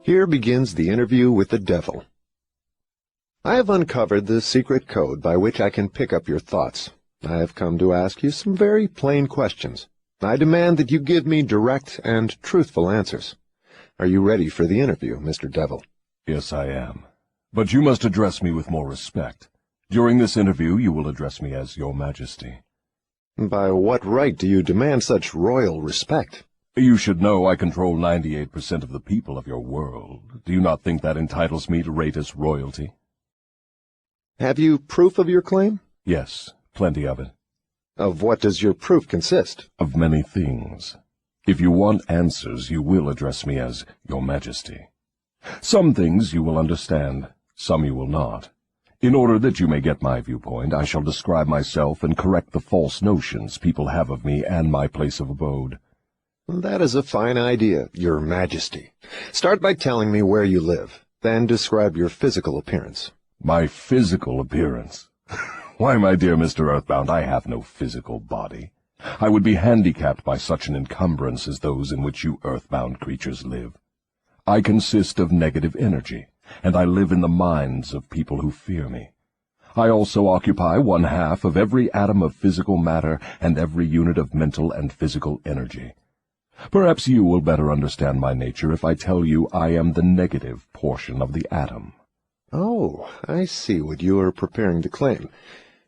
Here begins the interview with the devil. I have uncovered the secret code by which I can pick up your thoughts. I have come to ask you some very plain questions. I demand that you give me direct and truthful answers. Are you ready for the interview, Mr. Devil? Yes, I am. But you must address me with more respect. During this interview, you will address me as Your Majesty. By what right do you demand such royal respect? You should know I control 98% of the people of your world. Do you not think that entitles me to rate as royalty? Have you proof of your claim? Yes, plenty of it. Of what does your proof consist? Of many things. If you want answers, you will address me as Your Majesty. Some things you will understand, some you will not. In order that you may get my viewpoint, I shall describe myself and correct the false notions people have of me and my place of abode. That is a fine idea, Your Majesty. Start by telling me where you live, then describe your physical appearance. My physical appearance? Why, my dear Mr. Earthbound, I have no physical body. I would be handicapped by such an encumbrance as those in which you earthbound creatures live. I consist of negative energy, and I live in the minds of people who fear me. I also occupy 1/2 of every atom of physical matter and every unit of mental and physical energy. Perhaps you will better understand my nature if I tell you I am the negative portion of the atom. Oh, I see what you are preparing to claim.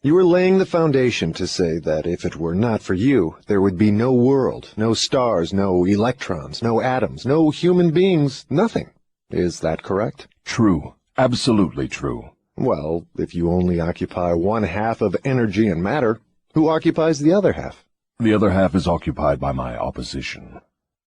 You are laying the foundation to say that if it were not for you, there would be no world, no stars, no electrons, no atoms, no human beings, nothing. Is that correct? True. Absolutely true. Well, if you only occupy 1/2 of energy and matter, who occupies the other half? The other half is occupied by my opposition.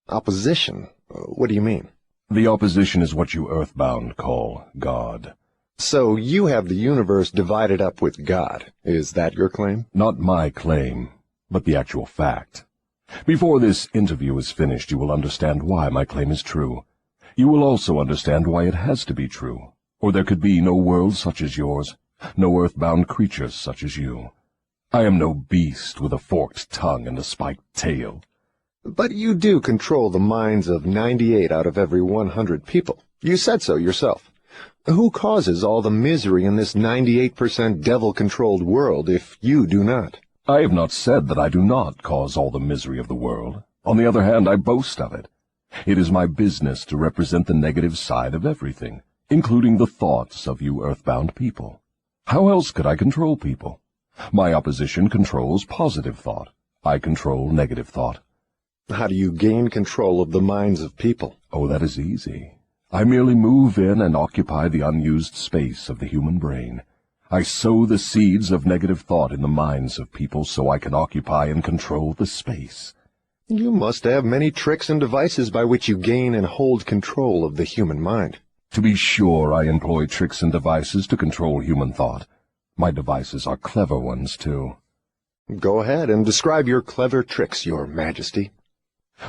Opposition? What do you mean? The opposition is what you earthbound call God. So you have the universe divided up with God. Is that your claim? Not my claim, but the actual fact. Before this interview is finished, you will understand why my claim is true. You will also understand why it has to be true, or there could be no world such as yours, no earthbound creatures such as you. I am no beast with a forked tongue and a spiked tail. But you do control the minds of 98 out of every 100 people. You said so yourself. Who causes all the misery in this 98% devil-controlled world if you do not? I have not said that I do not cause all the misery of the world. On the other hand, I boast of it. It is my business to represent the negative side of everything, including the thoughts of you earthbound people. How else could I control people? My opposition controls positive thought. I control negative thought. How do you gain control of the minds of people? Oh, that is easy. I merely move in and occupy the unused space of the human brain. I sow the seeds of negative thought in the minds of people so I can occupy and control the space. You must have many tricks and devices by which you gain and hold control of the human mind. To be sure, I employ tricks and devices to control human thought. My devices are clever ones, too. Go ahead and describe your clever tricks, Your Majesty.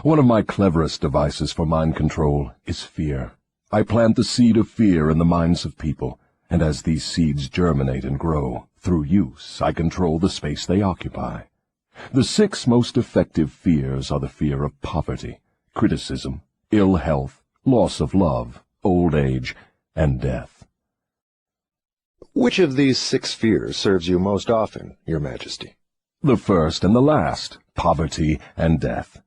One of my cleverest devices for mind control is fear. I plant the seed of fear in the minds of people, and as these seeds germinate and grow, through use, I control the space they occupy. The 6 most effective fears are the fear of poverty, criticism, ill health, loss of love, old age, and death. Which of these 6 fears serves you most often, Your Majesty? The first and the last, poverty and death.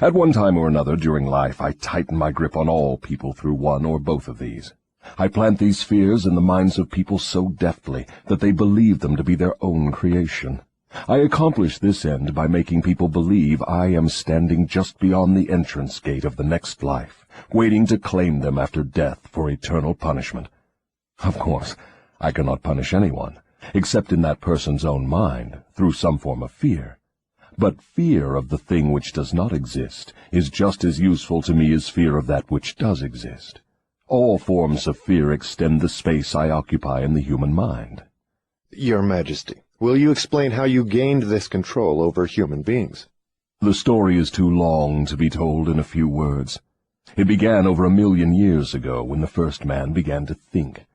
At one time or another during life, I tighten my grip on all people through one or both of these. I plant these fears in the minds of people so deftly that they believe them to be their own creation. I accomplish this end by making people believe I am standing just beyond the entrance gate of the next life, waiting to claim them after death for eternal punishment. Of course, I cannot punish anyone, except in that person's own mind, through some form of fear. But fear of the thing which does not exist is just as useful to me as fear of that which does exist. All forms of fear extend the space I occupy in the human mind. Your Majesty, will you explain how you gained this control over human beings? The story is too long to be told in a few words. It began over 1,000,000 years ago when the first man began to think.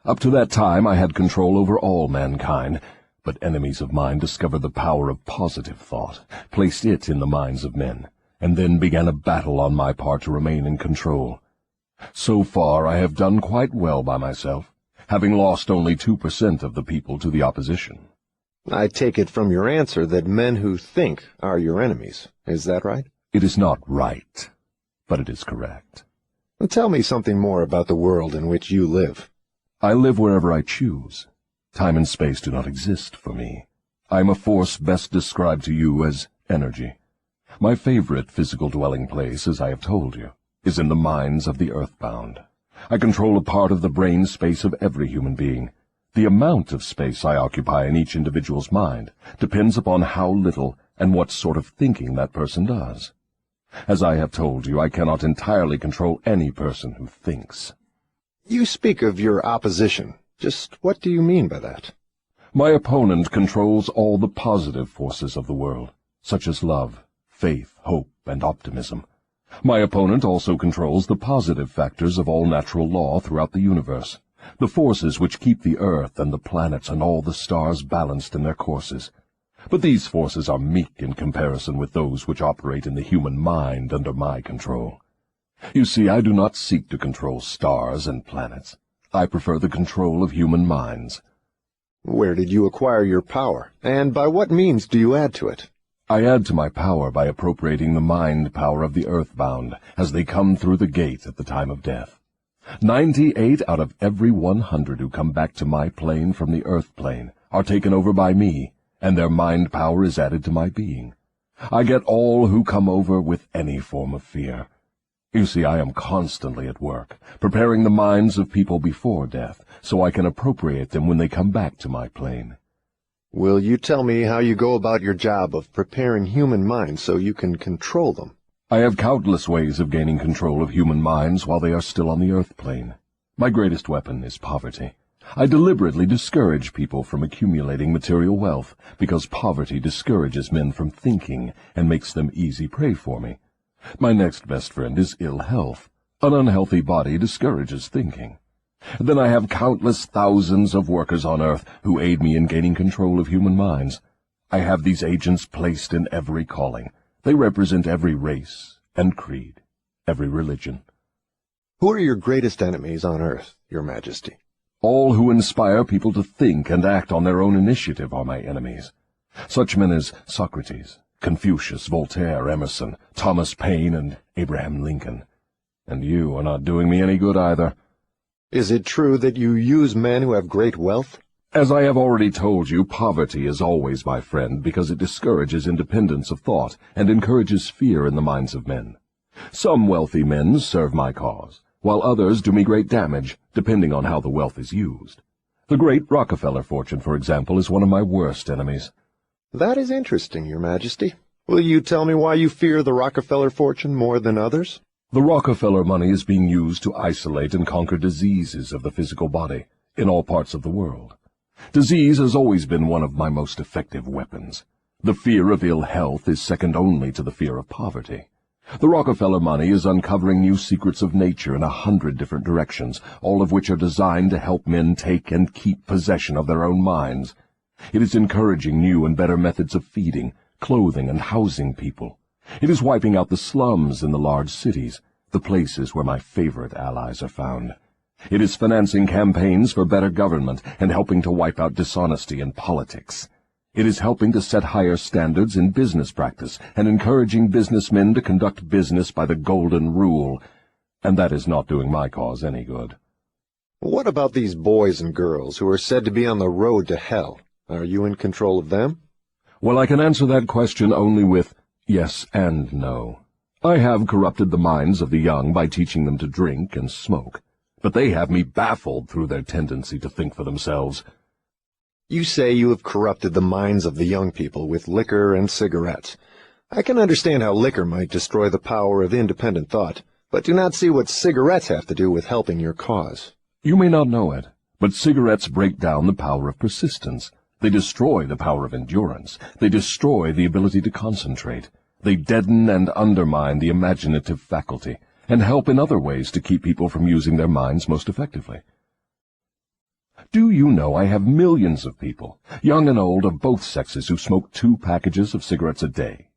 Up to that time I had control over all mankind, but enemies of mine discovered the power of positive thought, placed it in the minds of men, and then began a battle on my part to remain in control. So far I have done quite well by myself, having lost only 2% of the people to the opposition. I take it from your answer that men who think are your enemies. Is that right? It is not right, but it is correct. Tell me something more about the world in which you live. I live wherever I choose. Time and space do not exist for me. I am a force best described to you as energy. My favorite physical dwelling place, as I have told you, is in the minds of the earthbound. I control a part of the brain space of every human being. The amount of space I occupy in each individual's mind depends upon how little and what sort of thinking that person does. As I have told you, I cannot entirely control any person who thinks. You speak of your opposition. Just what do you mean by that? My opponent controls all the positive forces of the world, such as love, faith, hope, and optimism. My opponent also controls the positive factors of all natural law throughout the universe, the forces which keep the earth and the planets and all the stars balanced in their courses. But these forces are meek in comparison with those which operate in the human mind under my control. You see, I do not seek to control stars and planets. I prefer the control of human minds. Where did you acquire your power, and by what means do you add to it? I add to my power by appropriating the mind power of the earthbound as they come through the gate at the time of death. 98 out of every 100 who come back to my plane from the earth plane are taken over by me, and their mind power is added to my being. I get all who come over with any form of fear. You see, I am constantly at work, preparing the minds of people before death, so I can appropriate them when they come back to my plane. Will you tell me how you go about your job of preparing human minds so you can control them? I have countless ways of gaining control of human minds while they are still on the earth plane. My greatest weapon is poverty. I deliberately discourage people from accumulating material wealth, because poverty discourages men from thinking and makes them easy prey for me. My next best friend is ill health. An unhealthy body discourages thinking. Then I have countless thousands of workers on earth who aid me in gaining control of human minds. I have these agents placed in every calling. They represent every race and creed, every religion. Who are your greatest enemies on earth, Your Majesty? All who inspire people to think and act on their own initiative are my enemies. Such men as Socrates, Confucius, Voltaire, Emerson, Thomas Paine, and Abraham Lincoln. And you are not doing me any good either. Is it true that you use men who have great wealth? As I have already told you, poverty is always my friend because it discourages independence of thought and encourages fear in the minds of men. Some wealthy men serve my cause, while others do me great damage, depending on how the wealth is used. The great Rockefeller fortune, for example, is one of my worst enemies. That is interesting, Your Majesty. Will you tell me why you fear the Rockefeller fortune more than others? The Rockefeller money is being used to isolate and conquer diseases of the physical body in all parts of the world. Disease has always been one of my most effective weapons. The fear of ill health is second only to the fear of poverty. The Rockefeller money is uncovering new secrets of nature in 100 different directions, all of which are designed to help men take and keep possession of their own minds. It is encouraging new and better methods of feeding, clothing, and housing people. It is wiping out the slums in the large cities, the places where my favorite allies are found. It is financing campaigns for better government and helping to wipe out dishonesty in politics. It is helping to set higher standards in business practice and encouraging businessmen to conduct business by the golden rule, and that is not doing my cause any good. What about these boys and girls who are said to be on the road to hell? Are you in control of them? Well, I can answer that question only with yes and no. I have corrupted the minds of the young by teaching them to drink and smoke, but they have me baffled through their tendency to think for themselves. You say you have corrupted the minds of the young people with liquor and cigarettes. I can understand how liquor might destroy the power of independent thought, but do not see what cigarettes have to do with helping your cause. You may not know it, but cigarettes break down the power of persistence. They destroy the power of endurance. They destroy the ability to concentrate. They deaden and undermine the imaginative faculty, and help in other ways to keep people from using their minds most effectively. Do you know I have millions of people, young and old of both sexes, who smoke 2 packages of cigarettes a day?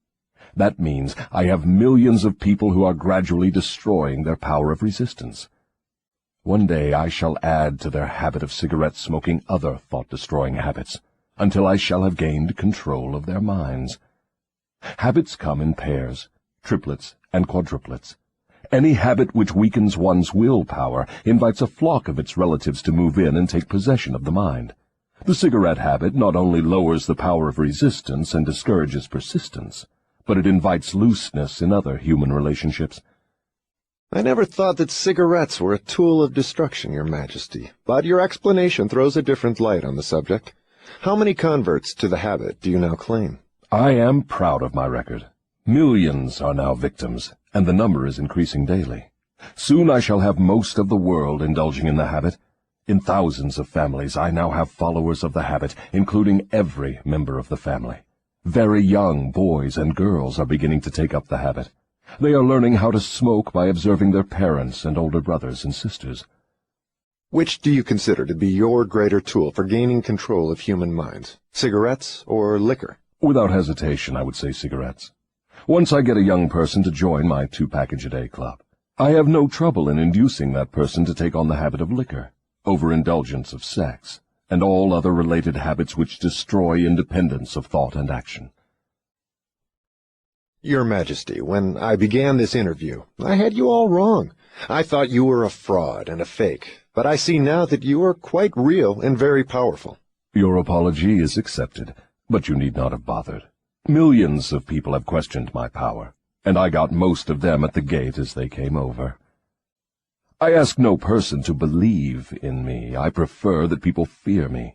That means I have millions of people who are gradually destroying their power of resistance. One day I shall add to their habit of cigarette-smoking other thought-destroying habits, until I shall have gained control of their minds. Habits come in pairs, triplets, and quadruplets. Any habit which weakens one's willpower invites a flock of its relatives to move in and take possession of the mind. The cigarette habit not only lowers the power of resistance and discourages persistence, but it invites looseness in other human relationships. I never thought that cigarettes were a tool of destruction, Your Majesty, but your explanation throws a different light on the subject. How many converts to the habit do you now claim? I am proud of my record. Millions are now victims, and the number is increasing daily. Soon I shall have most of the world indulging in the habit. In thousands of families I now have followers of the habit, including every member of the family. Very young boys and girls are beginning to take up the habit. They are learning how to smoke by observing their parents and older brothers and sisters. Which do you consider to be your greater tool for gaining control of human minds, cigarettes or liquor? Without hesitation, I would say cigarettes. Once I get a young person to join my 2-package-a-day club, I have no trouble in inducing that person to take on the habit of liquor, overindulgence of sex, and all other related habits which destroy independence of thought and action. Your Majesty, when I began this interview, I had you all wrong. I thought you were a fraud and a fake, but I see now that you are quite real and very powerful. Your apology is accepted, but you need not have bothered. Millions of people have questioned my power, and I got most of them at the gate as they came over. I ask no person to believe in me. I prefer that people fear me.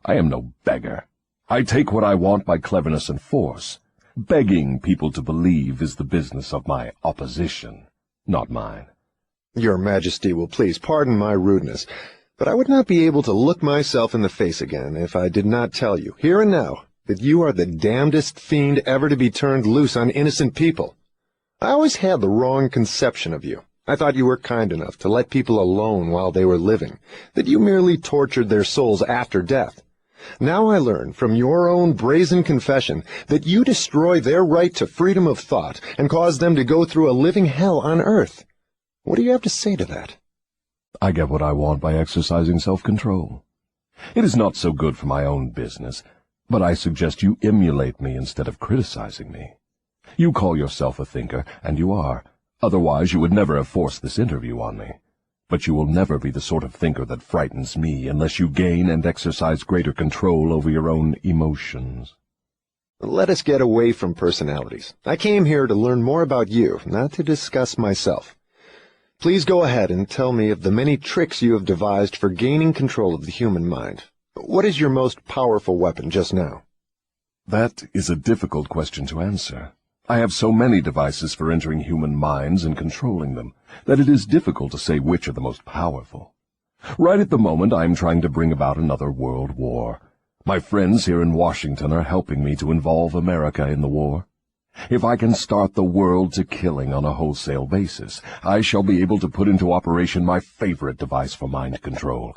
I am no beggar. I take what I want by cleverness and force. Begging people to believe is the business of my opposition, not mine. Your Majesty will please pardon my rudeness, but I would not be able to look myself in the face again if I did not tell you, here and now, that you are the damnedest fiend ever to be turned loose on innocent people. I always had the wrong conception of you. I thought you were kind enough to let people alone while they were living, that you merely tortured their souls after death. Now I learn from your own brazen confession that you destroy their right to freedom of thought and cause them to go through a living hell on earth. What do you have to say to that? I get what I want by exercising self-control. It is not so good for my own business, but I suggest you emulate me instead of criticizing me. You call yourself a thinker, and you are. Otherwise you would never have forced this interview on me. But you will never be the sort of thinker that frightens me unless you gain and exercise greater control over your own emotions. Let us get away from personalities. I came here to learn more about you, not to discuss myself. Please go ahead and tell me of the many tricks you have devised for gaining control of the human mind. What is your most powerful weapon just now? That is a difficult question to answer. I have so many devices for entering human minds and controlling them that it is difficult to say which are the most powerful. Right at the moment I am trying to bring about another world war. My friends here in Washington are helping me to involve America in the war. If I can start the world to killing on a wholesale basis, I shall be able to put into operation my favorite device for mind control.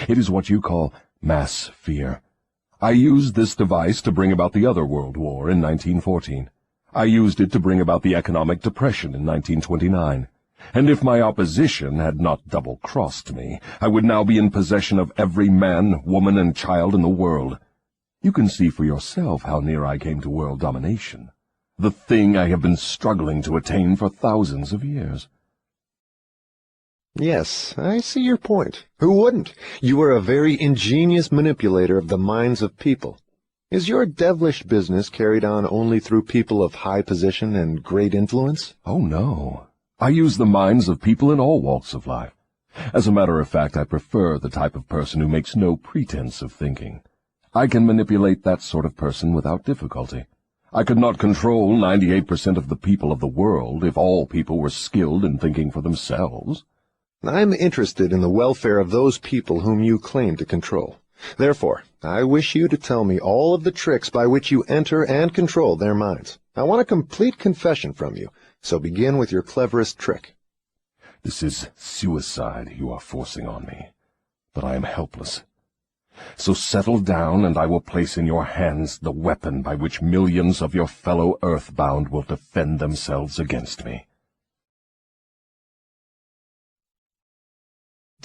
It is what you call mass fear. I used this device to bring about the other world war in 1914. I used it to bring about the economic depression in 1929. And if my opposition had not double-crossed me, I would now be in possession of every man, woman, and child in the world. You can see for yourself how near I came to world domination, the thing I have been struggling to attain for thousands of years. Yes, I see your point. Who wouldn't? You are a very ingenious manipulator of the minds of people. Is your devilish business carried on only through people of high position and great influence? Oh, no. I use the minds of people in all walks of life. As a matter of fact, I prefer the type of person who makes no pretense of thinking. I can manipulate that sort of person without difficulty. I could not control 98% of the people of the world if all people were skilled in thinking for themselves. I'm interested in the welfare of those people whom you claim to control. Therefore, I wish you to tell me all of the tricks by which you enter and control their minds. I want a complete confession from you, so begin with your cleverest trick. This is suicide you are forcing on me, but I am helpless. So settle down, and I will place in your hands the weapon by which millions of your fellow earthbound will defend themselves against me.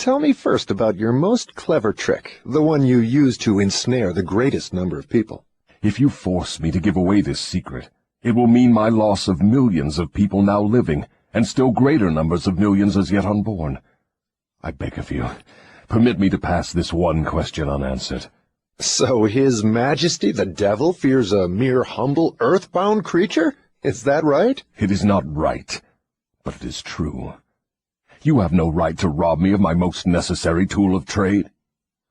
Tell me first about your most clever trick, the one you use to ensnare the greatest number of people. If you force me to give away this secret, it will mean my loss of millions of people now living, and still greater numbers of millions as yet unborn. I beg of you, permit me to pass this one question unanswered. So His Majesty the Devil fears a mere humble earthbound creature? Is that right? It is not right, but it is true. You have no right to rob me of my most necessary tool of trade.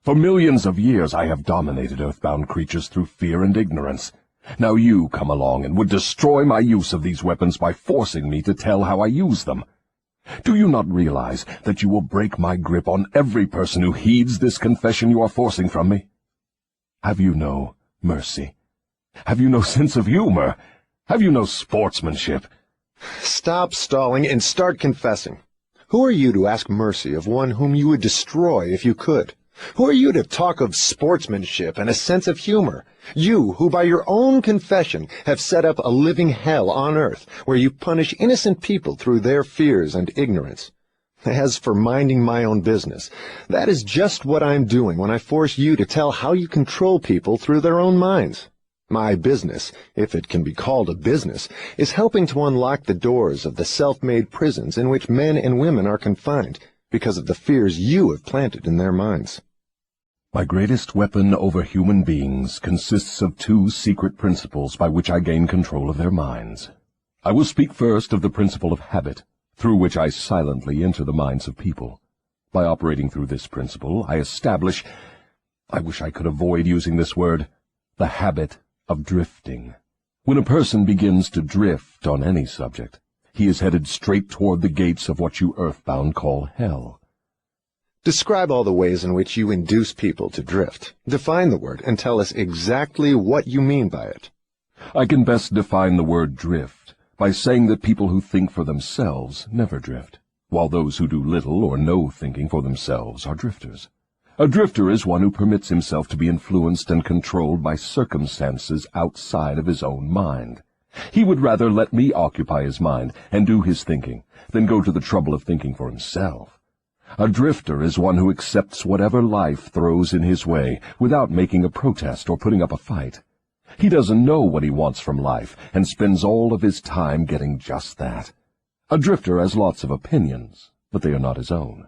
For millions of years I have dominated earthbound creatures through fear and ignorance. Now you come along and would destroy my use of these weapons by forcing me to tell how I use them. Do you not realize that you will break my grip on every person who heeds this confession you are forcing from me? Have you no mercy? Have you no sense of humor? Have you no sportsmanship? Stop stalling and start confessing. Who are you to ask mercy of one whom you would destroy if you could? Who are you to talk of sportsmanship and a sense of humor? You, who by your own confession have set up a living hell on earth, where you punish innocent people through their fears and ignorance. As for minding my own business, that is just what I'm doing when I force you to tell how you control people through their own minds. My business, if it can be called a business, is helping to unlock the doors of the self-made prisons in which men and women are confined because of the fears you have planted in their minds. My greatest weapon over human beings consists of two secret principles by which I gain control of their minds. I will speak first of the principle of habit, through which I silently enter the minds of people. By operating through this principle, I establish, I wish I could avoid using this word, the habit of drifting. When a person begins to drift on any subject, he is headed straight toward the gates of what you earthbound call hell. Describe all the ways in which you induce people to drift. Define the word and tell us exactly what you mean by it. I can best define the word drift by saying that people who think for themselves never drift, while those who do little or no thinking for themselves are drifters. A drifter is one who permits himself to be influenced and controlled by circumstances outside of his own mind. He would rather let me occupy his mind and do his thinking than go to the trouble of thinking for himself. A drifter is one who accepts whatever life throws in his way without making a protest or putting up a fight. He doesn't know what he wants from life and spends all of his time getting just that. A drifter has lots of opinions, but they are not his own.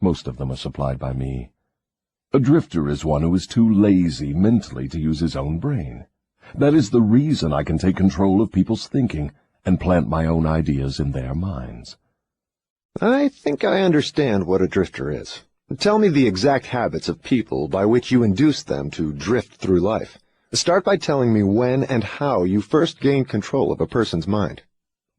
Most of them are supplied by me. A drifter is one who is too lazy mentally to use his own brain. That is the reason I can take control of people's thinking and plant my own ideas in their minds. I think I understand what a drifter is. Tell me the exact habits of people by which you induce them to drift through life. Start by telling me when and how you first gained control of a person's mind.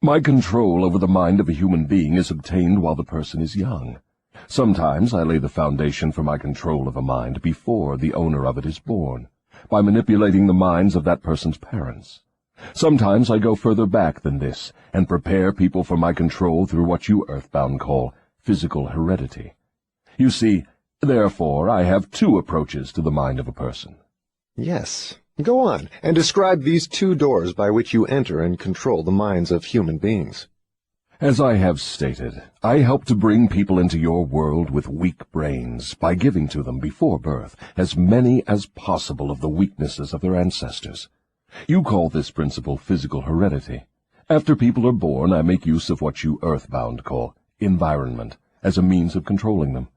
My control over the mind of a human being is obtained while the person is young. Sometimes I lay the foundation for my control of a mind before the owner of it is born, by manipulating the minds of that person's parents. Sometimes I go further back than this and prepare people for my control through what you earthbound call physical heredity. You see, therefore, I have two approaches to the mind of a person. Yes. Go on, and describe these two doors by which you enter and control the minds of human beings. As I have stated, I help to bring people into your world with weak brains by giving to them before birth as many as possible of the weaknesses of their ancestors. You call this principle physical heredity. After people are born, I make use of what you earthbound call environment as a means of controlling them.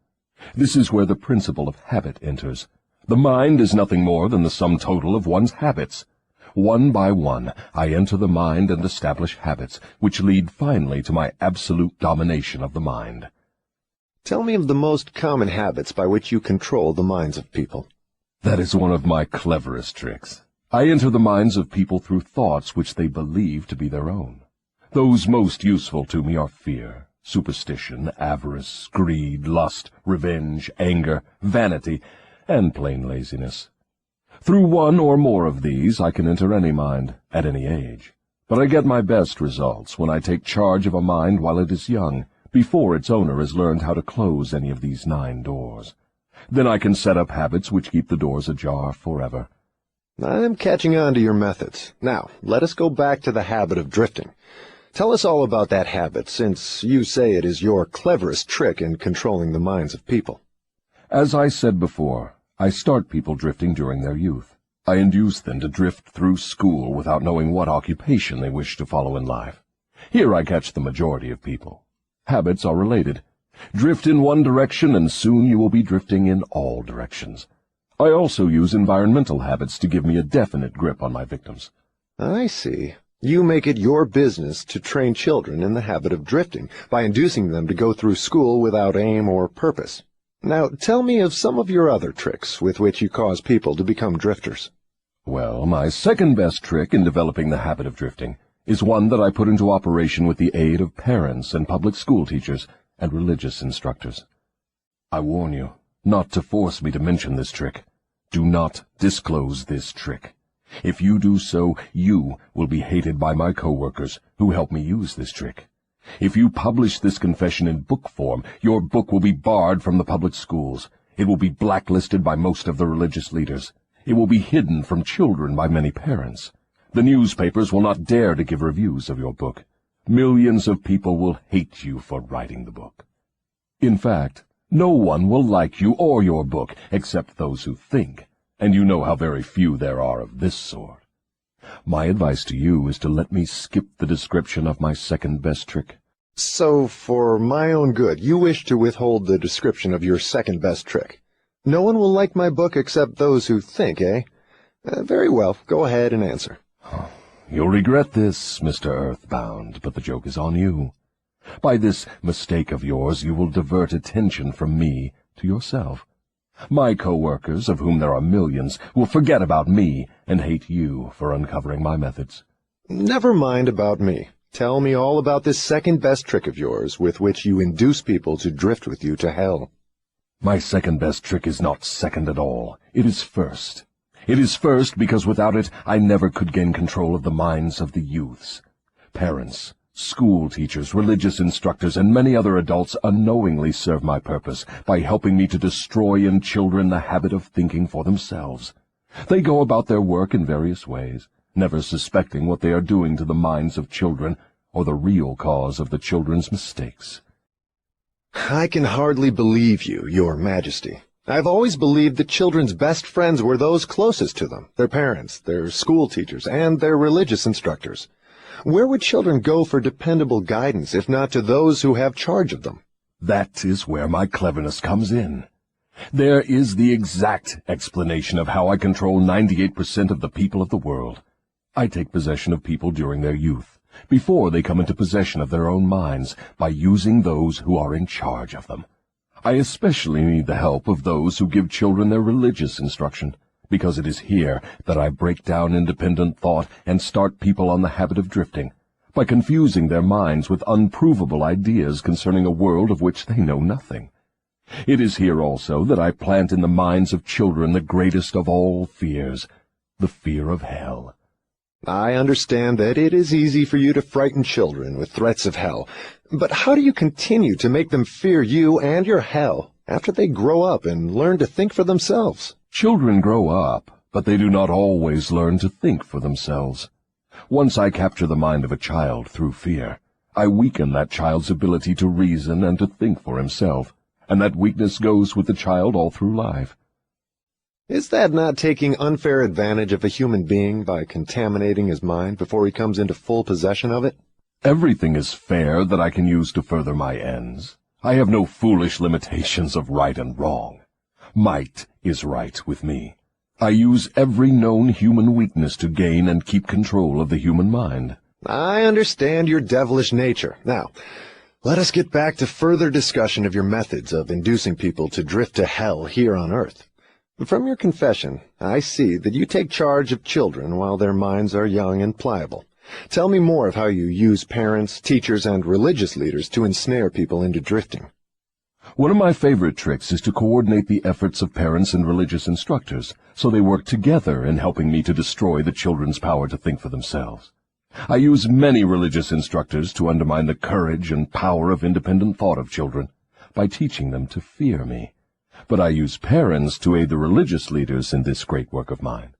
This is where the principle of habit enters. The mind is nothing more than the sum total of one's habits. One by one, I enter the mind and establish habits, which lead finally to my absolute domination of the mind. Tell me of the most common habits by which you control the minds of people. That is one of my cleverest tricks. I enter the minds of people through thoughts which they believe to be their own. Those most useful to me are fear, superstition, avarice, greed, lust, revenge, anger, vanity, and plain laziness. Through one or more of these I can enter any mind, at any age. But I get my best results when I take charge of a mind while it is young, before its owner has learned how to close any of these 9 doors. Then I can set up habits which keep the doors ajar forever. I'm catching on to your methods. Now, let us go back to the habit of drifting. Tell us all about that habit, since you say it is your cleverest trick in controlling the minds of people. As I said before, I start people drifting during their youth. I induce them to drift through school without knowing what occupation they wish to follow in life. Here I catch the majority of people. Habits are related. Drift in one direction, and soon you will be drifting in all directions. I also use environmental habits to give me a definite grip on my victims. I see. You make it your business to train children in the habit of drifting by inducing them to go through school without aim or purpose. Now, tell me of some of your other tricks with which you cause people to become drifters. Well, my second best trick in developing the habit of drifting is one that I put into operation with the aid of parents and public school teachers and religious instructors. I warn you not to force me to mention this trick. Do not disclose this trick. If you do so, you will be hated by my co-workers who help me use this trick. If you publish this confession in book form, your book will be barred from the public schools. It will be blacklisted by most of the religious leaders. It will be hidden from children by many parents. The newspapers will not dare to give reviews of your book. Millions of people will hate you for writing the book. In fact, no one will like you or your book except those who think, and you know how very few there are of this sort. My advice to you is to let me skip the description of my second best trick. So, for my own good, you wish to withhold the description of your second best trick. No one will like my book except those who think, eh? Very well, go ahead and answer. You'll regret this, Mr. Earthbound, but the joke is on you. By this mistake of yours, you will divert attention from me to yourself. My co-workers, of whom there are millions, will forget about me and hate you for uncovering my methods. Never mind about me. Tell me all about this second best trick of yours with which you induce people to drift with you to hell. My second best trick is not second at all. It is first. It is first because without it I never could gain control of the minds of the youths. Parents, school teachers, religious instructors, and many other adults unknowingly serve my purpose by helping me to destroy in children the habit of thinking for themselves. They go about their work in various ways, never suspecting what they are doing to the minds of children or the real cause of the children's mistakes. I can hardly believe you, Your Majesty. I've always believed that children's best friends were those closest to them, their parents, their school teachers, and their religious instructors. Where would children go for dependable guidance if not to those who have charge of them? That is where my cleverness comes in. There is the exact explanation of how I control 98% of the people of the world. I take possession of people during their youth, before they come into possession of their own minds, by using those who are in charge of them. I especially need the help of those who give children their religious instruction, because it is here that I break down independent thought and start people on the habit of drifting, by confusing their minds with unprovable ideas concerning a world of which they know nothing. It is here also that I plant in the minds of children the greatest of all fears, the fear of hell. I understand that it is easy for you to frighten children with threats of hell, but how do you continue to make them fear you and your hell after they grow up and learn to think for themselves? Children grow up, but they do not always learn to think for themselves. Once I capture the mind of a child through fear, I weaken that child's ability to reason and to think for himself, and that weakness goes with the child all through life. Is that not taking unfair advantage of a human being by contaminating his mind before he comes into full possession of it? Everything is fair that I can use to further my ends. I have no foolish limitations of right and wrong. Might is right with me. I use every known human weakness to gain and keep control of the human mind. I understand your devilish nature. Now, let us get back to further discussion of your methods of inducing people to drift to hell here on earth. From your confession, I see that you take charge of children while their minds are young and pliable. Tell me more of how you use parents, teachers, and religious leaders to ensnare people into drifting. One of my favorite tricks is to coordinate the efforts of parents and religious instructors, so they work together in helping me to destroy the children's power to think for themselves. I use many religious instructors to undermine the courage and power of independent thought of children by teaching them to fear me. But I use parents to aid the religious leaders in this great work of mine.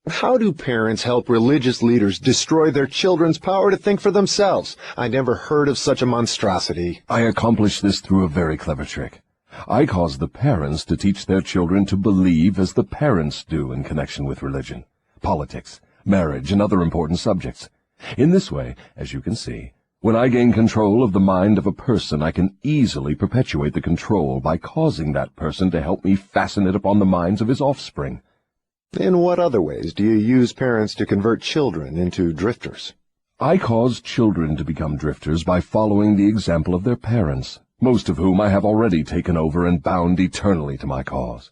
How do parents help religious leaders destroy their children's power to think for themselves? I never heard of such a monstrosity. I accomplish this through a very clever trick. I cause the parents to teach their children to believe as the parents do in connection with religion, politics, marriage, and other important subjects. In this way, as you can see, when I gain control of the mind of a person, I can easily perpetuate the control by causing that person to help me fasten it upon the minds of his offspring. In what other ways do you use parents to convert children into drifters? I cause children to become drifters by following the example of their parents, most of whom I have already taken over and bound eternally to my cause.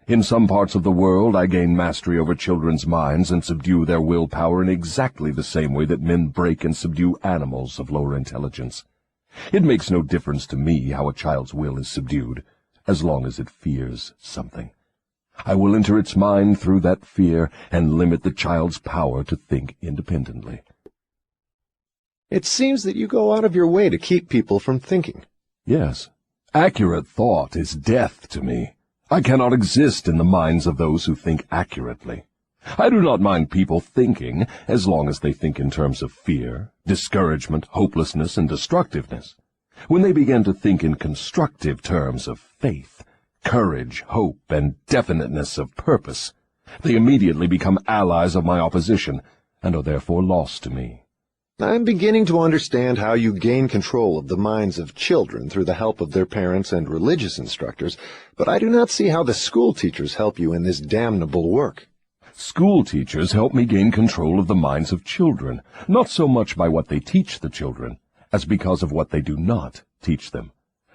In some parts of the world I gain mastery over children's minds and subdue their willpower in exactly the same way that men break and subdue animals of lower intelligence. It makes no difference to me how a child's will is subdued, as long as it fears something. I will enter its mind through that fear and limit the child's power to think independently. It seems that you go out of your way to keep people from thinking. Yes, accurate thought is death to me. I cannot exist in the minds of those who think accurately. I do not mind people thinking, as long as they think in terms of fear, discouragement, hopelessness, and destructiveness. When they begin to think in constructive terms of faith, courage, hope, and definiteness of purpose, they immediately become allies of my opposition, and are therefore lost to me. I'm beginning to understand how you gain control of the minds of children through the help of their parents and religious instructors, but I do not see how the school teachers help you in this damnable work. School teachers help me gain control of the minds of children, not so much by what they teach the children, as because of what they do not teach them.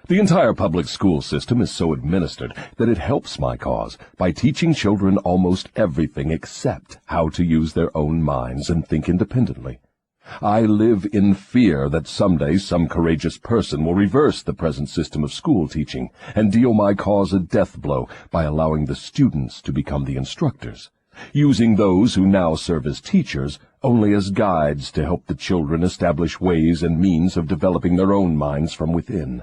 The entire public school system is so administered that it helps my cause by teaching children almost everything except how to use their own minds and think independently. I live in fear that someday some courageous person will reverse the present system of school teaching and deal my cause a death blow by allowing the students to become the instructors, using those who now serve as teachers only as guides to help the children establish ways and means of developing their own minds from within.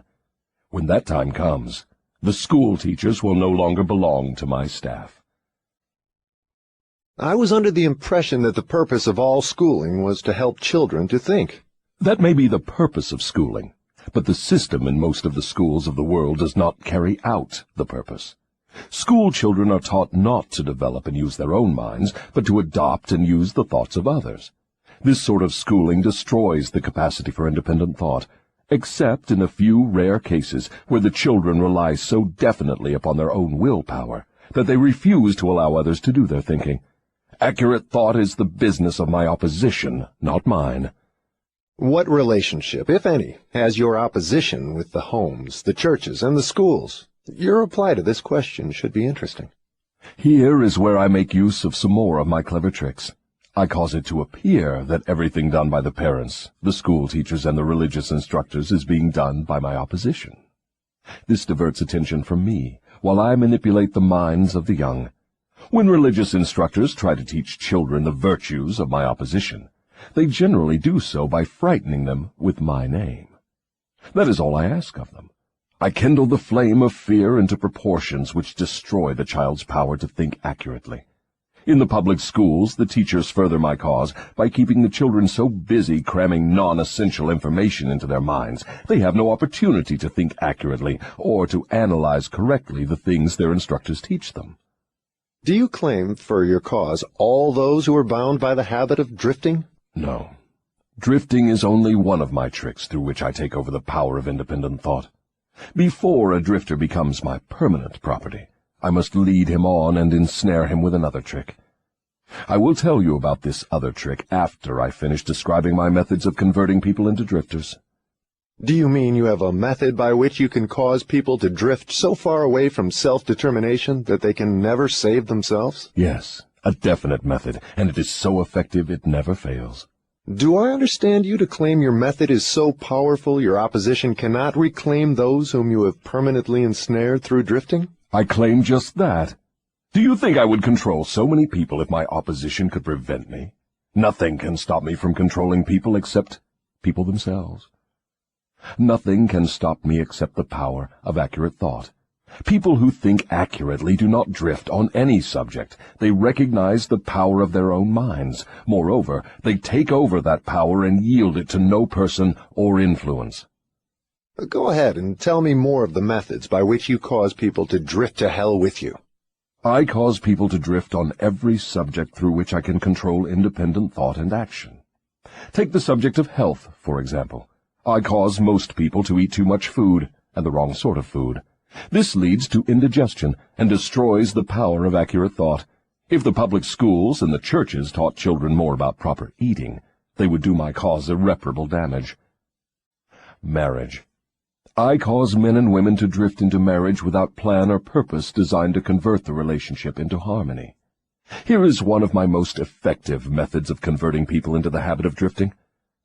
When that time comes, the school teachers will no longer belong to my staff. I was under the impression that the purpose of all schooling was to help children to think. That may be the purpose of schooling, but the system in most of the schools of the world does not carry out the purpose. School children are taught not to develop and use their own minds, but to adopt and use the thoughts of others. This sort of schooling destroys the capacity for independent thought, except in a few rare cases where the children rely so definitely upon their own willpower that they refuse to allow others to do their thinking. Accurate thought is the business of my opposition, not mine. What relationship, if any, has your opposition with the homes, the churches, and the schools? Your reply to this question should be interesting. Here is where I make use of some more of my clever tricks. I cause it to appear that everything done by the parents, the school teachers, and the religious instructors is being done by my opposition. This diverts attention from me, while I manipulate the minds of the young. When religious instructors try to teach children the virtues of my opposition, they generally do so by frightening them with my name. That is all I ask of them. I kindle the flame of fear into proportions which destroy the child's power to think accurately. In the public schools, the teachers further my cause by keeping the children so busy cramming non-essential information into their minds, they have no opportunity to think accurately or to analyze correctly the things their instructors teach them. Do you claim for your cause all those who are bound by the habit of drifting? No. Drifting is only one of my tricks through which I take over the power of independent thought. Before a drifter becomes my permanent property, I must lead him on and ensnare him with another trick. I will tell you about this other trick after I finish describing my methods of converting people into drifters. Do you mean you have a method by which you can cause people to drift so far away from self-determination that they can never save themselves? Yes, a definite method, and it is so effective it never fails. Do I understand you to claim your method is so powerful your opposition cannot reclaim those whom you have permanently ensnared through drifting? I claim just that. Do you think I would control so many people if my opposition could prevent me? Nothing can stop me from controlling people except people themselves. Nothing can stop me except the power of accurate thought. People who think accurately do not drift on any subject. They recognize the power of their own minds. Moreover, they take over that power and yield it to no person or influence. Go ahead and tell me more of the methods by which you cause people to drift to hell with you. I cause people to drift on every subject through which I can control independent thought and action. Take the subject of health, for example. I cause most people to eat too much food, and the wrong sort of food. This leads to indigestion and destroys the power of accurate thought. If the public schools and the churches taught children more about proper eating, they would do my cause irreparable damage. Marriage. I cause men and women to drift into marriage without plan or purpose designed to convert the relationship into harmony. Here is one of my most effective methods of converting people into the habit of drifting.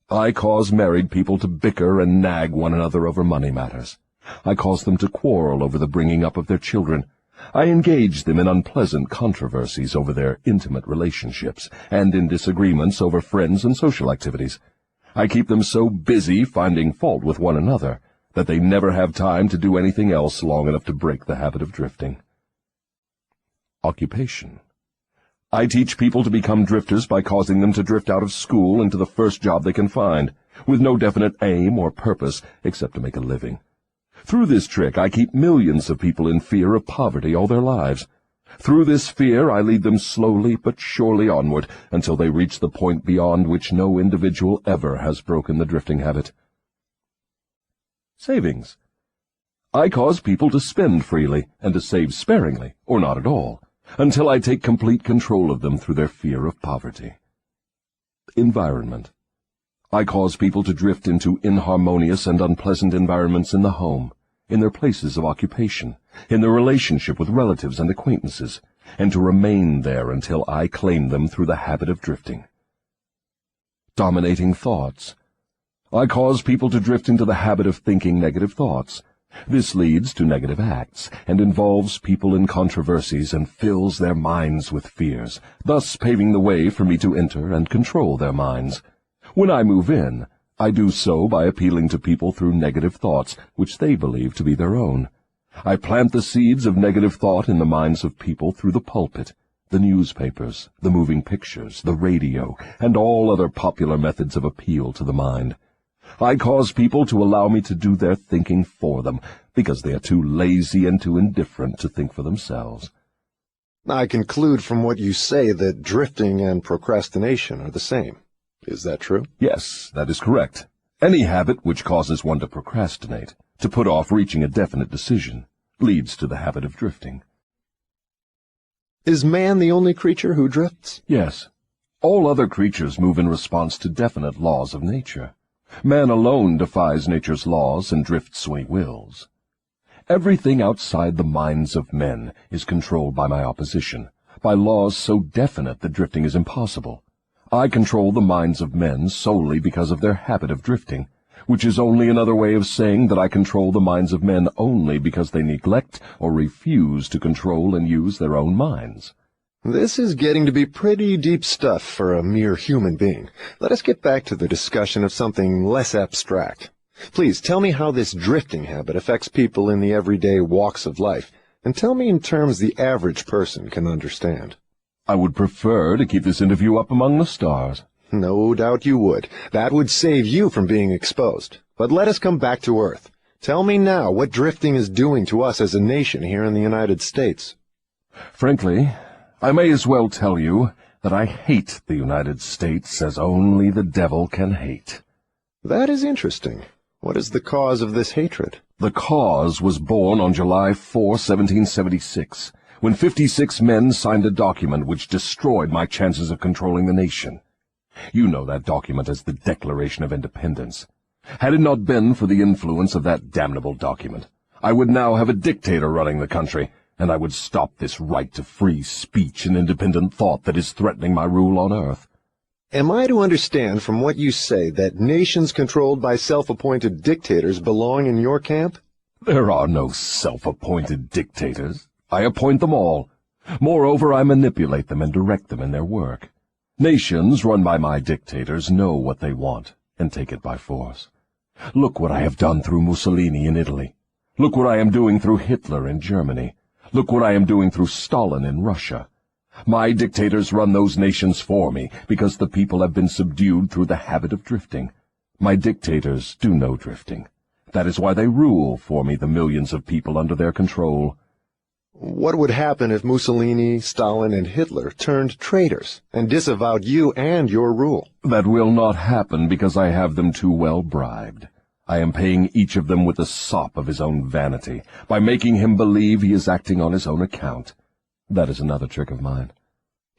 I cause married people to bicker and nag one another over money matters. I cause them to quarrel over the bringing up of their children. I engage them in unpleasant controversies over their intimate relationships and in disagreements over friends and social activities. I keep them so busy finding fault with one another that they never have time to do anything else long enough to break the habit of drifting. Occupation. I teach people to become drifters by causing them to drift out of school into the first job they can find, with no definite aim or purpose except to make a living. Through this trick, I keep millions of people in fear of poverty all their lives. Through this fear, I lead them slowly but surely onward until they reach the point beyond which no individual ever has broken the drifting habit. Savings. I cause people to spend freely and to save sparingly, or not at all, until I take complete control of them through their fear of poverty. Environment. I cause people to drift into inharmonious and unpleasant environments in the home, in their places of occupation, in their relationship with relatives and acquaintances, and to remain there until I claim them through the habit of drifting. Dominating thoughts. I cause people to drift into the habit of thinking negative thoughts. This leads to negative acts, and involves people in controversies and fills their minds with fears, thus paving the way for me to enter and control their minds. When I move in, I do so by appealing to people through negative thoughts, which they believe to be their own. I plant the seeds of negative thought in the minds of people through the pulpit, the newspapers, the moving pictures, the radio, and all other popular methods of appeal to the mind. I cause people to allow me to do their thinking for them, because they are too lazy and too indifferent to think for themselves. I conclude from what you say that drifting and procrastination are the same. Is that true? Yes, that is correct. Any habit which causes one to procrastinate, to put off reaching a definite decision, leads to the habit of drifting. Is man the only creature who drifts? Yes. All other creatures move in response to definite laws of nature. Man alone defies nature's laws and drifts when he wills. Everything outside the minds of men is controlled by my opposition, by laws so definite that drifting is impossible. I control the minds of men solely because of their habit of drifting, which is only another way of saying that I control the minds of men only because they neglect or refuse to control and use their own minds. This is getting to be pretty deep stuff for a mere human being. Let us get back to the discussion of something less abstract. Please tell me how this drifting habit affects people in the everyday walks of life, and tell me in terms the average person can understand. I would prefer to keep this interview up among the stars. No doubt you would. That would save you from being exposed. But let us come back to Earth. Tell me now what drifting is doing to us as a nation here in the United States. Frankly, I may as well tell you that I hate the United States as only the devil can hate. That is interesting. What is the cause of this hatred? The cause was born on July 4, 1776, when 56 men signed a document which destroyed my chances of controlling the nation. You know that document as the Declaration of Independence. Had it not been for the influence of that damnable document, I would now have a dictator running the country, and I would stop this right to free speech and independent thought that is threatening my rule on earth. Am I to understand from what you say that nations controlled by self-appointed dictators belong in your camp? There are no self-appointed dictators. I appoint them all. Moreover, I manipulate them and direct them in their work. Nations run by my dictators know what they want and take it by force. Look what I have done through Mussolini in Italy. Look what I am doing through Hitler in Germany. Look what I am doing through Stalin in Russia. My dictators run those nations for me because the people have been subdued through the habit of drifting. My dictators do no drifting. That is why they rule for me the millions of people under their control. What would happen if Mussolini, Stalin, and Hitler turned traitors and disavowed you and your rule? That will not happen because I have them too well bribed. I am paying each of them with the sop of his own vanity, by making him believe he is acting on his own account. That is another trick of mine.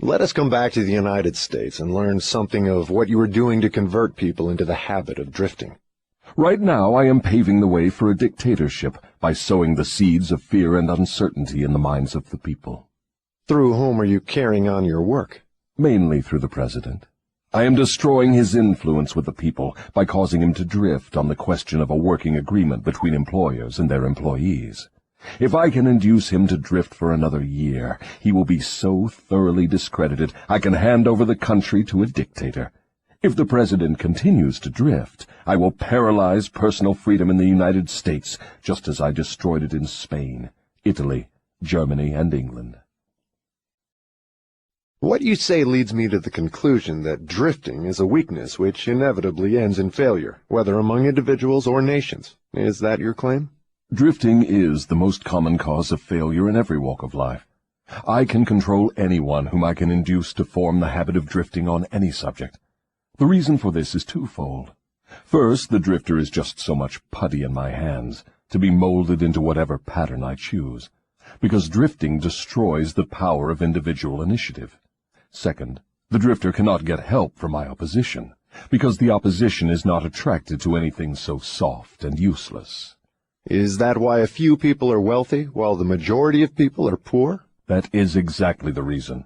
Let us come back to the United States and learn something of what you are doing to convert people into the habit of drifting. Right now I am paving the way for a dictatorship by sowing the seeds of fear and uncertainty in the minds of the people. Through whom are you carrying on your work? Mainly through the president. I am destroying his influence with the people by causing him to drift on the question of a working agreement between employers and their employees. If I can induce him to drift for another year, he will be so thoroughly discredited I can hand over the country to a dictator. If the president continues to drift, I will paralyze personal freedom in the United States, just as I destroyed it in Spain, Italy, Germany, and England. What you say leads me to the conclusion that drifting is a weakness which inevitably ends in failure, whether among individuals or nations. Is that your claim? Drifting is the most common cause of failure in every walk of life. I can control anyone whom I can induce to form the habit of drifting on any subject. The reason for this is twofold. First, the drifter is just so much putty in my hands, to be molded into whatever pattern I choose, because drifting destroys the power of individual initiative. Second, the drifter cannot get help from my opposition, because the opposition is not attracted to anything so soft and useless. Is that why a few people are wealthy, while the majority of people are poor? That is exactly the reason.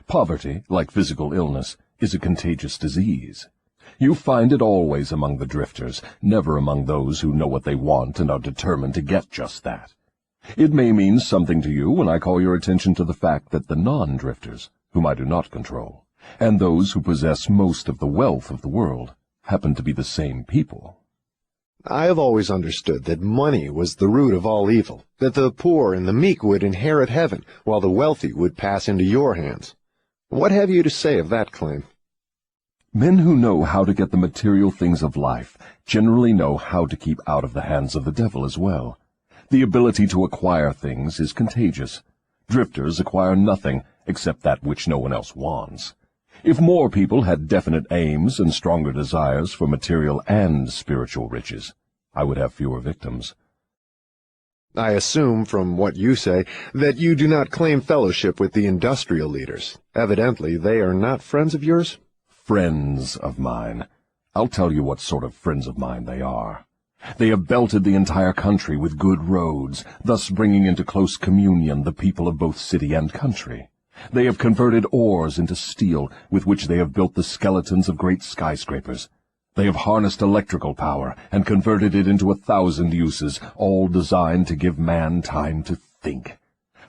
Poverty, like physical illness, is a contagious disease. You find it always among the drifters, never among those who know what they want and are determined to get just that. It may mean something to you when I call your attention to the fact that the non-drifters, whom I do not control, and those who possess most of the wealth of the world, happen to be the same people. I have always understood that money was the root of all evil, that the poor and the meek would inherit heaven, while the wealthy would pass into your hands. What have you to say of that claim? Men who know how to get the material things of life generally know how to keep out of the hands of the devil as well. The ability to acquire things is contagious. Drifters acquire nothing except that which no one else wants. If more people had definite aims and stronger desires for material and spiritual riches, I would have fewer victims. I assume, from what you say, that you do not claim fellowship with the industrial leaders. Evidently, they are not friends of yours? Friends of mine. I'll tell you what sort of friends of mine they are. They have belted the entire country with good roads, thus bringing into close communion the people of both city and country. They have converted ores into steel, with which they have built the skeletons of great skyscrapers. They have harnessed electrical power and converted it into 1,000 uses, all designed to give man time to think.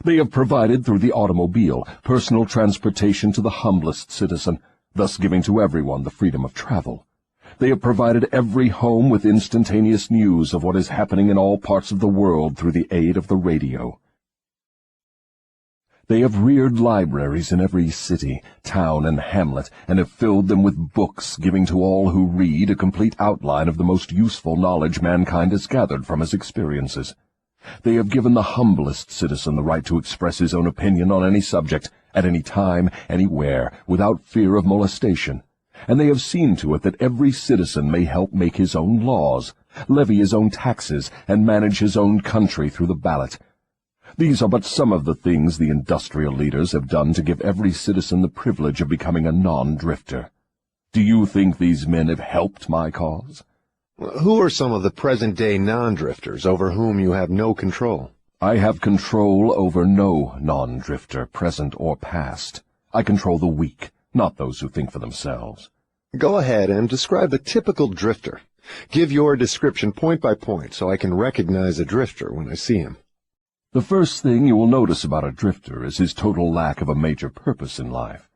They have provided through the automobile personal transportation to the humblest citizen, thus giving to everyone the freedom of travel. They have provided every home with instantaneous news of what is happening in all parts of the world through the aid of the radio. They have reared libraries in every city, town, and hamlet, and have filled them with books, giving to all who read a complete outline of the most useful knowledge mankind has gathered from his experiences. They have given the humblest citizen the right to express his own opinion on any subject, at any time, anywhere, without fear of molestation. And they have seen to it that every citizen may help make his own laws, levy his own taxes, and manage his own country through the ballot. These are but some of the things the industrial leaders have done to give every citizen the privilege of becoming a non-drifter. Do you think these men have helped my cause? Who are some of the present-day non-drifters over whom you have no control? I have control over no non-drifter, present or past. I control the weak, not those who think for themselves. Go ahead and describe a typical drifter. Give your description point by point so I can recognize a drifter when I see him. The first thing you will notice about a drifter is his total lack of a major purpose in life.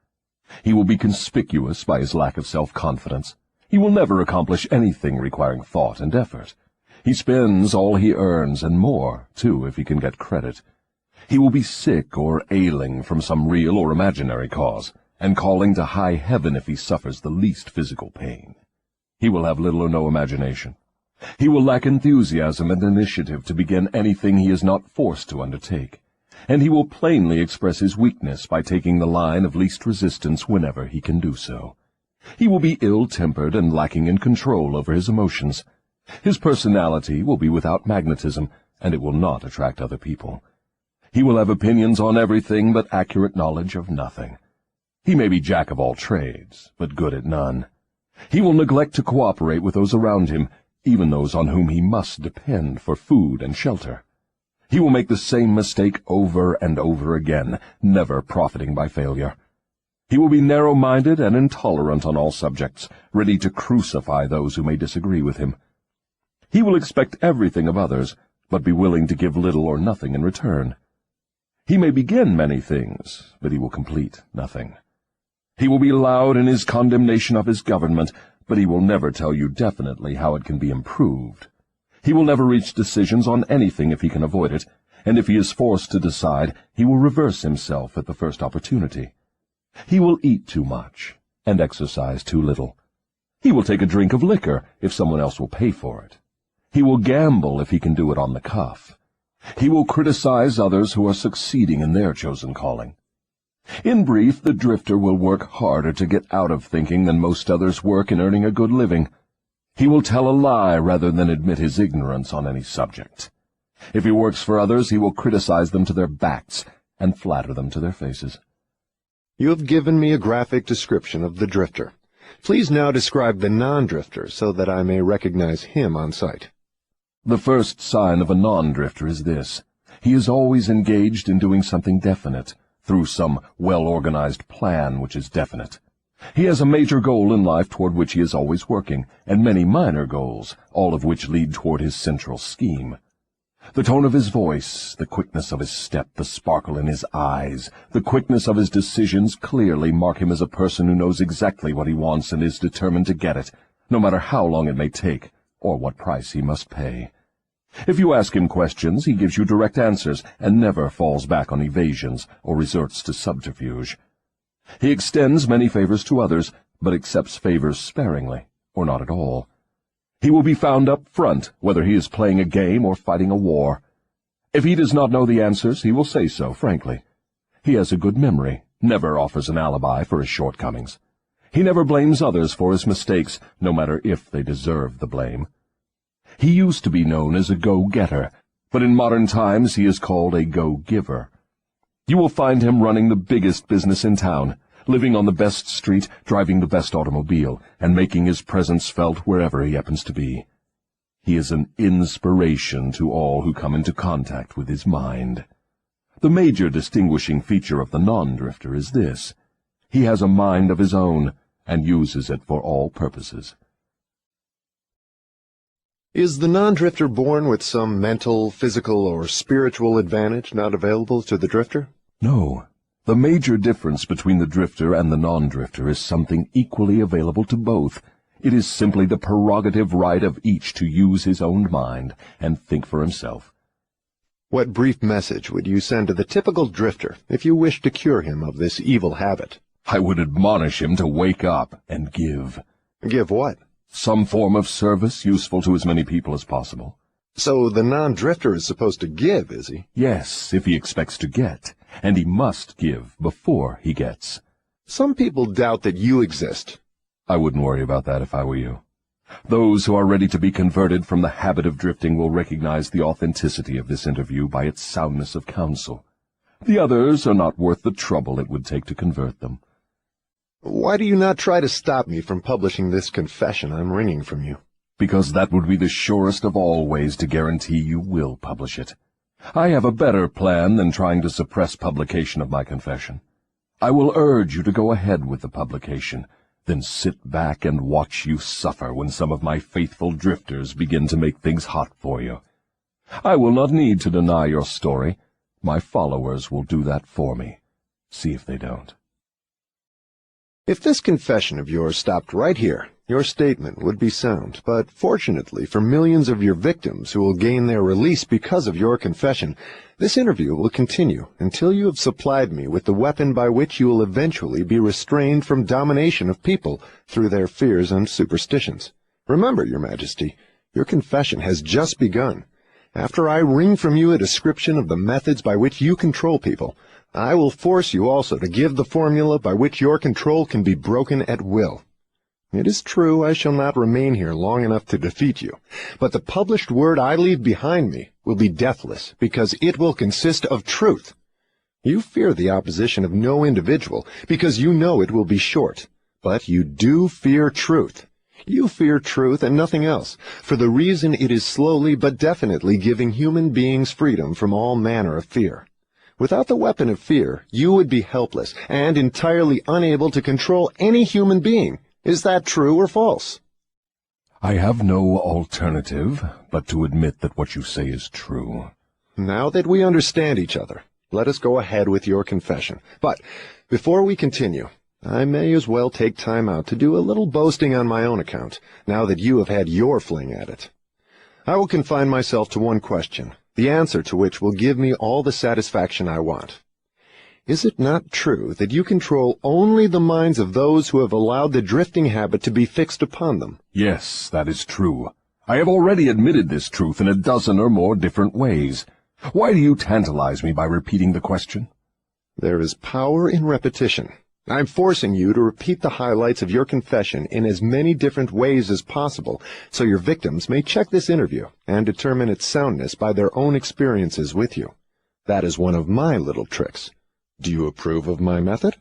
He will be conspicuous by his lack of self-confidence. He will never accomplish anything requiring thought and effort. He spends all he earns, and more, too, if he can get credit. He will be sick or ailing from some real or imaginary cause, and calling to high heaven if he suffers the least physical pain. He will have little or no imagination. He will lack enthusiasm and initiative to begin anything he is not forced to undertake, and he will plainly express his weakness by taking the line of least resistance whenever he can do so. He will be ill-tempered and lacking in control over his emotions. His personality will be without magnetism, and it will not attract other people. He will have opinions on everything but accurate knowledge of nothing. He may be jack of all trades, but good at none. He will neglect to cooperate with those around him, even those on whom he must depend for food and shelter. He will make the same mistake over and over again, never profiting by failure. He will be narrow-minded and intolerant on all subjects, ready to crucify those who may disagree with him. He will expect everything of others, but be willing to give little or nothing in return. He may begin many things, but he will complete nothing. He will be loud in his condemnation of his government, but he will never tell you definitely how it can be improved. He will never reach decisions on anything if he can avoid it, and if he is forced to decide, he will reverse himself at the first opportunity. He will eat too much and exercise too little. He will take a drink of liquor if someone else will pay for it. He will gamble if he can do it on the cuff. He will criticize others who are succeeding in their chosen calling. In brief, the drifter will work harder to get out of thinking than most others work in earning a good living. He will tell a lie rather than admit his ignorance on any subject. If he works for others, he will criticize them to their backs and flatter them to their faces. You have given me a graphic description of the drifter. Please now describe the non-drifter so that I may recognize him on sight. The first sign of a non-drifter is this. He is always engaged in doing something definite, through some well-organized plan which is definite. He has a major goal in life toward which he is always working, and many minor goals, all of which lead toward his central scheme. The tone of his voice, the quickness of his step, the sparkle in his eyes, the quickness of his decisions clearly mark him as a person who knows exactly what he wants and is determined to get it, no matter how long it may take, or what price he must pay. If you ask him questions, he gives you direct answers, and never falls back on evasions or resorts to subterfuge. He extends many favors to others, but accepts favors sparingly, or not at all. He will be found up front, whether he is playing a game or fighting a war. If he does not know the answers, he will say so, frankly. He has a good memory, never offers an alibi for his shortcomings. He never blames others for his mistakes, no matter if they deserve the blame. He used to be known as a go-getter, but in modern times he is called a go-giver. You will find him running the biggest business in town, living on the best street, driving the best automobile, and making his presence felt wherever he happens to be. He is an inspiration to all who come into contact with his mind. The major distinguishing feature of the non-drifter is this. He has a mind of his own, and uses it for all purposes. Is the non-drifter born with some mental, physical, or spiritual advantage not available to the drifter? No. The major difference between the drifter and the non-drifter is something equally available to both. It is simply the prerogative right of each to use his own mind and think for himself. What brief message would you send to the typical drifter if you wished to cure him of this evil habit? I would admonish him to wake up and give. Give what? Some form of service useful to as many people as possible. So the non-drifter is supposed to give, is he? Yes, if he expects to get, and he must give before he gets. Some people doubt that you exist. I wouldn't worry about that if I were you. Those who are ready to be converted from the habit of drifting will recognize the authenticity of this interview by its soundness of counsel. The others are not worth the trouble it would take to convert them. Why do you not try to stop me from publishing this confession I'm wringing from you? Because that would be the surest of all ways to guarantee you will publish it. I have a better plan than trying to suppress publication of my confession. I will urge you to go ahead with the publication, then sit back and watch you suffer when some of my faithful drifters begin to make things hot for you. I will not need to deny your story. My followers will do that for me. See if they don't. If this confession of yours stopped right here, your statement would be sound, but fortunately for millions of your victims who will gain their release because of your confession, this interview will continue until you have supplied me with the weapon by which you will eventually be restrained from domination of people through their fears and superstitions. Remember, Your Majesty, your confession has just begun. After I wring from you a description of the methods by which you control people, I will force you also to give the formula by which your control can be broken at will. It is true I shall not remain here long enough to defeat you, but the published word I leave behind me will be deathless because it will consist of truth. You fear the opposition of no individual because you know it will be short, but you do fear truth. You fear truth and nothing else, for the reason it is slowly but definitely giving human beings freedom from all manner of fear. Without the weapon of fear, you would be helpless and entirely unable to control any human being. Is that true or false? I have no alternative but to admit that what you say is true. Now that we understand each other, let us go ahead with your confession. But before we continue, I may as well take time out to do a little boasting on my own account, now that you have had your fling at it. I will confine myself to one question, the answer to which will give me all the satisfaction I want. Is it not true that you control only the minds of those who have allowed the drifting habit to be fixed upon them? Yes, that is true. I have already admitted this truth in a dozen or more different ways. Why do you tantalize me by repeating the question? There is power in repetition. I'm forcing you to repeat the highlights of your confession in as many different ways as possible, so your victims may check this interview and determine its soundness by their own experiences with you. That is one of my little tricks. Do you approve of my method?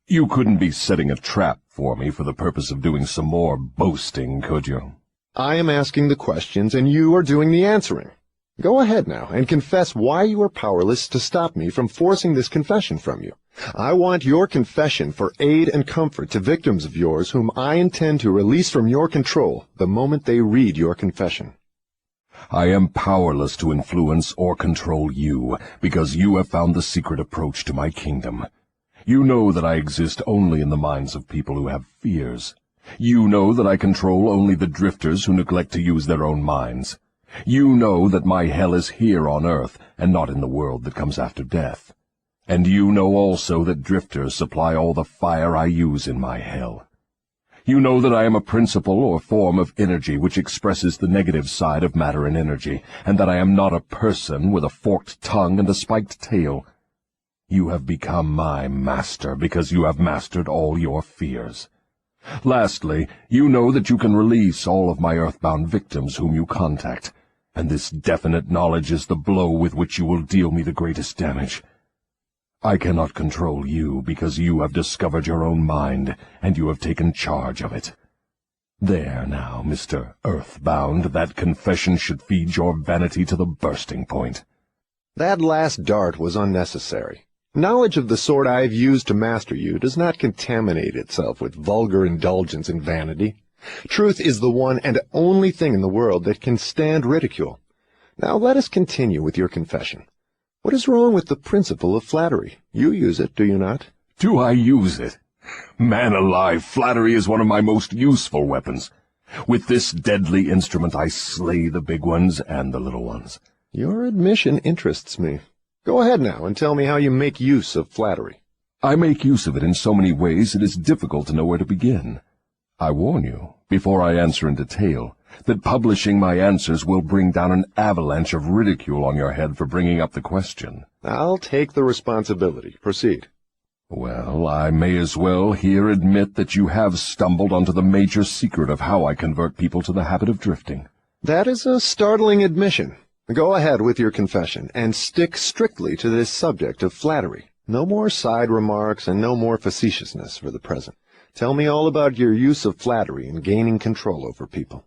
You couldn't be setting a trap for me for the purpose of doing some more boasting, could you? I am asking the questions and you are doing the answering. Go ahead now and confess why you are powerless to stop me from forcing this confession from you. I want your confession for aid and comfort to victims of yours whom I intend to release from your control the moment they read your confession. I am powerless to influence or control you, because you have found the secret approach to my kingdom. You know that I exist only in the minds of people who have fears. You know that I control only the drifters who neglect to use their own minds. You know that my hell is here on earth, and not in the world that comes after death. And you know also that drifters supply all the fire I use in my hell. You know that I am a principle or form of energy which expresses the negative side of matter and energy, and that I am not a person with a forked tongue and a spiked tail. You have become my master because you have mastered all your fears. Lastly, you know that you can release all of my earthbound victims whom you contact, and this definite knowledge is the blow with which you will deal me the greatest damage. I cannot control you because you have discovered your own mind, and you have taken charge of it. There now, Mr. Earthbound, that confession should feed your vanity to the bursting point. That last dart was unnecessary. Knowledge of the sort I have used to master you does not contaminate itself with vulgar indulgence and vanity. Truth is the one and only thing in the world that can stand ridicule. Now let us continue with your confession. What is wrong with the principle of flattery? You use it, do you not? Do I use it? Man alive, flattery is one of my most useful weapons. With this deadly instrument I slay the big ones and the little ones. Your admission interests me. Go ahead now and tell me how you make use of flattery. I make use of it in so many ways it is difficult to know where to begin. I warn you, before I answer in detail, that publishing my answers will bring down an avalanche of ridicule on your head for bringing up the question. I'll take the responsibility. Proceed. Well, I may as well here admit that you have stumbled onto the major secret of how I convert people to the habit of drifting. That is a startling admission. Go ahead with your confession, and stick strictly to this subject of flattery. No more side remarks and no more facetiousness for the present. Tell me all about your use of flattery in gaining control over people.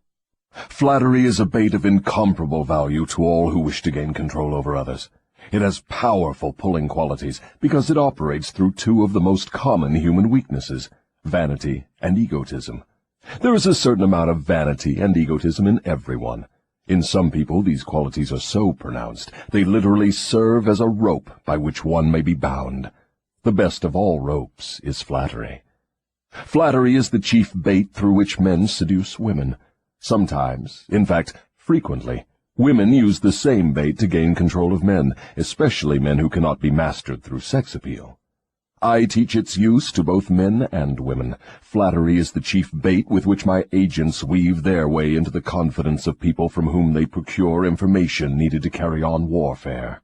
Flattery is a bait of incomparable value to all who wish to gain control over others. It has powerful pulling qualities because it operates through two of the most common human weaknesses, vanity and egotism. There is a certain amount of vanity and egotism in everyone. In some people these qualities are so pronounced they literally serve as a rope by which one may be bound. The best of all ropes is flattery. Flattery is the chief bait through which men seduce women. Sometimes, in fact, frequently, women use the same bait to gain control of men, especially men who cannot be mastered through sex appeal. I teach its use to both men and women. Flattery is the chief bait with which my agents weave their way into the confidence of people from whom they procure information needed to carry on warfare.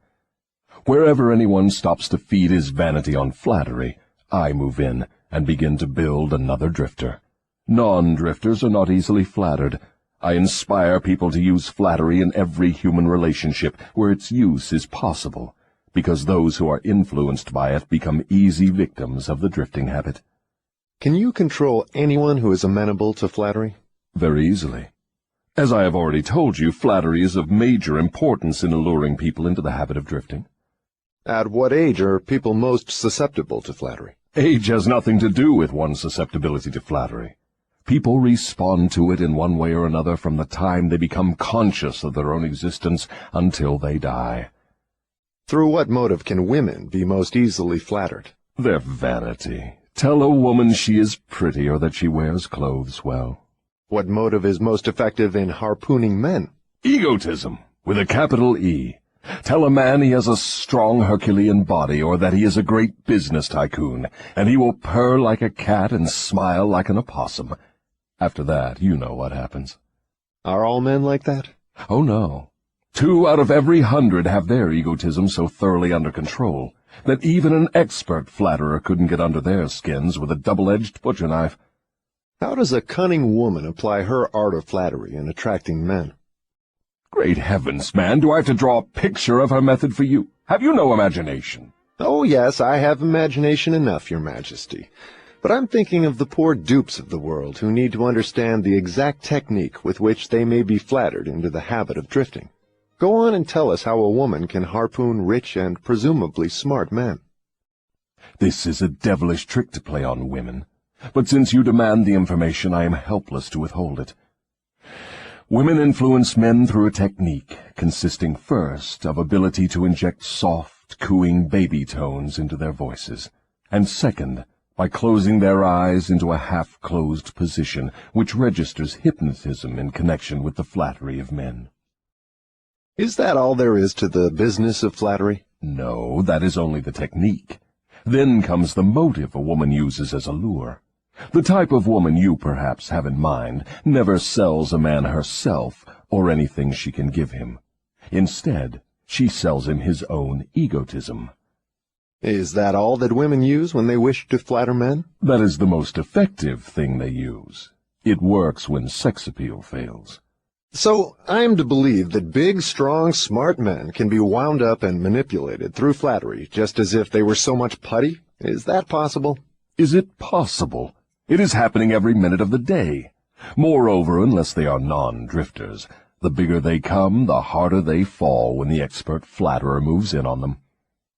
Wherever anyone stops to feed his vanity on flattery, I move in and begin to build another drifter. Non-drifters are not easily flattered. I inspire people to use flattery in every human relationship where its use is possible, because those who are influenced by it become easy victims of the drifting habit. Can you control anyone who is amenable to flattery? Very easily. As I have already told you, flattery is of major importance in alluring people into the habit of drifting. At what age are people most susceptible to flattery? Age has nothing to do with one's susceptibility to flattery. People respond to it in one way or another from the time they become conscious of their own existence until they die. Through what motive can women be most easily flattered? Their vanity. Tell a woman she is pretty or that she wears clothes well. What motive is most effective in harpooning men? Egotism, with a capital E. Tell a man he has a strong Herculean body or that he is a great business tycoon, and he will purr like a cat and smile like an opossum. After that, you know what happens. Are all men like that? Oh, no. 2 out of every 100 have their egotism so thoroughly under control that even an expert flatterer couldn't get under their skins with a double-edged butcher knife. How does a cunning woman apply her art of flattery in attracting men? Great heavens, man, do I have to draw a picture of her method for you? Have you no imagination? Oh, yes, I have imagination enough, Your Majesty. But I'm thinking of the poor dupes of the world who need to understand the exact technique with which they may be flattered into the habit of drifting. Go on and tell us how a woman can harpoon rich and presumably smart men. This is a devilish trick to play on women, but since you demand the information, I am helpless to withhold it. Women influence men through a technique consisting first of ability to inject soft, cooing baby tones into their voices, and second, by closing their eyes into a half-closed position which registers hypnotism in connection with the flattery of men. Is that all there is to the business of flattery? No, that is only the technique. Then comes the motive a woman uses as a lure. The type of woman you perhaps have in mind never sells a man herself or anything she can give him. Instead, she sells him his own egotism. Is that all that women use when they wish to flatter men? That is the most effective thing they use. It works when sex appeal fails. So I am to believe that big, strong, smart men can be wound up and manipulated through flattery just as if they were so much putty? Is that possible? Is it possible? It is happening every minute of the day. Moreover, unless they are non-drifters, the bigger they come, the harder they fall when the expert flatterer moves in on them.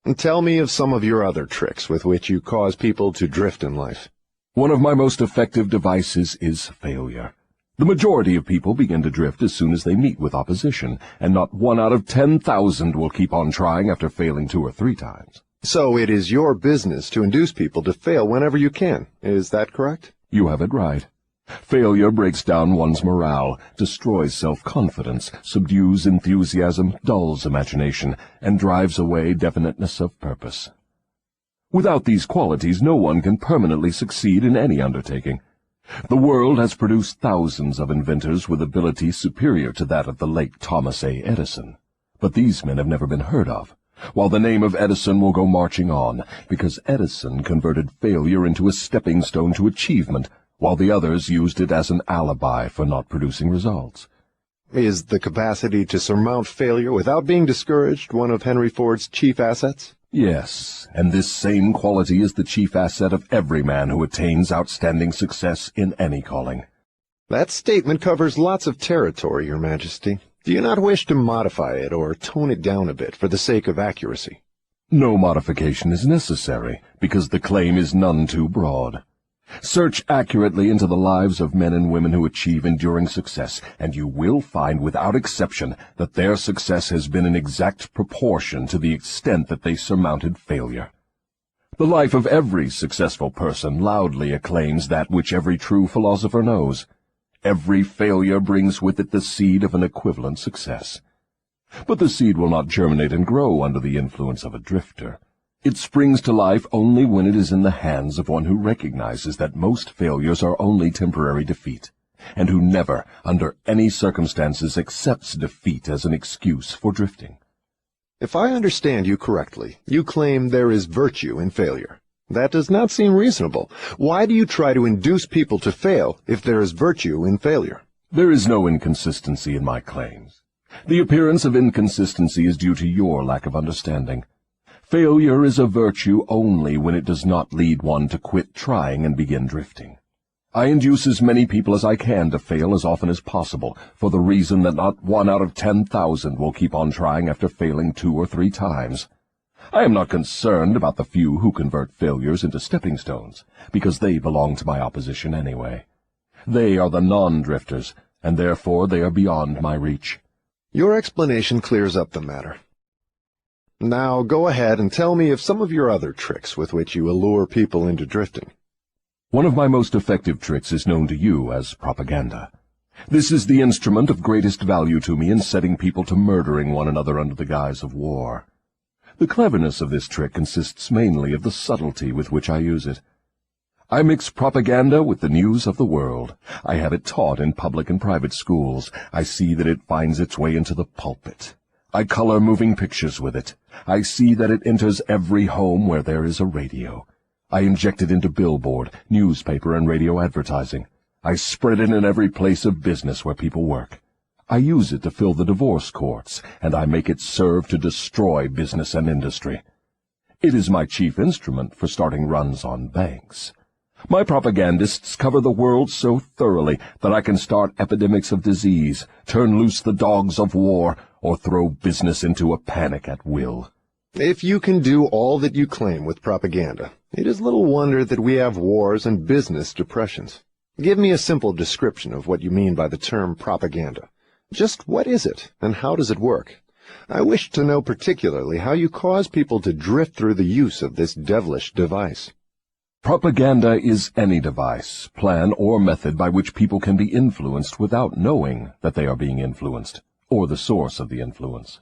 And tell me of some of your other tricks with which you cause people to drift in life. One of my most effective devices is failure. The majority of people begin to drift as soon as they meet with opposition, and not 1 out of 10,000 will keep on trying after failing 2 or 3 times. So it is your business to induce people to fail whenever you can. Is that correct? You have it right. Failure breaks down one's morale, destroys self-confidence, subdues enthusiasm, dulls imagination, and drives away definiteness of purpose. Without these qualities, no one can permanently succeed in any undertaking. The world has produced thousands of inventors with ability superior to that of the late Thomas A. Edison, but these men have never been heard of, while the name of Edison will go marching on, because Edison converted failure into a stepping stone to achievement, while the others used it as an alibi for not producing results. Is the capacity to surmount failure without being discouraged one of Henry Ford's chief assets? Yes, and this same quality is the chief asset of every man who attains outstanding success in any calling. That statement covers lots of territory, Your Majesty. Do you not wish to modify it or tone it down a bit for the sake of accuracy? No modification is necessary, because the claim is none too broad. Search accurately into the lives of men and women who achieve enduring success, and you will find without exception that their success has been in exact proportion to the extent that they surmounted failure. The life of every successful person loudly acclaims that which every true philosopher knows. Every failure brings with it the seed of an equivalent success. But the seed will not germinate and grow under the influence of a drifter. It springs to life only when it is in the hands of one who recognizes that most failures are only temporary defeat, and who never, under any circumstances, accepts defeat as an excuse for drifting. If I understand you correctly, you claim there is virtue in failure. That does not seem reasonable. Why do you try to induce people to fail if there is virtue in failure? There is no inconsistency in my claims. The appearance of inconsistency is due to your lack of understanding. Failure is a virtue only when it does not lead one to quit trying and begin drifting. I induce as many people as I can to fail as often as possible, for the reason that not 1 out of 10,000 will keep on trying after failing 2 or 3 times. I am not concerned about the few who convert failures into stepping stones, because they belong to my opposition anyway. They are the non-drifters, and therefore they are beyond my reach. Your explanation clears up the matter. Now go ahead and tell me of some of your other tricks with which you allure people into drifting. One of my most effective tricks is known to you as propaganda. This is the instrument of greatest value to me in setting people to murdering one another under the guise of war. The cleverness of this trick consists mainly of the subtlety with which I use it. I mix propaganda with the news of the world. I have it taught in public and private schools. I see that it finds its way into the pulpit. I color moving pictures with it. I see that it enters every home where there is a radio. I inject it into billboard, newspaper, and radio advertising. I spread it in every place of business where people work. I use it to fill the divorce courts, and I make it serve to destroy business and industry. It is my chief instrument for starting runs on banks. My propagandists cover the world so thoroughly that I can start epidemics of disease, turn loose the dogs of war, or throw business into a panic at will. If you can do all that you claim with propaganda, it is little wonder that we have wars and business depressions. Give me a simple description of what you mean by the term propaganda. Just what is it, and how does it work? I wish to know particularly how you cause people to drift through the use of this devilish device. Propaganda is any device, plan, or method by which people can be influenced without knowing that they are being influenced, or the source of the influence.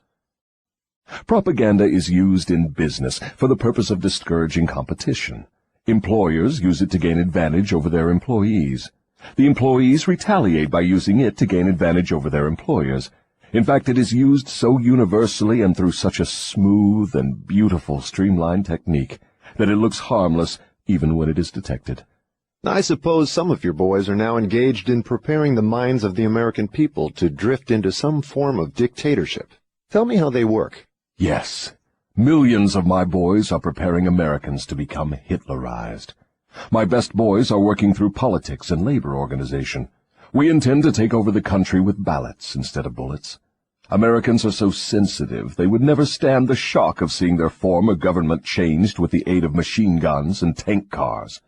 Propaganda is used in business for the purpose of discouraging competition. Employers use it to gain advantage over their employees. The employees retaliate by using it to gain advantage over their employers. In fact, it is used so universally and through such a smooth and beautiful streamlined technique that it looks harmless even when it is detected. I suppose some of your boys are now engaged in preparing the minds of the American people to drift into some form of dictatorship. Tell me how they work. Yes, millions of my boys are preparing Americans to become Hitlerized. My best boys are working through politics and labor organization. We intend to take over the country with ballots instead of bullets. Americans are so sensitive they would never stand the shock of seeing their form of government changed with the aid of machine guns and tank cars.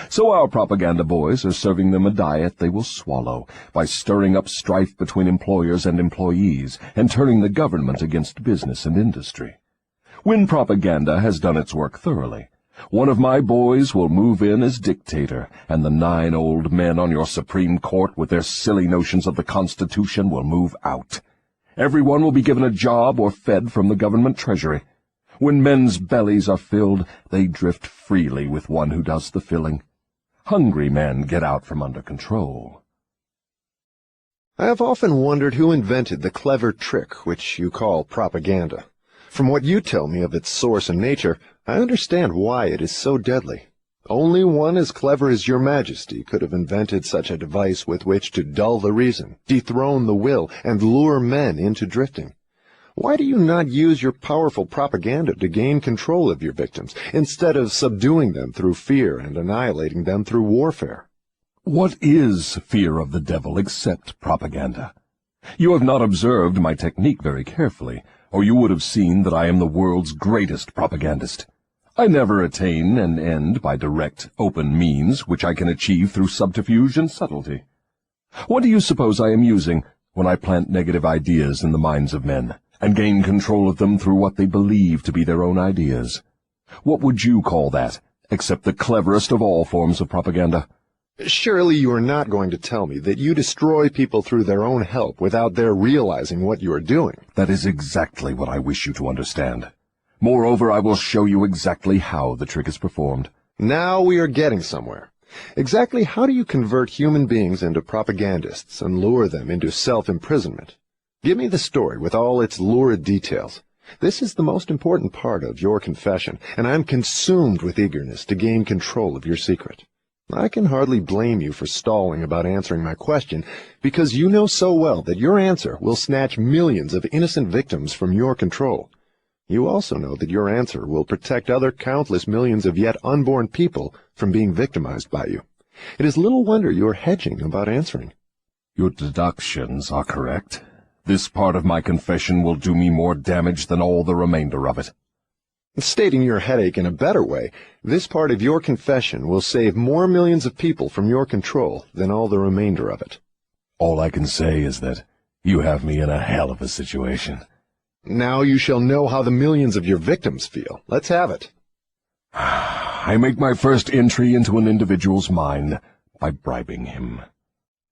So our propaganda boys are serving them a diet they will swallow by stirring up strife between employers and employees and turning the government against business and industry. When propaganda has done its work thoroughly, one of my boys will move in as dictator, and the 9 old men on your Supreme Court with their silly notions of the Constitution will move out. Everyone will be given a job or fed from the government treasury. When men's bellies are filled, they drift freely with one who does the filling. Hungry men get out from under control. I have often wondered who invented the clever trick which you call propaganda. From what you tell me of its source and nature, I understand why it is so deadly. Only one as clever as your Majesty could have invented such a device with which to dull the reason, dethrone the will, and lure men into drifting. Why do you not use your powerful propaganda to gain control of your victims, instead of subduing them through fear and annihilating them through warfare? What is fear of the devil except propaganda? You have not observed my technique very carefully, or you would have seen that I am the world's greatest propagandist. I never attain an end by direct, open means which I can achieve through subterfuge and subtlety. What do you suppose I am using when I plant negative ideas in the minds of men, and gain control of them through what they believe to be their own ideas? What would you call that, except the cleverest of all forms of propaganda? Surely you are not going to tell me that you destroy people through their own help without their realizing what you are doing. That is exactly what I wish you to understand. Moreover, I will show you exactly how the trick is performed. Now we are getting somewhere. Exactly how do you convert human beings into propagandists and lure them into self-imprisonment? Give me the story with all its lurid details. This is the most important part of your confession, and I am consumed with eagerness to gain control of your secret. I can hardly blame you for stalling about answering my question, because you know so well that your answer will snatch millions of innocent victims from your control. You also know that your answer will protect other countless millions of yet unborn people from being victimized by you. It is little wonder you are hedging about answering. Your deductions are correct. This part of my confession will do me more damage than all the remainder of it. Stating your headache in a better way, this part of your confession will save more millions of people from your control than all the remainder of it. All I can say is that you have me in a hell of a situation. Now you shall know how the millions of your victims feel. Let's have it. I make my first entry into an individual's mind by bribing him.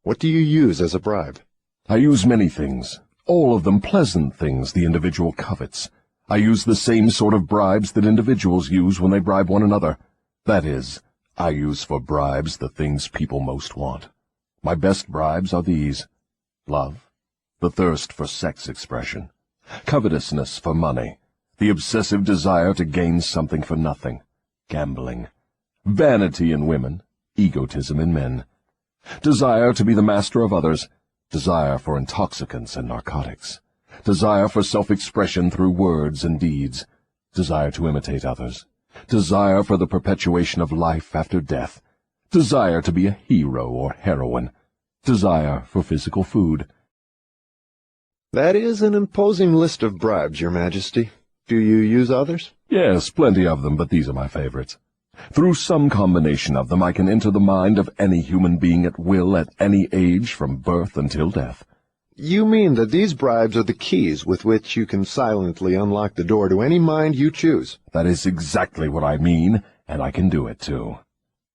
What do you use as a bribe? I use many things, all of them pleasant things the individual covets. I use the same sort of bribes that individuals use when they bribe one another. That is, I use for bribes the things people most want. My best bribes are these: love, the thirst for sex expression, covetousness for money, the obsessive desire to gain something for nothing, gambling, vanity in women, egotism in men, desire to be the master of others, desire for intoxicants and narcotics, desire for self-expression through words and deeds, desire to imitate others, desire for the perpetuation of life after death, desire to be a hero or heroine, desire for physical food. That is an imposing list of bribes, Your Majesty. Do you use others? Yes, plenty of them, but these are my favorites. Through some combination of them I can enter the mind of any human being at will at any age from birth until death. You mean that these bribes are the keys with which you can silently unlock the door to any mind you choose? That is exactly what I mean, and I can do it too.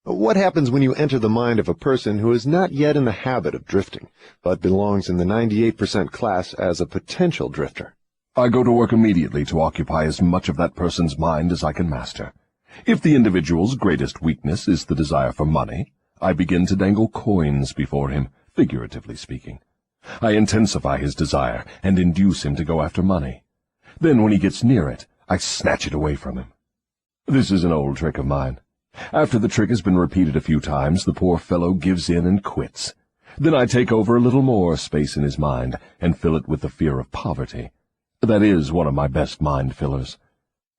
What happens when you enter the mind of a person who is not yet in the habit of drifting, but belongs in the 98% class as a potential drifter? I go to work immediately to occupy as much of that person's mind as I can master. If the individual's greatest weakness is the desire for money, I begin to dangle coins before him, figuratively speaking. I intensify his desire and induce him to go after money. Then when he gets near it, I snatch it away from him. This is an old trick of mine. After the trick has been repeated a few times, the poor fellow gives in and quits. Then I take over a little more space in his mind and fill it with the fear of poverty. That is one of my best mind fillers.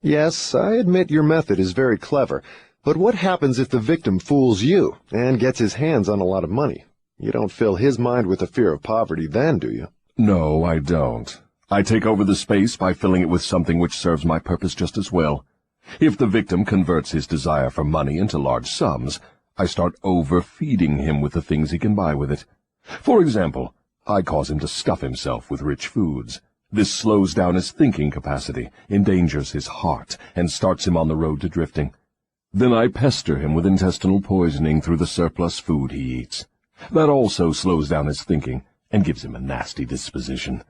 Yes, I admit your method is very clever, but what happens if the victim fools you and gets his hands on a lot of money? You don't fill his mind with the fear of poverty then, do you? No, I don't. I take over the space by filling it with something which serves my purpose just as well. If the victim converts his desire for money into large sums, I start overfeeding him with the things he can buy with it. For example, I cause him to stuff himself with rich foods. This slows down his thinking capacity, endangers his heart, and starts him on the road to drifting. Then I pester him with intestinal poisoning through the surplus food he eats. That also slows down his thinking and gives him a nasty disposition.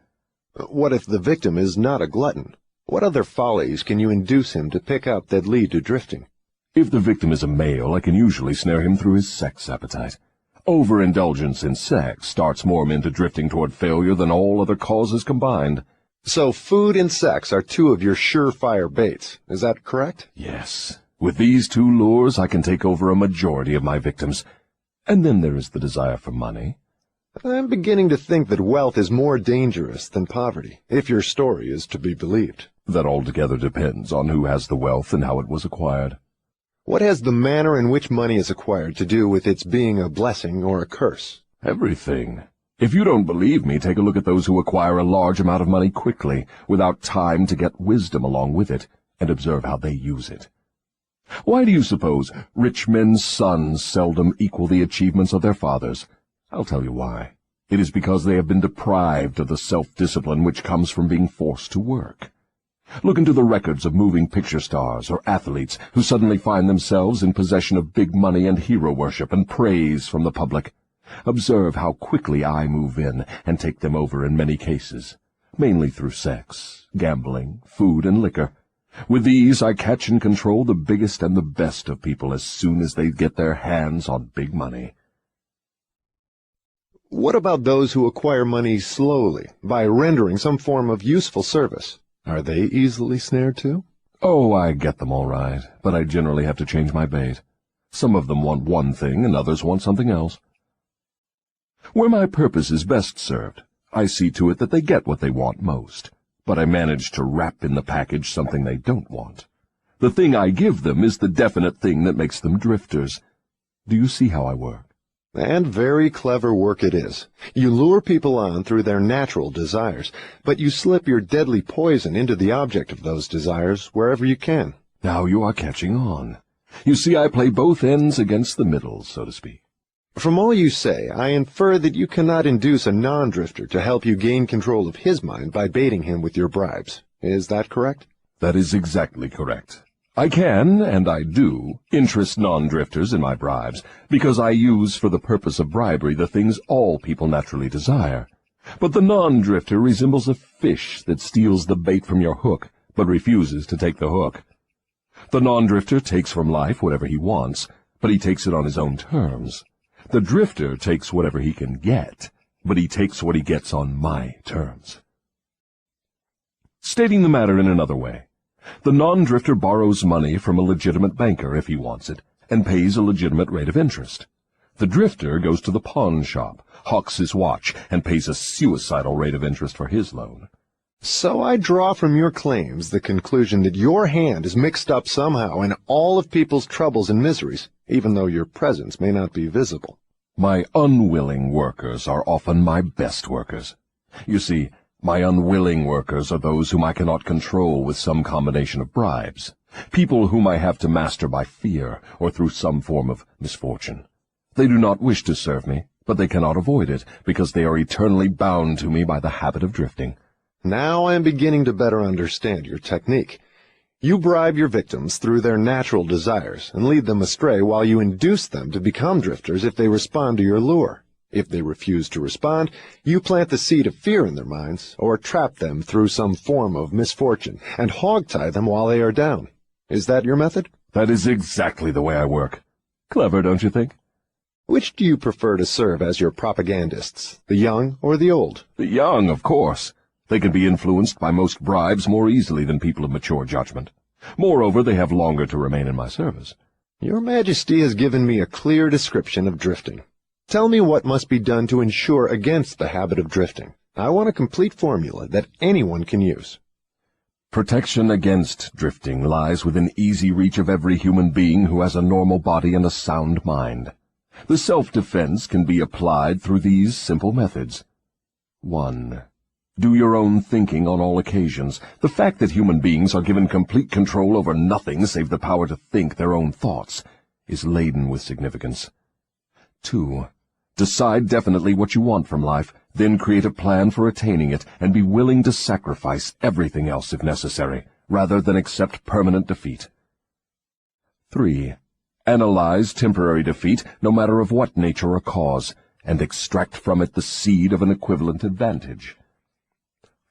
What if the victim is not a glutton? What other follies can you induce him to pick up that lead to drifting? If the victim is a male, I can usually snare him through his sex appetite. Overindulgence in sex starts more men into drifting toward failure than all other causes combined. So food and sex are two of your surefire baits. Is that correct? Yes. With these two lures, I can take over a majority of my victims. And then there is the desire for money. I'm beginning to think that wealth is more dangerous than poverty, if your story is to be believed. That altogether depends on who has the wealth and how it was acquired. What has the manner in which money is acquired to do with its being a blessing or a curse? Everything. If you don't believe me, take a look at those who acquire a large amount of money quickly, without time to get wisdom along with it, and observe how they use it. Why do you suppose rich men's sons seldom equal the achievements of their fathers? I'll tell you why. It is because they have been deprived of the self-discipline which comes from being forced to work. Look into the records of moving picture stars or athletes who suddenly find themselves in possession of big money and hero worship and praise from the public. Observe how quickly I move in and take them over in many cases, mainly through sex, gambling, food, and liquor. With these, I catch and control the biggest and the best of people as soon as they get their hands on big money. What about those who acquire money slowly, by rendering some form of useful service? Are they easily snared too? Oh, I get them all right, but I generally have to change my bait. Some of them want one thing and others want something else. Where my purpose is best served, I see to it that they get what they want most, but I manage to wrap in the package something they don't want. The thing I give them is the definite thing that makes them drifters. Do you see how I work? And very clever work it is. You lure people on through their natural desires, but you slip your deadly poison into the object of those desires wherever you can. Now you are catching on. You see, I play both ends against the middle, so to speak. From all you say, I infer that you cannot induce a non-drifter to help you gain control of his mind by baiting him with your bribes. Is that correct? That is exactly correct. I can, and I do, interest non-drifters in my bribes, because I use for the purpose of bribery the things all people naturally desire. But the non-drifter resembles a fish that steals the bait from your hook, but refuses to take the hook. The non-drifter takes from life whatever he wants, but he takes it on his own terms. The drifter takes whatever he can get, but he takes what he gets on my terms. Stating the matter in another way, the non-drifter borrows money from a legitimate banker if he wants it, and pays a legitimate rate of interest. The drifter goes to the pawn shop, hawks his watch, and pays a suicidal rate of interest for his loan. So I draw from your claims the conclusion that your hand is mixed up somehow in all of people's troubles and miseries, even though your presence may not be visible. My unwilling workers are often my best workers. You see, my unwilling workers are those whom I cannot control with some combination of bribes, people whom I have to master by fear or through some form of misfortune. They do not wish to serve me, but they cannot avoid it, because they are eternally bound to me by the habit of drifting. Now I am beginning to better understand your technique. You bribe your victims through their natural desires and lead them astray while you induce them to become drifters if they respond to your lure. If they refuse to respond, you plant the seed of fear in their minds or trap them through some form of misfortune and hog-tie them while they are down. Is that your method? That is exactly the way I work. Clever, don't you think? Which do you prefer to serve as your propagandists, the young or the old? The young, of course. They can be influenced by most bribes more easily than people of mature judgment. Moreover, they have longer to remain in my service. Your Majesty has given me a clear description of drifting. Tell me what must be done to ensure against the habit of drifting. I want a complete formula that anyone can use. Protection against drifting lies within easy reach of every human being who has a normal body and a sound mind. The self-defense can be applied through these simple methods. 1. Do your own thinking on all occasions. The fact that human beings are given complete control over nothing save the power to think their own thoughts is laden with significance. 2. Decide definitely what you want from life, then create a plan for attaining it, and be willing to sacrifice everything else if necessary, rather than accept permanent defeat. 3. Analyze temporary defeat, no matter of what nature or cause, and extract from it the seed of an equivalent advantage.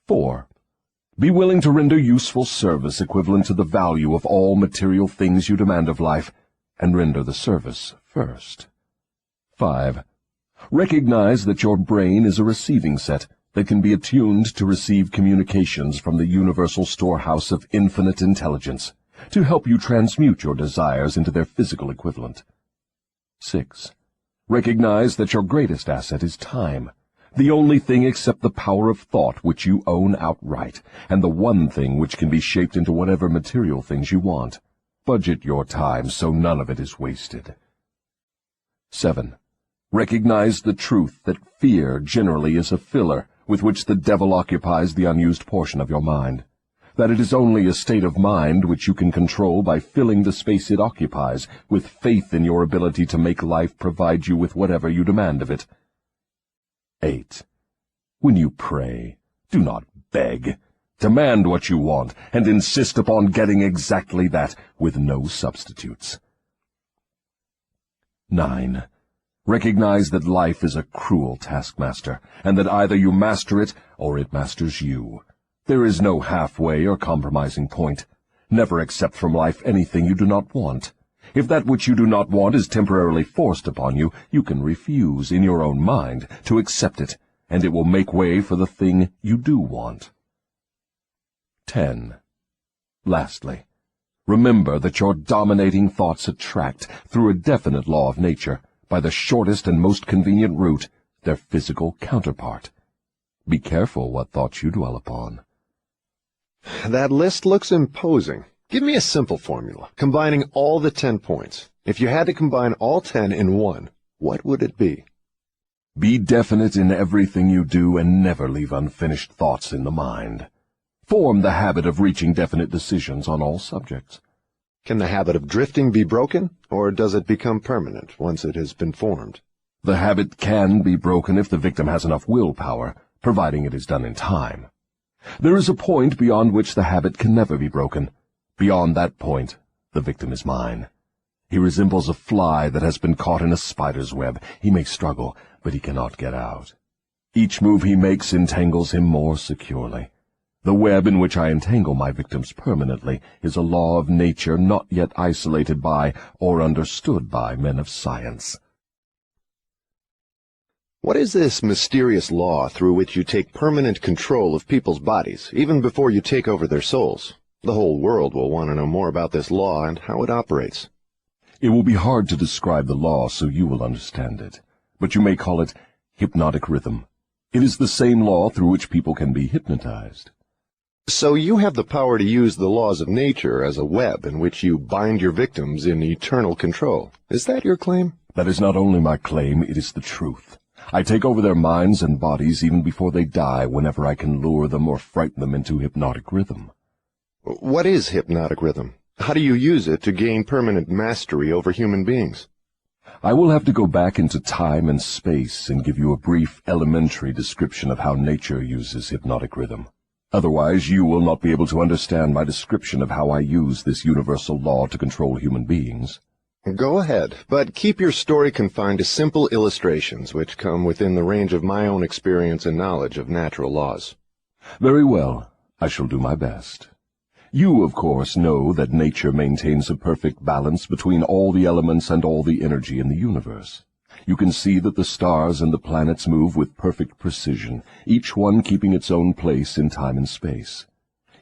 4. Be willing to render useful service equivalent to the value of all material things you demand of life, and render the service first. 5. Recognize that your brain is a receiving set that can be attuned to receive communications from the universal storehouse of infinite intelligence, to help you transmute your desires into their physical equivalent. 6. Recognize that your greatest asset is time, the only thing except the power of thought which you own outright, and the one thing which can be shaped into whatever material things you want. Budget your time so none of it is wasted. 7. Recognize the truth that fear generally is a filler with which the devil occupies the unused portion of your mind, that it is only a state of mind which you can control by filling the space it occupies with faith in your ability to make life provide you with whatever you demand of it. 8. When you pray, do not beg. Demand what you want, and insist upon getting exactly that, with no substitutes. 9. Recognize that life is a cruel taskmaster, and that either you master it, or it masters you. There is no halfway or compromising point. Never accept from life anything you do not want. If that which you do not want is temporarily forced upon you, you can refuse, in your own mind, to accept it, and it will make way for the thing you do want. 10. Lastly, remember that your dominating thoughts attract, through a definite law of nature, by the shortest and most convenient route, their physical counterpart. Be careful what thoughts you dwell upon. That list looks imposing. Give me a simple formula, combining all the 10 points. If you had to combine all 10 in one, what would it be? Be definite in everything you do, and never leave unfinished thoughts in the mind. Form the habit of reaching definite decisions on all subjects. Can the habit of drifting be broken, or does it become permanent once it has been formed? The habit can be broken if the victim has enough willpower, providing it is done in time. There is a point beyond which the habit can never be broken. Beyond that point, the victim is mine. He resembles a fly that has been caught in a spider's web. He may struggle, but he cannot get out. Each move he makes entangles him more securely. The web in which I entangle my victims permanently is a law of nature not yet isolated by or understood by men of science. What is this mysterious law through which you take permanent control of people's bodies, even before you take over their souls? The whole world will want to know more about this law and how it operates. It will be hard to describe the law so you will understand it, but you may call it hypnotic rhythm. It is the same law through which people can be hypnotized. So you have the power to use the laws of nature as a web in which you bind your victims in eternal control. Is that your claim? That is not only my claim, it is the truth. I take over their minds and bodies even before they die whenever I can lure them or frighten them into hypnotic rhythm. What is hypnotic rhythm? How do you use it to gain permanent mastery over human beings? I will have to go back into time and space and give you a brief, elementary description of how nature uses hypnotic rhythm. Otherwise, you will not be able to understand my description of how I use this universal law to control human beings. Go ahead, but keep your story confined to simple illustrations which come within the range of my own experience and knowledge of natural laws. Very well. I shall do my best. You, of course, know that nature maintains a perfect balance between all the elements and all the energy in the universe. You can see that the stars and the planets move with perfect precision, each one keeping its own place in time and space.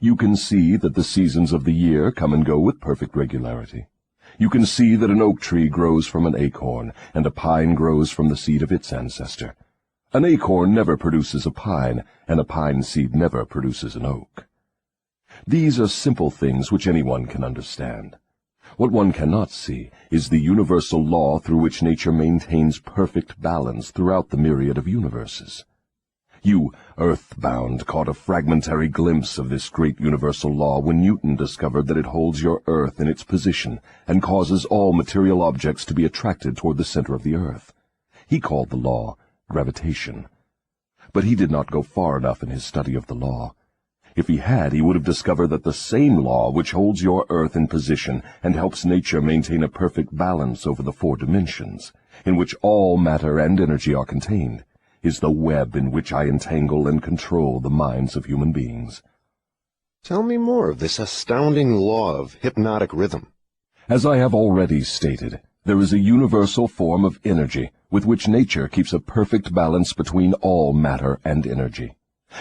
You can see that the seasons of the year come and go with perfect regularity. You can see that an oak tree grows from an acorn, and a pine grows from the seed of its ancestor. An acorn never produces a pine, and a pine seed never produces an oak. These are simple things which anyone can understand. What one cannot see is the universal law through which nature maintains perfect balance throughout the myriad of universes. You, earthbound, caught a fragmentary glimpse of this great universal law when Newton discovered that it holds your earth in its position and causes all material objects to be attracted toward the center of the earth. He called the law gravitation. But he did not go far enough in his study of the law. If he had, he would have discovered that the same law which holds your earth in position and helps nature maintain a perfect balance over the 4 dimensions, in which all matter and energy are contained, is the web in which I entangle and control the minds of human beings. Tell me more of this astounding law of hypnotic rhythm. As I have already stated, there is a universal form of energy with which nature keeps a perfect balance between all matter and energy.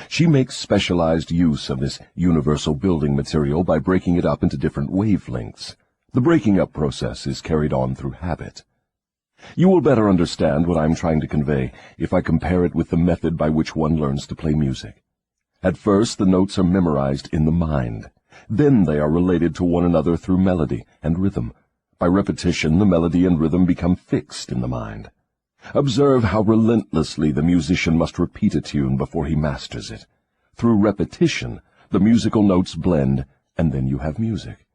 She makes specialized use of this universal building material by breaking it up into different wavelengths. The breaking up process is carried on through habit. You will better understand what I am trying to convey if I compare it with the method by which one learns to play music. At first, the notes are memorized in the mind. Then they are related to one another through melody and rhythm. By repetition, the melody and rhythm become fixed in the mind. Observe how relentlessly the musician must repeat a tune before he masters it. Through repetition, the musical notes blend, and then you have music.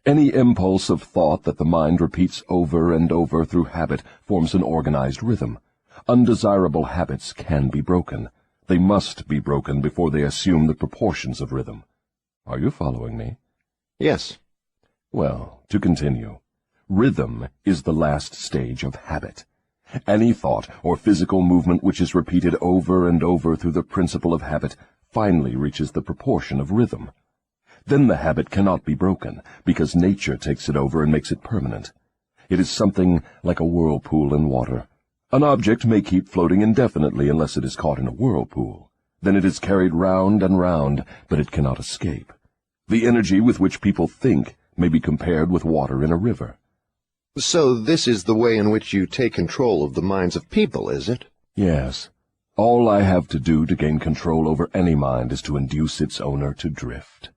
Any impulse of thought that the mind repeats over and over through habit forms an organized rhythm. Undesirable habits can be broken. They must be broken before they assume the proportions of rhythm. Are you following me? Yes. Well, to continue, rhythm is the last stage of habit. Any thought or physical movement which is repeated over and over through the principle of habit finally reaches the proportion of rhythm. Then the habit cannot be broken, because nature takes it over and makes it permanent. It is something like a whirlpool in water. An object may keep floating indefinitely unless it is caught in a whirlpool. Then it is carried round and round, but it cannot escape. The energy with which people think may be compared with water in a river. So this is the way in which you take control of the minds of people, is it? Yes. All I have to do to gain control over any mind is to induce its owner to drift.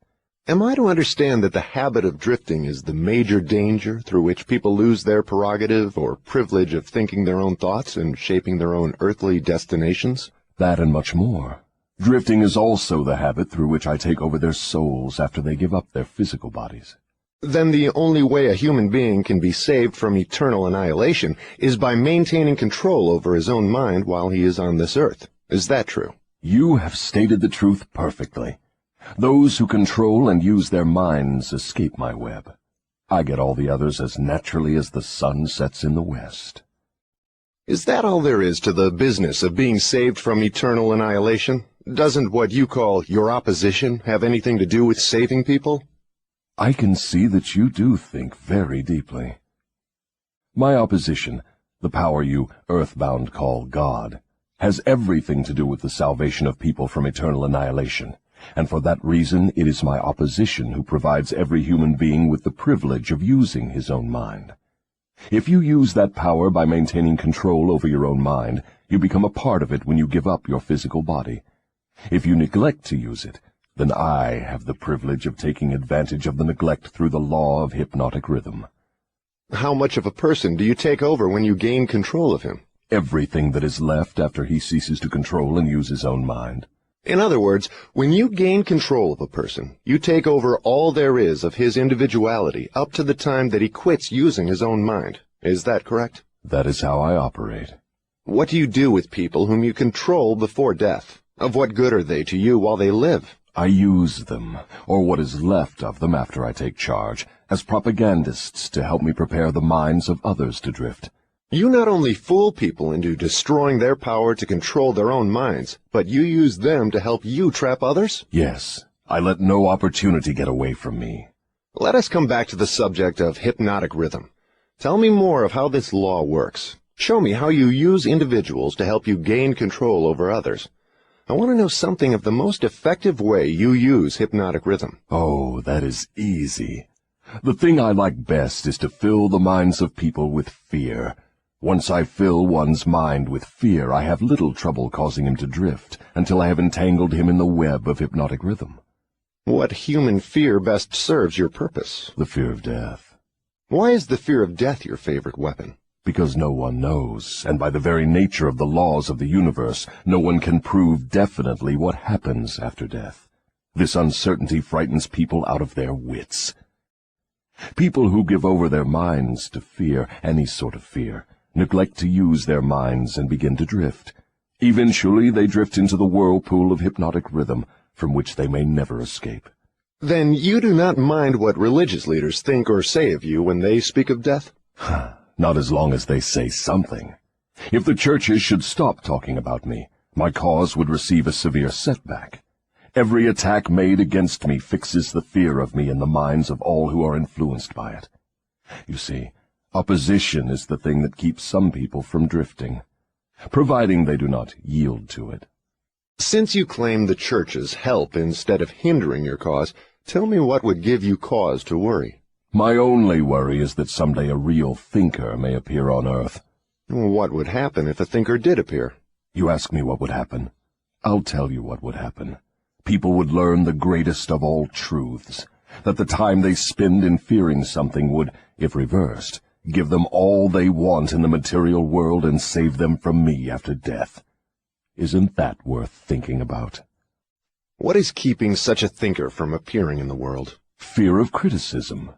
Am I to understand that the habit of drifting is the major danger through which people lose their prerogative or privilege of thinking their own thoughts and shaping their own earthly destinations? That and much more. Drifting is also the habit through which I take over their souls after they give up their physical bodies. Then the only way a human being can be saved from eternal annihilation is by maintaining control over his own mind while he is on this earth. Is that true? You have stated the truth perfectly. Those who control and use their minds escape my web. I get all the others as naturally as the sun sets in the west. Is that all there is to the business of being saved from eternal annihilation? Doesn't what you call your opposition have anything to do with saving people? I can see that you do think very deeply. My opposition, the power you earthbound call God, has everything to do with the salvation of people from eternal annihilation, and for that reason it is my opposition who provides every human being with the privilege of using his own mind. If you use that power by maintaining control over your own mind, you become a part of it when you give up your physical body. If you neglect to use it, then I have the privilege of taking advantage of the neglect through the law of hypnotic rhythm. How much of a person do you take over when you gain control of him? Everything that is left after he ceases to control and use his own mind. In other words, when you gain control of a person, you take over all there is of his individuality up to the time that he quits using his own mind. Is that correct? That is how I operate. What do you do with people whom you control before death? Of what good are they to you while they live? I use them, or what is left of them after I take charge, as propagandists to help me prepare the minds of others to drift. You not only fool people into destroying their power to control their own minds, but you use them to help you trap others? Yes, I let no opportunity get away from me. Let us come back to the subject of hypnotic rhythm. Tell me more of how this law works. Show me how you use individuals to help you gain control over others. I want to know something of the most effective way you use hypnotic rhythm. Oh, that is easy. The thing I like best is to fill the minds of people with fear. Once I fill one's mind with fear, I have little trouble causing him to drift until I have entangled him in the web of hypnotic rhythm. What human fear best serves your purpose? The fear of death. Why is the fear of death your favorite weapon? Because no one knows, and by the very nature of the laws of the universe, no one can prove definitely what happens after death. This uncertainty frightens people out of their wits. People who give over their minds to fear, any sort of fear, neglect to use their minds and begin to drift. Eventually they drift into the whirlpool of hypnotic rhythm, from which they may never escape. Then you do not mind what religious leaders think or say of you when they speak of death? Not as long as they say something. If the churches should stop talking about me, my cause would receive a severe setback. Every attack made against me fixes the fear of me in the minds of all who are influenced by it. You see, opposition is the thing that keeps some people from drifting, providing they do not yield to it. Since you claim the churches help instead of hindering your cause, tell me what would give you cause to worry. My only worry is that someday a real thinker may appear on earth. What would happen if a thinker did appear? You ask me what would happen. I'll tell you what would happen. People would learn the greatest of all truths, that the time they spend in fearing something would, if reversed, give them all they want in the material world and save them from me after death. Isn't that worth thinking about? What is keeping such a thinker from appearing in the world? Fear of criticism.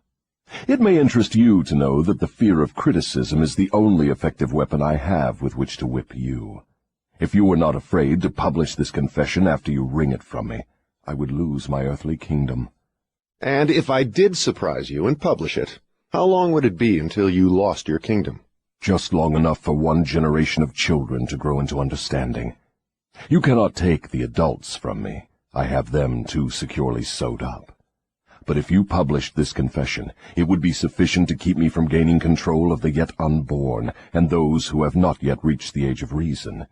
It may interest you to know that the fear of criticism is the only effective weapon I have with which to whip you. If you were not afraid to publish this confession after you wring it from me, I would lose my earthly kingdom. And if I did surprise you and publish it, how long would it be until you lost your kingdom? Just long enough for one generation of children to grow into understanding. You cannot take the adults from me. I have them too securely sewed up. But if you published this confession, it would be sufficient to keep me from gaining control of the yet unborn and those who have not yet reached the age of reason.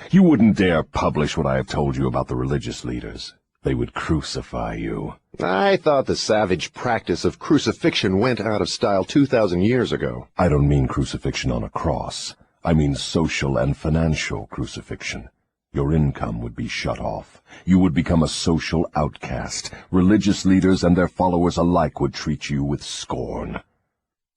You wouldn't dare publish what I have told you about the religious leaders. They would crucify you. I thought the savage practice of crucifixion went out of style 2,000 years ago. I don't mean crucifixion on a cross. I mean social and financial crucifixion. Your income would be shut off. You would become a social outcast. Religious leaders and their followers alike would treat you with scorn.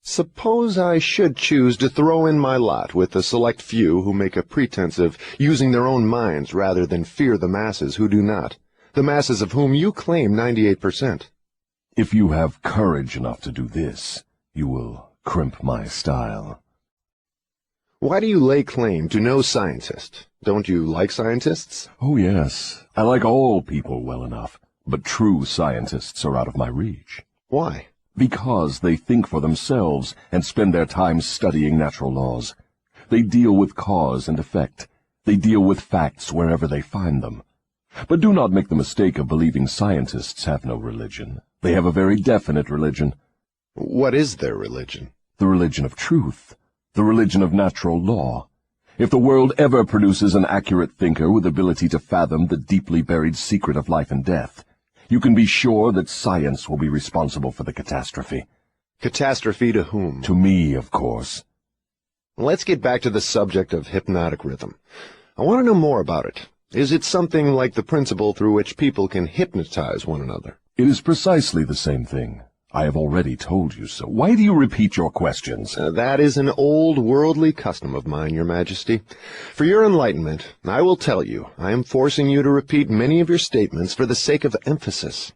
Suppose I should choose to throw in my lot with the select few who make a pretense of using their own minds rather than fear the masses who do not, the masses of whom you claim 98%. If you have courage enough to do this, you will crimp my style. Why do you lay claim to no scientist? Don't you like scientists? Oh, yes. I like all people well enough, but true scientists are out of my reach. Why? Because they think for themselves and spend their time studying natural laws. They deal with cause and effect. They deal with facts wherever they find them. But do not make the mistake of believing scientists have no religion. They have a very definite religion. What is their religion? The religion of truth. The religion of natural law. If the world ever produces an accurate thinker with ability to fathom the deeply buried secret of life and death, you can be sure that science will be responsible for the catastrophe. Catastrophe to whom? To me, of course. Let's get back to the subject of hypnotic rhythm. I want to know more about it. Is it something like the principle through which people can hypnotize one another? It is precisely the same thing. I have already told you so. Why do you repeat your questions? That is an old worldly custom of mine, Your Majesty. For your enlightenment, I will tell you, I am forcing you to repeat many of your statements for the sake of emphasis.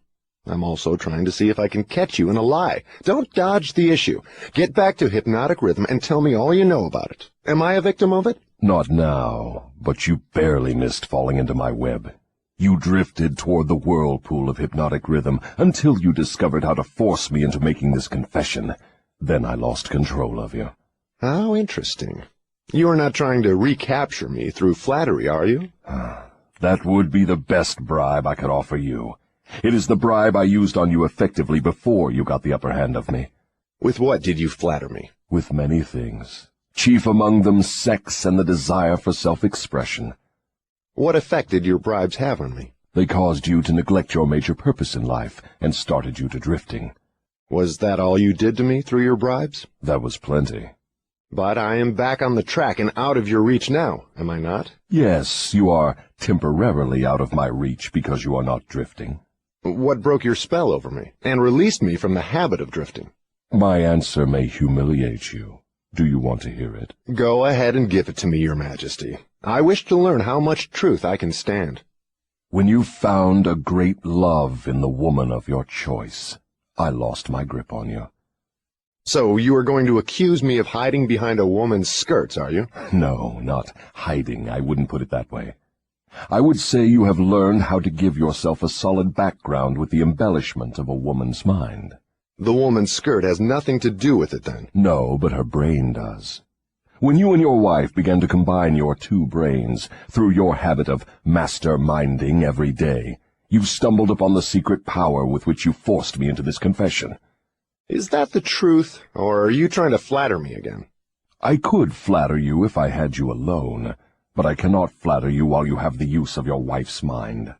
I'm also trying to see if I can catch you in a lie. Don't dodge the issue. Get back to hypnotic rhythm and tell me all you know about it. Am I a victim of it? Not now, but you barely missed falling into my web. You drifted toward the whirlpool of hypnotic rhythm until you discovered how to force me into making this confession. Then I lost control of you. How interesting. You are not trying to recapture me through flattery, are you? That would be the best bribe I could offer you. It is the bribe I used on you effectively before you got the upper hand of me. With what did you flatter me? With many things. Chief among them sex and the desire for self-expression. What effect did your bribes have on me? They caused you to neglect your major purpose in life and started you to drifting. Was that all you did to me through your bribes? That was plenty. But I am back on the track and out of your reach now, am I not? Yes, you are temporarily out of my reach because you are not drifting. What broke your spell over me and released me from the habit of drifting? My answer may humiliate you. Do you want to hear it? Go ahead and give it to me, Your Majesty. I wish to learn how much truth I can stand. When you found a great love in the woman of your choice, I lost my grip on you. So you are going to accuse me of hiding behind a woman's skirts, are you? No, not hiding. I wouldn't put it that way. I would say you have learned how to give yourself a solid background with the embellishment of a woman's mind. The woman's skirt has nothing to do with it, then? No, but her brain does. When you and your wife began to combine your two brains through your habit of master-minding every day, you stumbled upon the secret power with which you forced me into this confession. Is that the truth, or are you trying to flatter me again? I could flatter you if I had you alone, but I cannot flatter you while you have the use of your wife's mind.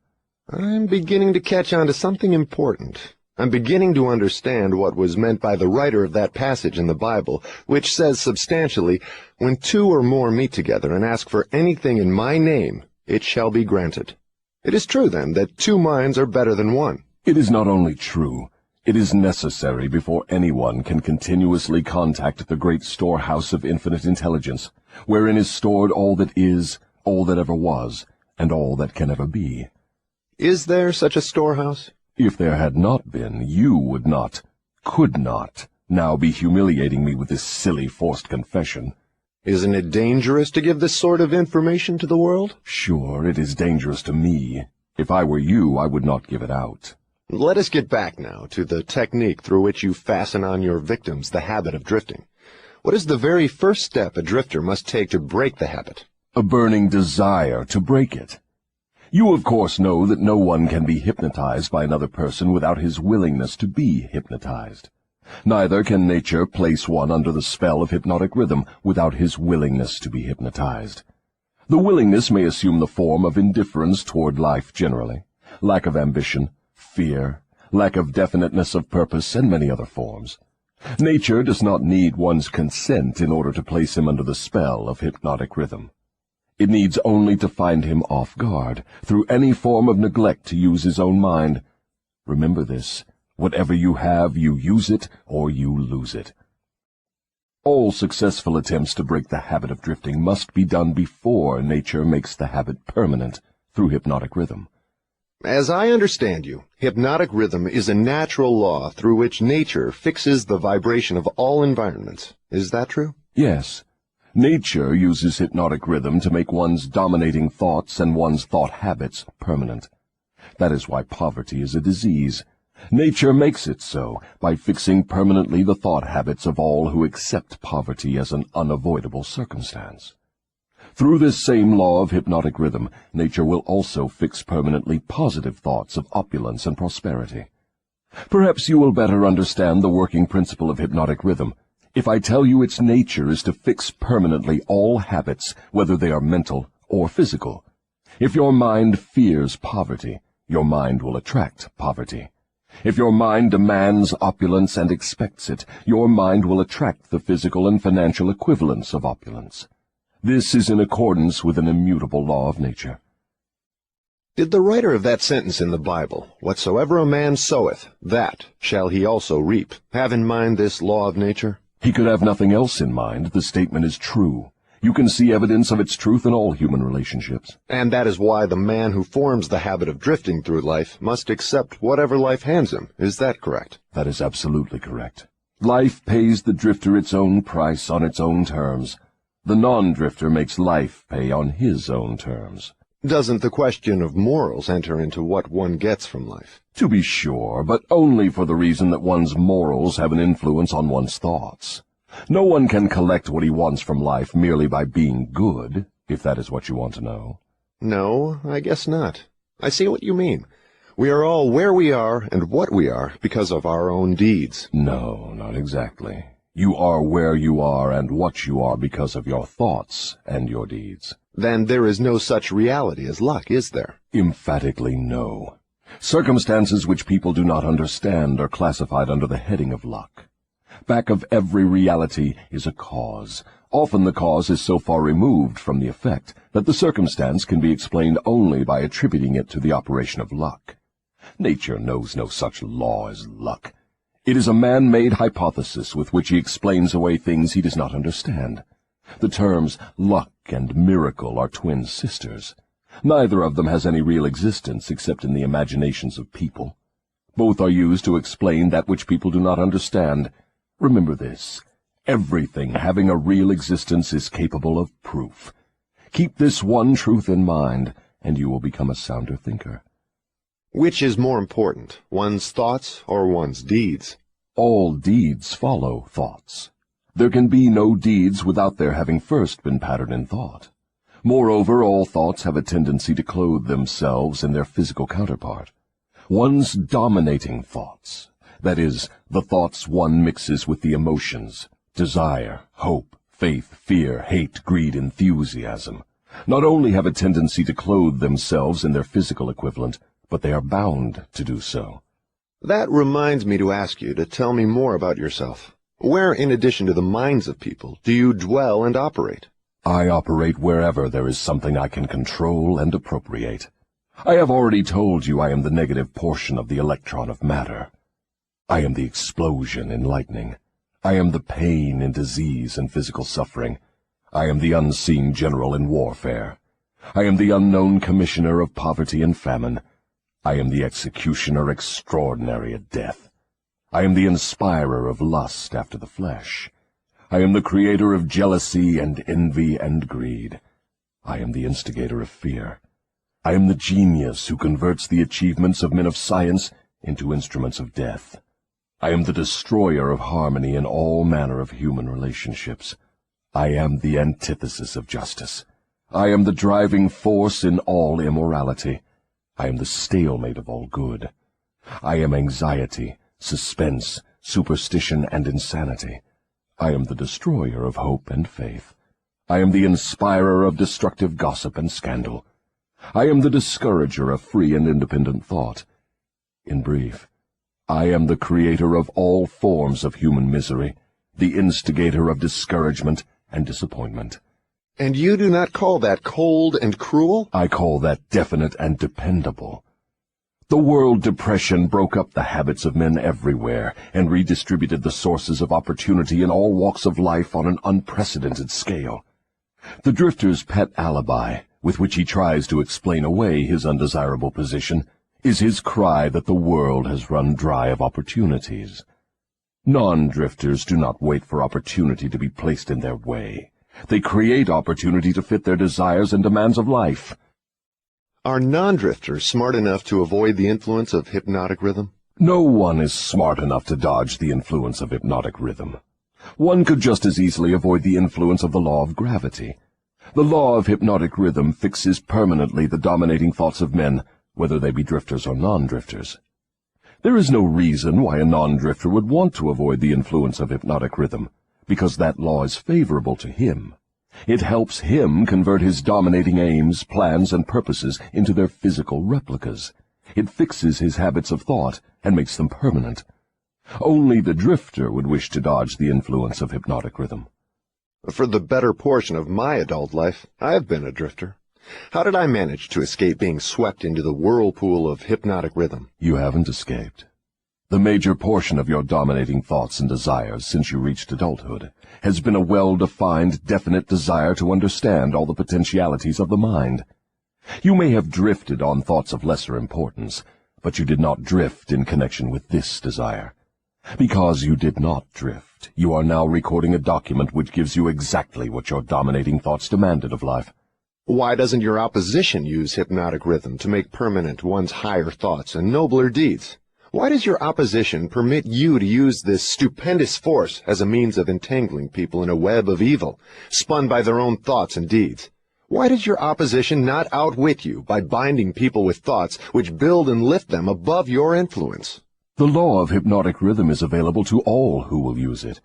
I'm beginning to catch on to something important. I'm beginning to understand what was meant by the writer of that passage in the Bible, which says substantially, "When two or more meet together and ask for anything in my name, it shall be granted." It is true, then, that two minds are better than one. It is not only true, it is necessary before anyone can continuously contact the great storehouse of infinite intelligence, wherein is stored all that is, all that ever was, and all that can ever be. Is there such a storehouse? If there had not been, you would not, could not, now be humiliating me with this silly forced confession. Isn't it dangerous to give this sort of information to the world? Sure, it is dangerous to me. If I were you, I would not give it out. Let us get back now to the technique through which you fasten on your victims the habit of drifting. What is the very first step a drifter must take to break the habit? A burning desire to break it. You, of course, know that no one can be hypnotized by another person without his willingness to be hypnotized. Neither can nature place one under the spell of hypnotic rhythm without his willingness to be hypnotized. The willingness may assume the form of indifference toward life generally, lack of ambition, fear, lack of definiteness of purpose, and many other forms. Nature does not need one's consent in order to place him under the spell of hypnotic rhythm. It needs only to find him off guard, through any form of neglect to use his own mind. Remember this. Whatever you have, you use it or you lose it. All successful attempts to break the habit of drifting must be done before nature makes the habit permanent through hypnotic rhythm. As I understand you, hypnotic rhythm is a natural law through which nature fixes the vibration of all environments. Is that true? Yes. Nature uses hypnotic rhythm to make one's dominating thoughts and one's thought habits permanent. That is why poverty is a disease. Nature makes it so by fixing permanently the thought habits of all who accept poverty as an unavoidable circumstance. Through this same law of hypnotic rhythm, nature will also fix permanently positive thoughts of opulence and prosperity. Perhaps you will better understand the working principle of hypnotic rhythm if I tell you its nature is to fix permanently all habits, whether they are mental or physical. If your mind fears poverty, your mind will attract poverty. If your mind demands opulence and expects it, your mind will attract the physical and financial equivalents of opulence. This is in accordance with an immutable law of nature. Did the writer of that sentence in the Bible, "Whatsoever a man soweth, that shall he also reap," have in mind this law of nature? He could have nothing else in mind. The statement is true. You can see evidence of its truth in all human relationships. And that is why the man who forms the habit of drifting through life must accept whatever life hands him. Is that correct? That is absolutely correct. Life pays the drifter its own price on its own terms. The non-drifter makes life pay on his own terms. Doesn't the question of morals enter into what one gets from life? To be sure, but only for the reason that one's morals have an influence on one's thoughts. No one can collect what he wants from life merely by being good, if that is what you want to know. No, I guess not. I see what you mean. We are all where we are and what we are because of our own deeds. No, not exactly. You are where you are and what you are because of your thoughts and your deeds. Then there is no such reality as luck, is there? Emphatically no. Circumstances which people do not understand are classified under the heading of luck. Back of every reality is a cause. Often the cause is so far removed from the effect that the circumstance can be explained only by attributing it to the operation of luck. Nature knows no such law as luck. It is a man-made hypothesis with which he explains away things he does not understand. The terms luck and miracle are twin sisters. Neither of them has any real existence except in the imaginations of people. Both are used to explain that which people do not understand. Remember this. Everything having a real existence is capable of proof. Keep this one truth in mind, and you will become a sounder thinker. Which is more important, one's thoughts or one's deeds? All deeds follow thoughts. There can be no deeds without their having first been patterned in thought. Moreover, all thoughts have a tendency to clothe themselves in their physical counterpart. One's dominating thoughts, that is, the thoughts one mixes with the emotions, desire, hope, faith, fear, hate, greed, enthusiasm, not only have a tendency to clothe themselves in their physical equivalent, but they are bound to do so. That reminds me to ask you to tell me more about yourself. Where, in addition to the minds of people, do you dwell and operate? I operate wherever there is something I can control and appropriate. I have already told you I am the negative portion of the electron of matter. I am the explosion in lightning. I am the pain in disease and physical suffering. I am the unseen general in warfare. I am the unknown commissioner of poverty and famine. I am the executioner extraordinary at death. I am the inspirer of lust after the flesh. I am the creator of jealousy and envy and greed. I am the instigator of fear. I am the genius who converts the achievements of men of science into instruments of death. I am the destroyer of harmony in all manner of human relationships. I am the antithesis of justice. I am the driving force in all immorality. I am the stalemate of all good. I am anxiety, suspense, superstition, and insanity. I am the destroyer of hope and faith. I am the inspirer of destructive gossip and scandal. I am the discourager of free and independent thought. In brief, I am the creator of all forms of human misery, the instigator of discouragement and disappointment. And you do not call that cold and cruel? I call that definite and dependable. The world depression broke up the habits of men everywhere and redistributed the sources of opportunity in all walks of life on an unprecedented scale. The drifter's pet alibi, with which he tries to explain away his undesirable position, is his cry that the world has run dry of opportunities. Non-drifters do not wait for opportunity to be placed in their way. They create opportunity to fit their desires and demands of life. Are non-drifters smart enough to avoid the influence of hypnotic rhythm? No one is smart enough to dodge the influence of hypnotic rhythm. One could just as easily avoid the influence of the law of gravity. The law of hypnotic rhythm fixes permanently the dominating thoughts of men, whether they be drifters or non-drifters. There is no reason why a non-drifter would want to avoid the influence of hypnotic rhythm, because that law is favorable to him. It helps him convert his dominating aims, plans, and purposes into their physical replicas. It fixes his habits of thought and makes them permanent. Only the drifter would wish to dodge the influence of hypnotic rhythm. For the better portion of my adult life, I have been a drifter. How did I manage to escape being swept into the whirlpool of hypnotic rhythm? You haven't escaped. The major portion of your dominating thoughts and desires since you reached adulthood has been a well-defined, definite desire to understand all the potentialities of the mind. You may have drifted on thoughts of lesser importance, but you did not drift in connection with this desire. Because you did not drift, you are now recording a document which gives you exactly what your dominating thoughts demanded of life. Why doesn't your opposition use hypnotic rhythm to make permanent one's higher thoughts and nobler deeds? Why does your opposition permit you to use this stupendous force as a means of entangling people in a web of evil, spun by their own thoughts and deeds? Why does your opposition not outwit you by binding people with thoughts which build and lift them above your influence? The law of hypnotic rhythm is available to all who will use it.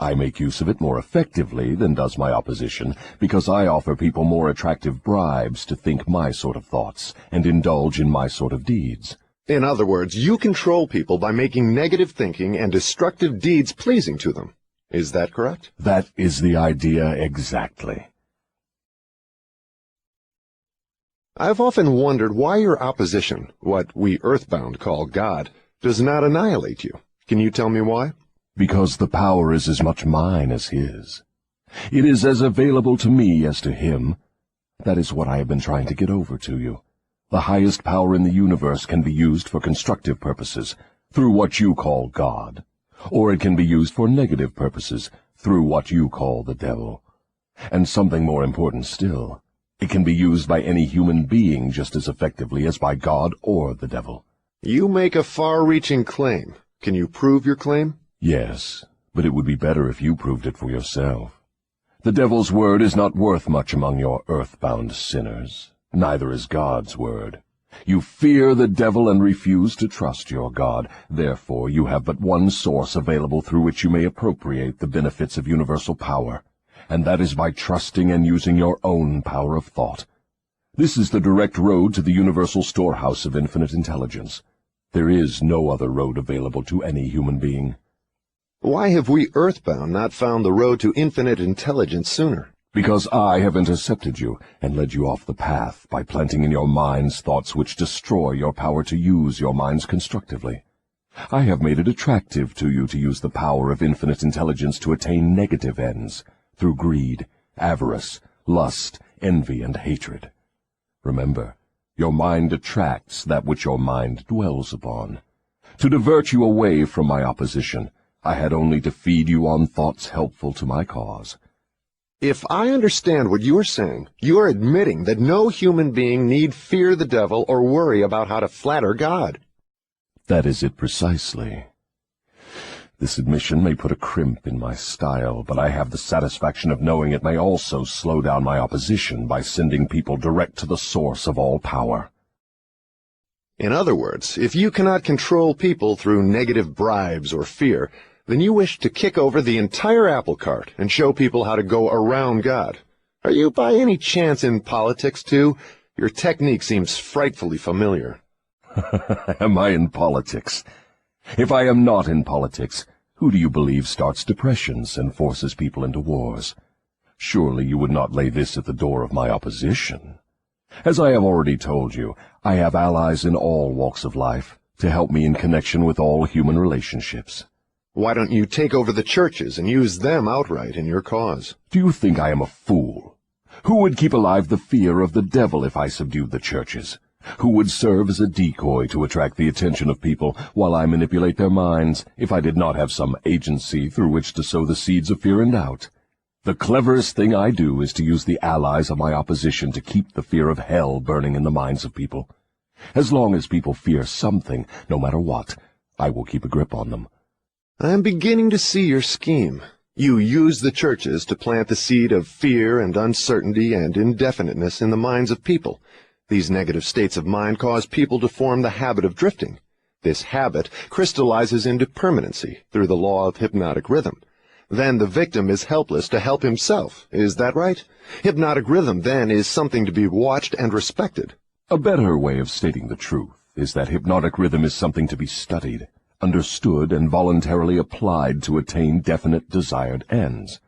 I make use of it more effectively than does my opposition, because I offer people more attractive bribes to think my sort of thoughts and indulge in my sort of deeds. In other words, you control people by making negative thinking and destructive deeds pleasing to them. Is that correct? That is the idea exactly. I've often wondered why your opposition, what we earthbound call God, does not annihilate you. Can you tell me why? Because the power is as much mine as his. It is as available to me as to him. That is what I have been trying to get over to you. The highest power in the universe can be used for constructive purposes, through what you call God, or it can be used for negative purposes, through what you call the devil. And something more important still, it can be used by any human being just as effectively as by God or the devil. You make a far-reaching claim. Can you prove your claim? Yes, but it would be better if you proved it for yourself. The devil's word is not worth much among your earthbound sinners. Neither is God's word. You fear the devil and refuse to trust your God. Therefore, you have but one source available through which you may appropriate the benefits of universal power, and that is by trusting and using your own power of thought. This is the direct road to the universal storehouse of infinite intelligence. There is no other road available to any human being. Why have we earthbound not found the road to infinite intelligence sooner? Because I have intercepted you and led you off the path by planting in your minds thoughts which destroy your power to use your minds constructively. I have made it attractive to you to use the power of infinite intelligence to attain negative ends, through greed, avarice, lust, envy, and hatred. Remember, your mind attracts that which your mind dwells upon. To divert you away from my opposition, I had only to feed you on thoughts helpful to my cause. If I understand what you're saying, you're admitting that no human being need fear the devil or worry about how to flatter God. That is it precisely. This admission may put a crimp in my style, but I have the satisfaction of knowing it may also slow down my opposition by sending people direct to the source of all power. In other words, if you cannot control people through negative bribes or fear, then you wish to kick over the entire apple cart and show people how to go around God. Are you by any chance in politics, too? Your technique seems frightfully familiar. Am I in politics? If I am not in politics, who do you believe starts depressions and forces people into wars? Surely you would not lay this at the door of my opposition. As I have already told you, I have allies in all walks of life to help me in connection with all human relationships. Why don't you take over the churches and use them outright in your cause? Do you think I am a fool? Who would keep alive the fear of the devil if I subdued the churches? Who would serve as a decoy to attract the attention of people while I manipulate their minds if I did not have some agency through which to sow the seeds of fear and doubt? The cleverest thing I do is to use the allies of my opposition to keep the fear of hell burning in the minds of people. As long as people fear something, no matter what, I will keep a grip on them. I'm beginning to see your scheme. You use the churches to plant the seed of fear and uncertainty and indefiniteness in the minds of people. These negative states of mind cause people to form the habit of drifting. This habit crystallizes into permanency through the law of hypnotic rhythm. Then the victim is helpless to help himself. Is that right? Hypnotic rhythm, then, is something to be watched and respected. A better way of stating the truth is that hypnotic rhythm is something to be studied, understood, and voluntarily applied to attain definite desired ends.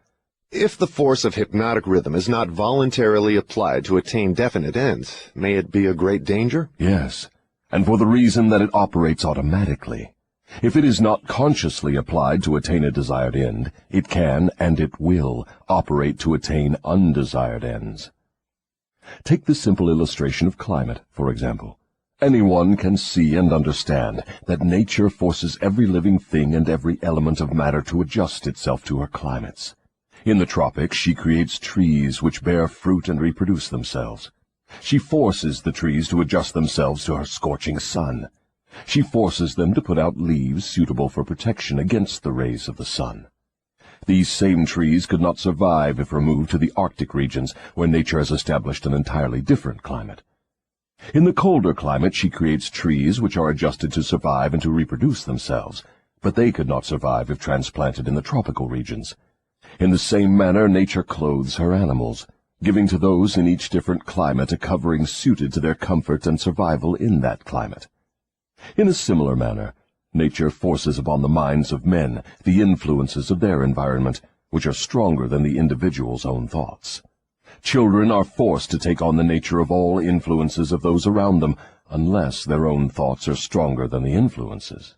If the force of hypnotic rhythm is not voluntarily applied to attain definite ends, may it be a great danger? Yes, and for the reason that it operates automatically. If it is not consciously applied to attain a desired end, it can, and it will, operate to attain undesired ends. Take the simple illustration of climate, for example. Anyone can see and understand that nature forces every living thing and every element of matter to adjust itself to her climates. In the tropics, she creates trees which bear fruit and reproduce themselves. She forces the trees to adjust themselves to her scorching sun. She forces them to put out leaves suitable for protection against the rays of the sun. These same trees could not survive if removed to the Arctic regions, where nature has established an entirely different climate. In the colder climate, she creates trees which are adjusted to survive and to reproduce themselves, but they could not survive if transplanted in the tropical regions. In the same manner, nature clothes her animals, giving to those in each different climate a covering suited to their comfort and survival in that climate. In a similar manner, nature forces upon the minds of men the influences of their environment, which are stronger than the individual's own thoughts. Children are forced to take on the nature of all influences of those around them, unless their own thoughts are stronger than the influences.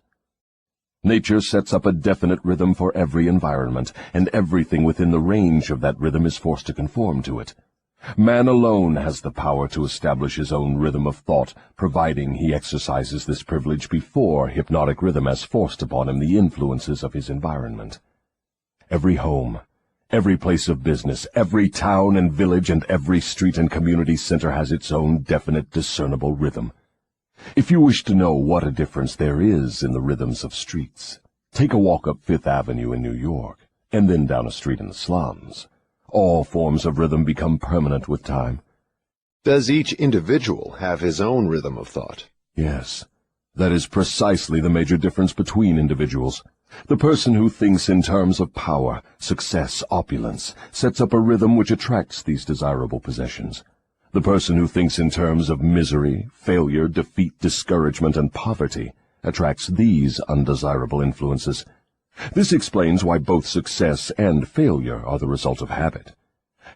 Nature sets up a definite rhythm for every environment, and everything within the range of that rhythm is forced to conform to it. Man alone has the power to establish his own rhythm of thought, providing he exercises this privilege before hypnotic rhythm has forced upon him the influences of his environment. Every home, every place of business, every town and village, and every street and community center has its own definite, discernible rhythm. If you wish to know what a difference there is in the rhythms of streets, take a walk up Fifth Avenue in New York, and then down a street in the slums. All forms of rhythm become permanent with time. Does each individual have his own rhythm of thought? Yes, that is precisely the major difference between individuals. The person who thinks in terms of power, success, opulence, sets up a rhythm which attracts these desirable possessions. The person who thinks in terms of misery, failure, defeat, discouragement, and poverty attracts these undesirable influences. This explains why both success and failure are the result of habit.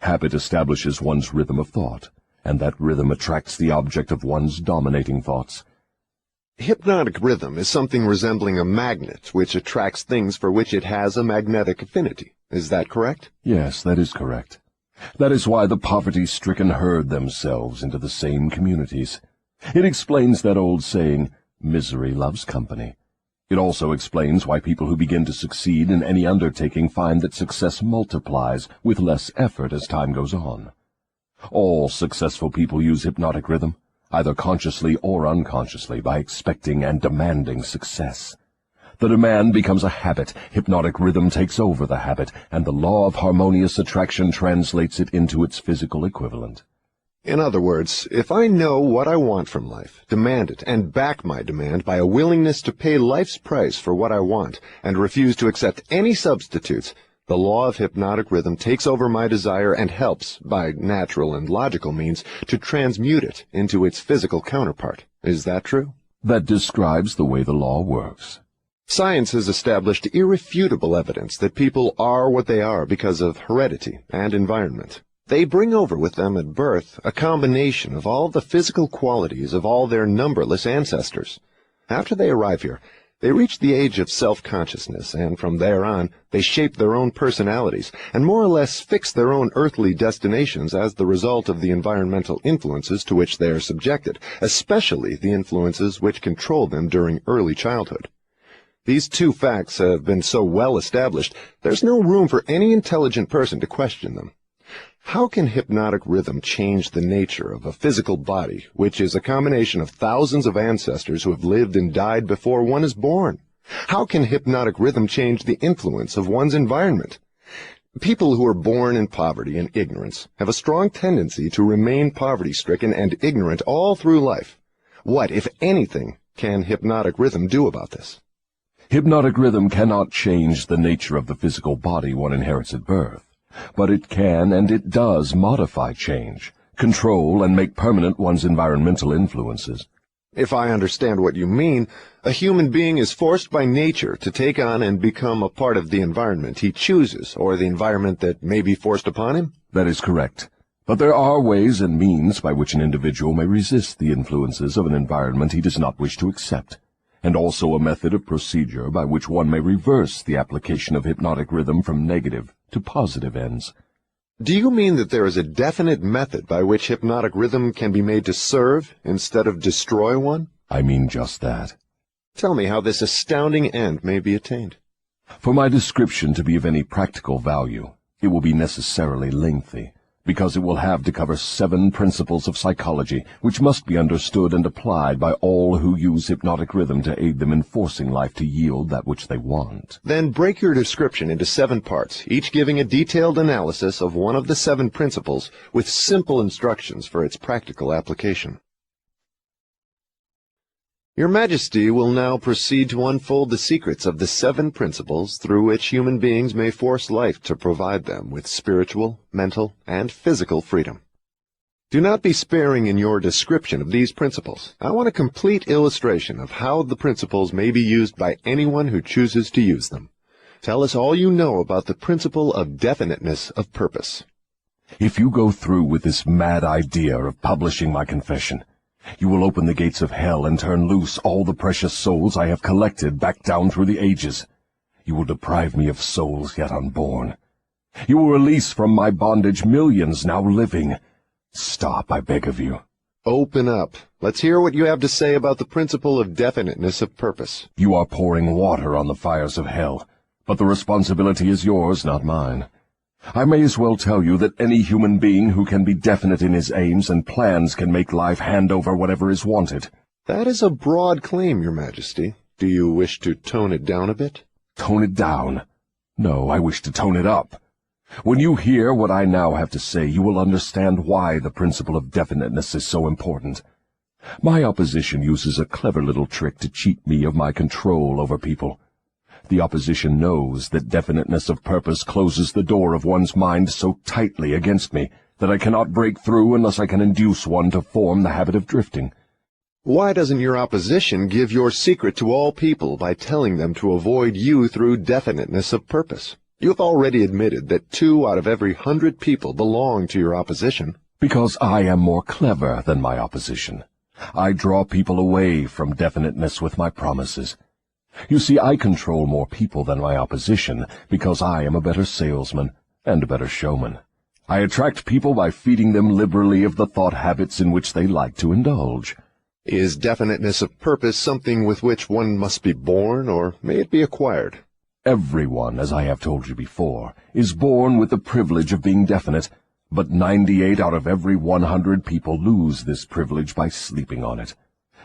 Habit establishes one's rhythm of thought, and that rhythm attracts the object of one's dominating thoughts. Hypnotic rhythm is something resembling a magnet which attracts things for which it has a magnetic affinity. Is that correct? Yes, that is correct. That is why the poverty-stricken herd themselves into the same communities. It explains that old saying, misery loves company. It also explains why people who begin to succeed in any undertaking find that success multiplies with less effort as time goes on. All successful people use hypnotic rhythm, either consciously or unconsciously, by expecting and demanding success. The demand becomes a habit, hypnotic rhythm takes over the habit, and the law of harmonious attraction translates it into its physical equivalent. In other words, if I know what I want from life, demand it, and back my demand by a willingness to pay life's price for what I want, and refuse to accept any substitutes, the law of hypnotic rhythm takes over my desire and helps, by natural and logical means, to transmute it into its physical counterpart. Is that true? That describes the way the law works. Science has established irrefutable evidence that people are what they are because of heredity and environment. They bring over with them at birth a combination of all the physical qualities of all their numberless ancestors. After they arrive here, they reach the age of self-consciousness, and from there on, they shape their own personalities and more or less fix their own earthly destinations as the result of the environmental influences to which they are subjected, especially the influences which control them during early childhood. These two facts have been so well established, there's no room for any intelligent person to question them. How can hypnotic rhythm change the nature of a physical body, which is a combination of thousands of ancestors who have lived and died before one is born? How can hypnotic rhythm change the influence of one's environment? People who are born in poverty and ignorance have a strong tendency to remain poverty-stricken and ignorant all through life. What, if anything, can hypnotic rhythm do about this? Hypnotic rhythm cannot change the nature of the physical body one inherits at birth, but it can and it does modify change, control and make permanent one's environmental influences. If I understand what you mean, a human being is forced by nature to take on and become a part of the environment he chooses, or the environment that may be forced upon him? That is correct. But there are ways and means by which an individual may resist the influences of an environment he does not wish to accept, and also a method of procedure by which one may reverse the application of hypnotic rhythm from negative to positive ends. Do you mean that there is a definite method by which hypnotic rhythm can be made to serve instead of destroy one? I mean just that. Tell me how this astounding end may be attained. For my description to be of any practical value, it will be necessarily lengthy, because it will have to cover 7 principles of psychology which must be understood and applied by all who use hypnotic rhythm to aid them in forcing life to yield that which they want. Then break your description into 7 parts, each giving a detailed analysis of one of the 7 principles with simple instructions for its practical application. Your Majesty will now proceed to unfold the secrets of the 7 principles through which human beings may force life to provide them with spiritual, mental, and physical freedom. Do not be sparing in your description of these principles. I want a complete illustration of how the principles may be used by anyone who chooses to use them. Tell us all you know about the principle of definiteness of purpose. If you go through with this mad idea of publishing my confession, you will open the gates of hell and turn loose all the precious souls I have collected back down through the ages. You will deprive me of souls yet unborn. You will release from my bondage millions now living. Stop, I beg of you. Open up. Let's hear what you have to say about the principle of definiteness of purpose. You are pouring water on the fires of hell, but the responsibility is yours, not mine. I may as well tell you that any human being who can be definite in his aims and plans can make life hand over whatever is wanted. That is a broad claim, Your Majesty. Do you wish to tone it down a bit? Tone it down? No, I wish to tone it up. When you hear what I now have to say, you will understand why the principle of definiteness is so important. My opposition uses a clever little trick to cheat me of my control over people. The opposition knows that definiteness of purpose closes the door of one's mind so tightly against me that I cannot break through unless I can induce one to form the habit of drifting. Why doesn't your opposition give your secret to all people by telling them to avoid you through definiteness of purpose? You have already admitted that 2 out of every 100 people belong to your opposition. Because I am more clever than my opposition. I draw people away from definiteness with my promises. You see, I control more people than my opposition because I am a better salesman and a better showman. I attract people by feeding them liberally of the thought habits in which they like to indulge. Is definiteness of purpose something with which one must be born, or may it be acquired? Everyone, as I have told you before, is born with the privilege of being definite, but 98 out of every 100 people lose this privilege by sleeping on it.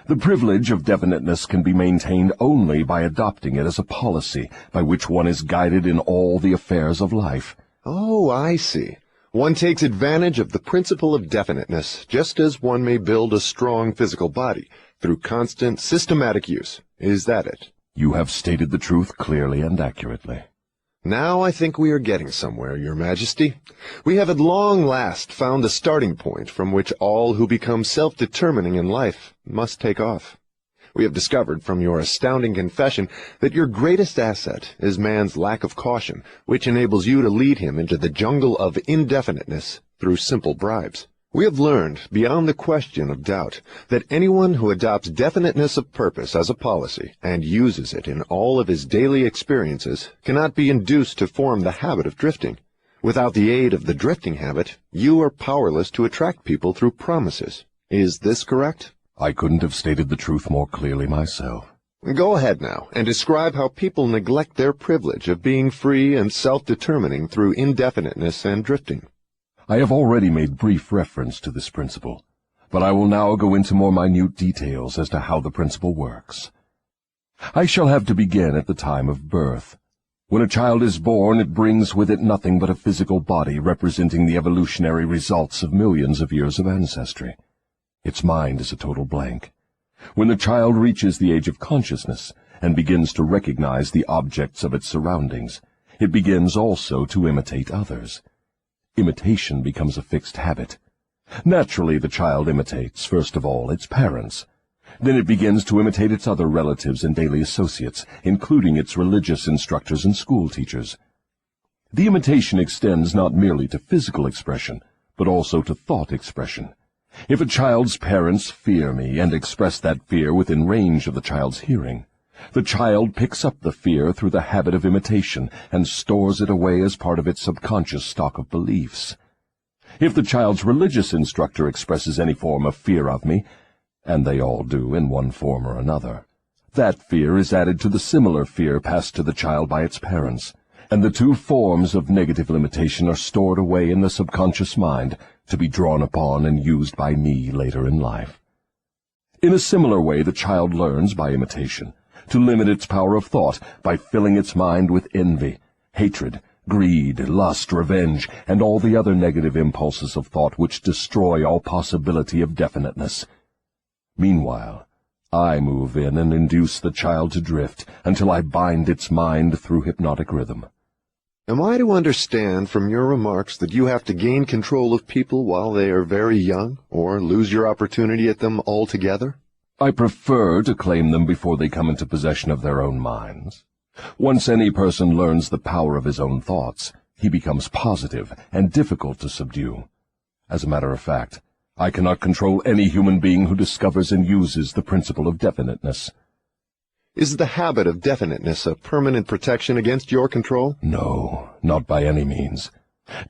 The privilege of definiteness can be maintained only by adopting it as a policy by which one is guided in all the affairs of life. Oh, I see. One takes advantage of the principle of definiteness, just as one may build a strong physical body, through constant, systematic use. Is that it? You have stated the truth clearly and accurately. Now I think we are getting somewhere, Your Majesty. We have at long last found the starting point from which all who become self-determining in life must take off. We have discovered from your astounding confession that your greatest asset is man's lack of caution, which enables you to lead him into the jungle of indefiniteness through simple bribes. We have learned, beyond the question of doubt, that anyone who adopts definiteness of purpose as a policy and uses it in all of his daily experiences cannot be induced to form the habit of drifting. Without the aid of the drifting habit, you are powerless to attract people through promises. Is this correct? I couldn't have stated the truth more clearly myself. Go ahead now and describe how people neglect their privilege of being free and self-determining through indefiniteness and drifting. I have already made brief reference to this principle, but I will now go into more minute details as to how the principle works. I shall have to begin at the time of birth. When a child is born, it brings with it nothing but a physical body representing the evolutionary results of millions of years of ancestry. Its mind is a total blank. When the child reaches the age of consciousness and begins to recognize the objects of its surroundings, it begins also to imitate others. Imitation becomes a fixed habit. Naturally, the child imitates, first of all, its parents. Then it begins to imitate its other relatives and daily associates, including its religious instructors and school teachers. The imitation extends not merely to physical expression, but also to thought expression. If a child's parents fear me and express that fear within range of the child's hearing, the child picks up the fear through the habit of imitation and stores it away as part of its subconscious stock of beliefs. If the child's religious instructor expresses any form of fear of me, and they all do in one form or another, that fear is added to the similar fear passed to the child by its parents, and the two forms of negative imitation are stored away in the subconscious mind to be drawn upon and used by me later in life. In a similar way, the child learns by imitation to limit its power of thought by filling its mind with envy, hatred, greed, lust, revenge, and all the other negative impulses of thought which destroy all possibility of definiteness. Meanwhile, I move in and induce the child to drift until I bind its mind through hypnotic rhythm. Am I to understand from your remarks that you have to gain control of people while they are very young, or lose your opportunity at them altogether? I prefer to claim them before they come into possession of their own minds. Once any person learns the power of his own thoughts, he becomes positive and difficult to subdue. As a matter of fact, I cannot control any human being who discovers and uses the principle of definiteness. Is the habit of definiteness a permanent protection against your control? No, not by any means.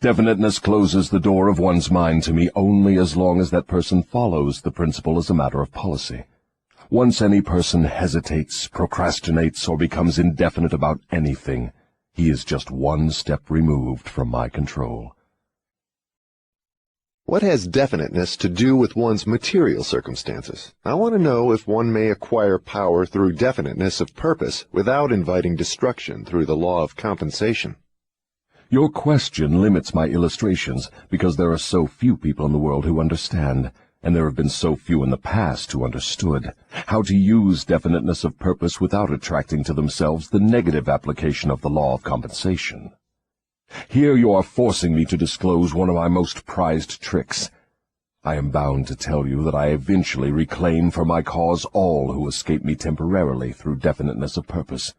Definiteness closes the door of one's mind to me only as long as that person follows the principle as a matter of policy. Once any person hesitates, procrastinates, or becomes indefinite about anything, he is just one step removed from my control. What has definiteness to do with one's material circumstances? I want to know if one may acquire power through definiteness of purpose without inviting destruction through the law of compensation. Your question limits my illustrations because there are so few people in the world who understand, and there have been so few in the past who understood, how to use definiteness of purpose without attracting to themselves the negative application of the law of compensation. Here you are forcing me to disclose one of my most prized tricks. I am bound to tell you that I eventually reclaim for my cause all who escape me temporarily through definiteness of purpose.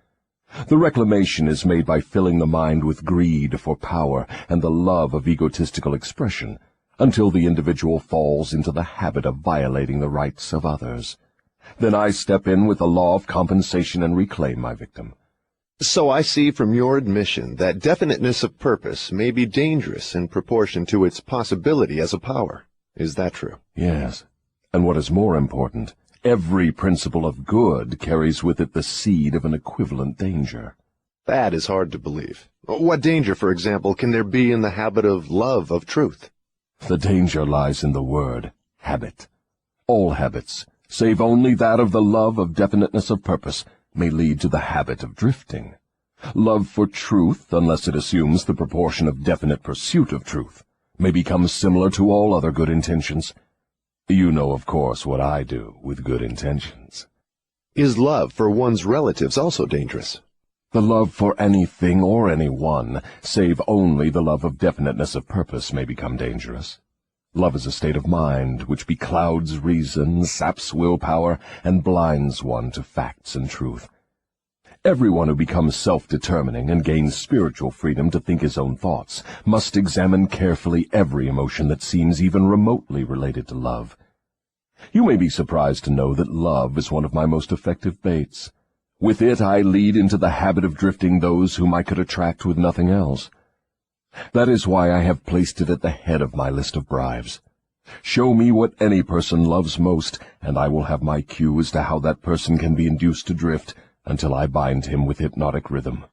The reclamation is made by filling the mind with greed for power and the love of egotistical expression, until the individual falls into the habit of violating the rights of others. Then I step in with the law of compensation and reclaim my victim. So I see from your admission that definiteness of purpose may be dangerous in proportion to its possibility as a power. Is that true? Yes. And what is more important, every principle of good carries with it the seed of an equivalent danger. That is hard to believe. What danger, for example, can there be in the habit of love of truth? The danger lies in the word habit. All habits, save only that of the love of definiteness of purpose, may lead to the habit of drifting. Love for truth, unless it assumes the proportion of definite pursuit of truth, may become similar to all other good intentions. You know, of course, what I do with good intentions. Is love for one's relatives also dangerous? The love for anything or anyone, save only the love of definiteness of purpose, may become dangerous. Love is a state of mind which beclouds reason, saps willpower, and blinds one to facts and truth. Everyone who becomes self-determining and gains spiritual freedom to think his own thoughts must examine carefully every emotion that seems even remotely related to love. You may be surprised to know that love is one of my most effective baits. With it I lead into the habit of drifting those whom I could attract with nothing else. That is why I have placed it at the head of my list of bribes. Show me what any person loves most, and I will have my cue as to how that person can be induced to drift, until I bind him with hypnotic rhythm.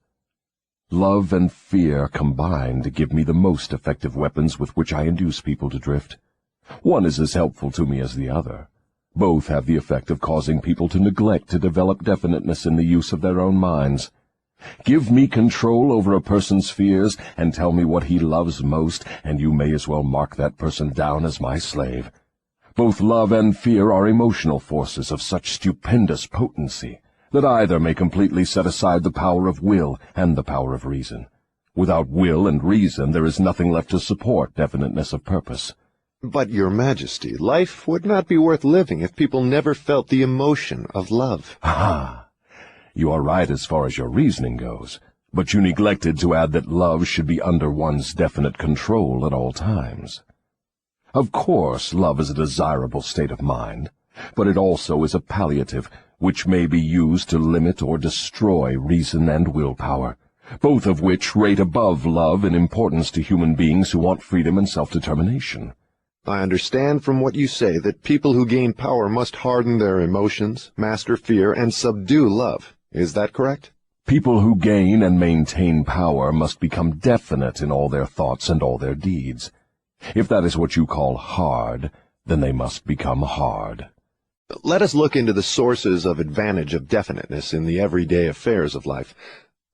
Love and fear combined give me the most effective weapons with which I induce people to drift. One is as helpful to me as the other. Both have the effect of causing people to neglect to develop definiteness in the use of their own minds. Give me control over a person's fears, and tell me what he loves most, and you may as well mark that person down as my slave. Both love and fear are emotional forces of such stupendous potency that either may completely set aside the power of will and the power of reason. Without will and reason there is nothing left to support definiteness of purpose. But, Your Majesty, life would not be worth living if people never felt the emotion of love. Ah, you are right as far as your reasoning goes, but you neglected to add that love should be under one's definite control at all times. Of course, love is a desirable state of mind, but it also is a palliative, which may be used to limit or destroy reason and willpower, both of which rate above love in importance to human beings who want freedom and self-determination. I understand from what you say that people who gain power must harden their emotions, master fear, and subdue love. Is that correct? People who gain and maintain power must become definite in all their thoughts and all their deeds. If that is what you call hard, then they must become hard. Let us look into the sources of advantage of definiteness in the everyday affairs of life.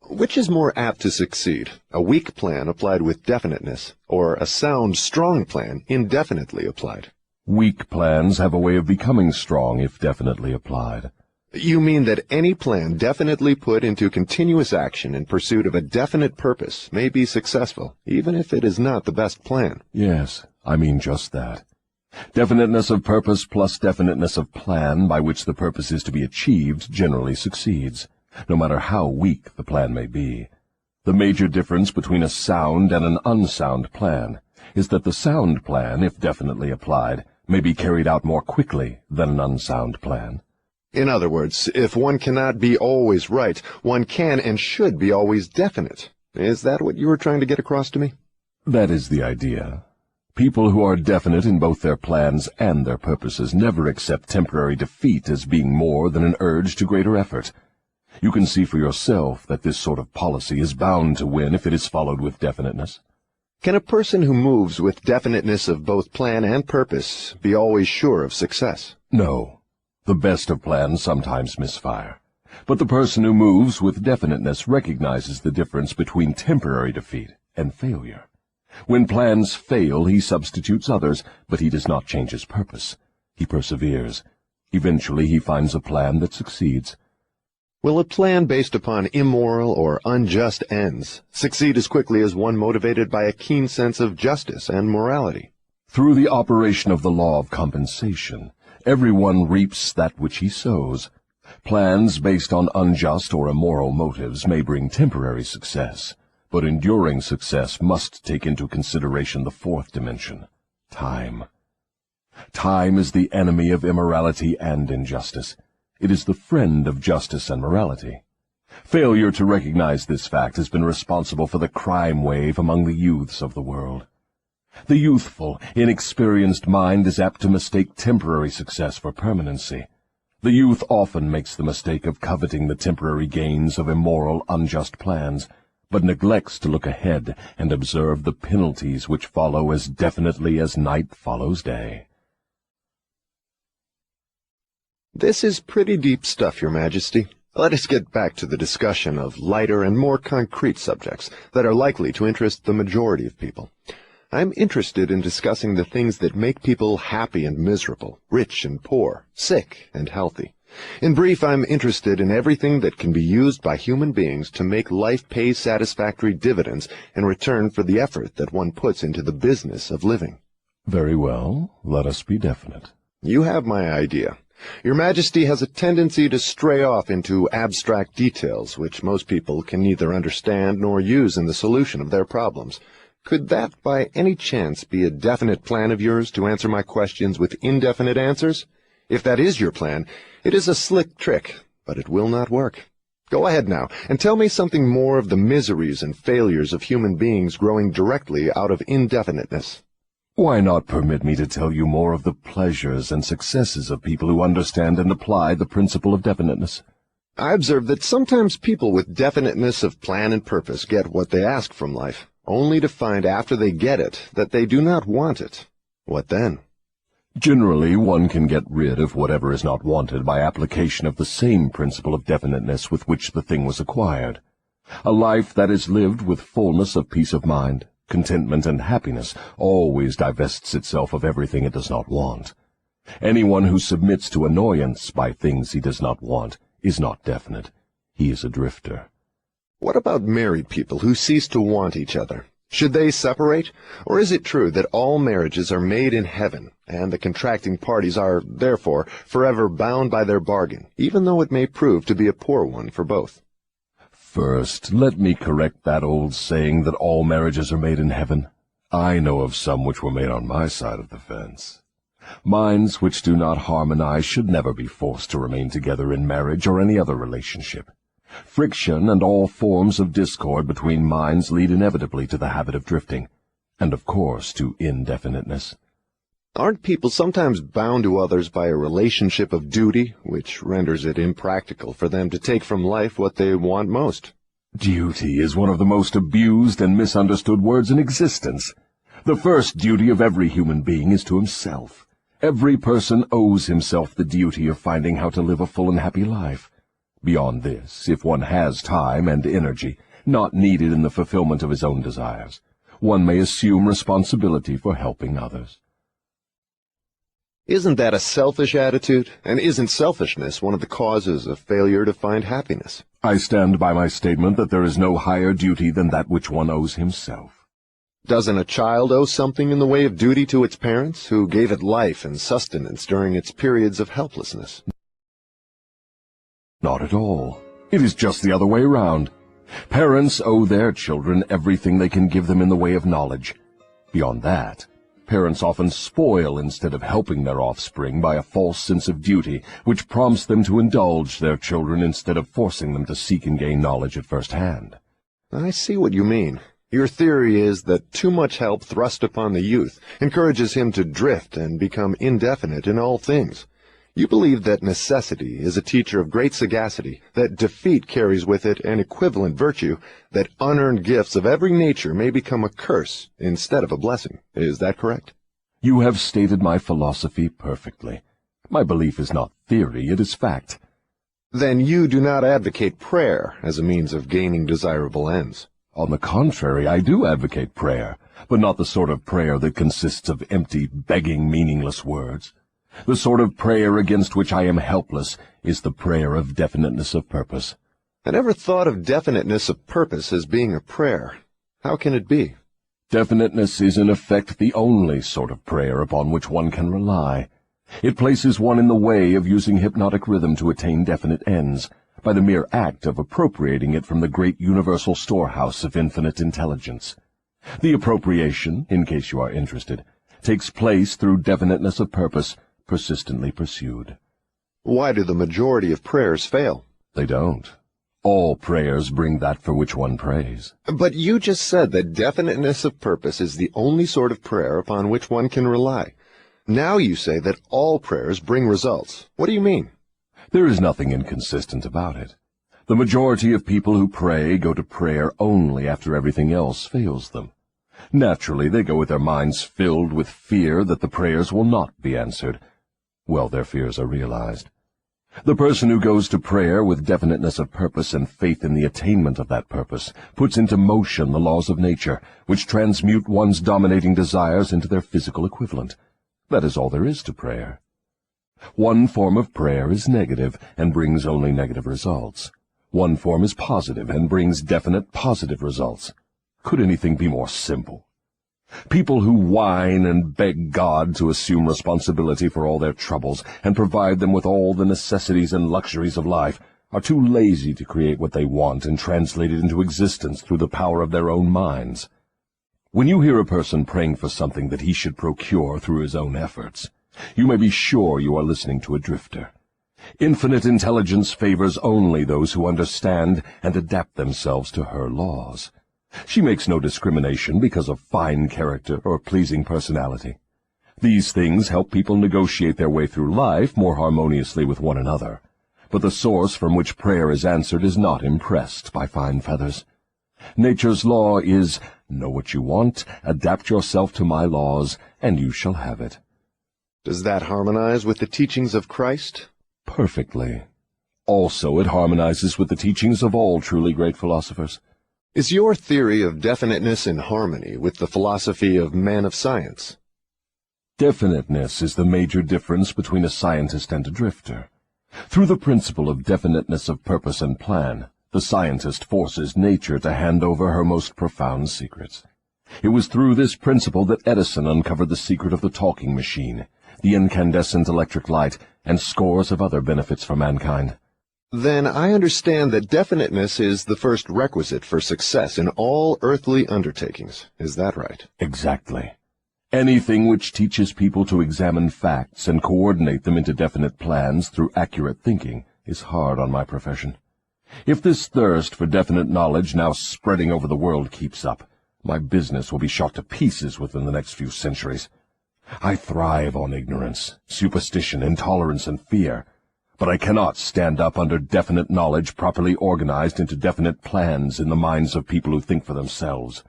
Which is more apt to succeed, a weak plan applied with definiteness, or a sound, strong plan indefinitely applied? Weak plans have a way of becoming strong if definitely applied. You mean that any plan definitely put into continuous action in pursuit of a definite purpose may be successful, even if it is not the best plan? Yes, I mean just that. Definiteness of purpose plus definiteness of plan by which the purpose is to be achieved generally succeeds, no matter how weak the plan may be. The major difference between a sound and an unsound plan is that the sound plan, if definitely applied, may be carried out more quickly than an unsound plan. In other words, if one cannot be always right, one can and should be always definite. Is that what you were trying to get across to me? That is the idea. People who are definite in both their plans and their purposes never accept temporary defeat as being more than an urge to greater effort. You can see for yourself that this sort of policy is bound to win if it is followed with definiteness. Can a person who moves with definiteness of both plan and purpose be always sure of success? No. The best of plans sometimes misfire. But the person who moves with definiteness recognizes the difference between temporary defeat and failure. When plans fail, he substitutes others, but he does not change his purpose. He perseveres. Eventually he finds a plan that succeeds. Will a plan based upon immoral or unjust ends succeed as quickly as one motivated by a keen sense of justice and morality? Through the operation of the law of compensation, everyone reaps that which he sows. Plans based on unjust or immoral motives may bring temporary success, but enduring success must take into consideration the fourth dimension, time. Time is the enemy of immorality and injustice. It is the friend of justice and morality. Failure to recognize this fact has been responsible for the crime wave among the youths of the world. The youthful, inexperienced mind is apt to mistake temporary success for permanency. The youth often makes the mistake of coveting the temporary gains of immoral, unjust plans, but neglects to look ahead and observe the penalties which follow as definitely as night follows day. This is pretty deep stuff, Your Majesty. Let us get back to the discussion of lighter and more concrete subjects that are likely to interest the majority of people. I'm interested in discussing the things that make people happy and miserable, rich and poor, sick and healthy. In brief, I'm interested in everything that can be used by human beings to make life pay satisfactory dividends in return for the effort that one puts into the business of living. Very well, let us be definite. You have my idea. Your Majesty has a tendency to stray off into abstract details which most people can neither understand nor use in the solution of their problems. Could that, by any chance, be a definite plan of yours to answer my questions with indefinite answers? If that is your plan, it is a slick trick, but it will not work. Go ahead now, and tell me something more of the miseries and failures of human beings growing directly out of indefiniteness. Why not permit me to tell you more of the pleasures and successes of people who understand and apply the principle of definiteness? I observe that sometimes people with definiteness of plan and purpose get what they ask from life, only to find after they get it that they do not want it. What then? Generally, one can get rid of whatever is not wanted by application of the same principle of definiteness with which the thing was acquired. A life that is lived with fullness of peace of mind, contentment, and happiness always divests itself of everything it does not want. Anyone who submits to annoyance by things he does not want is not definite. He is a drifter. What about married people who cease to want each other? Should they separate? Or is it true that all marriages are made in heaven, and the contracting parties are, therefore, forever bound by their bargain, even though it may prove to be a poor one for both? First, let me correct that old saying that all marriages are made in heaven. I know of some which were made on my side of the fence. Minds which do not harmonize should never be forced to remain together in marriage or any other relationship. Friction and all forms of discord between minds lead inevitably to the habit of drifting, and of course to indefiniteness. Aren't people sometimes bound to others by a relationship of duty, which renders it impractical for them to take from life what they want most? Duty is one of the most abused and misunderstood words in existence. The first duty of every human being is to himself. Every person owes himself the duty of finding how to live a full and happy life. Beyond this, if one has time and energy, not needed in the fulfillment of his own desires, one may assume responsibility for helping others. Isn't that a selfish attitude? And isn't selfishness one of the causes of failure to find happiness? I stand by my statement that there is no higher duty than that which one owes himself. Doesn't a child owe something in the way of duty to its parents, who gave it life and sustenance during its periods of helplessness? Not at all. It is just the other way round. Parents owe their children everything they can give them in the way of knowledge. Beyond that, parents often spoil instead of helping their offspring by a false sense of duty, which prompts them to indulge their children instead of forcing them to seek and gain knowledge at first hand. I see what you mean. Your theory is that too much help thrust upon the youth encourages him to drift and become indefinite in all things. You believe that necessity is a teacher of great sagacity, that defeat carries with it an equivalent virtue, that unearned gifts of every nature may become a curse instead of a blessing. Is that correct? You have stated my philosophy perfectly. My belief is not theory, it is fact. Then you do not advocate prayer as a means of gaining desirable ends. On the contrary, I do advocate prayer, but not the sort of prayer that consists of empty, begging, meaningless words. The sort of prayer against which I am helpless is the prayer of definiteness of purpose. I never thought of definiteness of purpose as being a prayer. How can it be? Definiteness is in effect the only sort of prayer upon which one can rely. It places one in the way of using hypnotic rhythm to attain definite ends, by the mere act of appropriating it from the great universal storehouse of infinite intelligence. The appropriation, in case you are interested, takes place through definiteness of purpose, persistently pursued. Why do the majority of prayers fail? They don't. All prayers bring that for which one prays. But you just said that definiteness of purpose is the only sort of prayer upon which one can rely. Now you say that all prayers bring results. What do you mean? There is nothing inconsistent about it. The majority of people who pray go to prayer only after everything else fails them. Naturally, they go with their minds filled with fear that the prayers will not be answered. Well, their fears are realized. The person who goes to prayer with definiteness of purpose and faith in the attainment of that purpose puts into motion the laws of nature, which transmute one's dominating desires into their physical equivalent. That is all there is to prayer. One form of prayer is negative and brings only negative results. One form is positive and brings definite positive results. Could anything be more simple? People who whine and beg God to assume responsibility for all their troubles and provide them with all the necessities and luxuries of life are too lazy to create what they want and translate it into existence through the power of their own minds. When you hear a person praying for something that he should procure through his own efforts, you may be sure you are listening to a drifter. Infinite intelligence favors only those who understand and adapt themselves to her laws. She makes no discrimination because of fine character or pleasing personality. These things help people negotiate their way through life more harmoniously with one another. But the source from which prayer is answered is not impressed by fine feathers. Nature's law is, know what you want, adapt yourself to my laws, and you shall have it. Does that harmonize with the teachings of Christ? Perfectly. Also, it harmonizes with the teachings of all truly great philosophers. Is your theory of definiteness in harmony with the philosophy of men of science? Definiteness is the major difference between a scientist and a drifter. Through the principle of definiteness of purpose and plan, the scientist forces nature to hand over her most profound secrets. It was through this principle that Edison uncovered the secret of the talking machine, the incandescent electric light, and scores of other benefits for mankind. Then I understand that definiteness is the first requisite for success in all earthly undertakings. Is that right? Exactly. Anything which teaches people to examine facts and coordinate them into definite plans through accurate thinking is hard on my profession. If this thirst for definite knowledge now spreading over the world keeps up, my business will be shot to pieces within the next few centuries. I thrive on ignorance, superstition, intolerance, and fear. But I cannot stand up under definite knowledge properly organized into definite plans in the minds of people who think for themselves.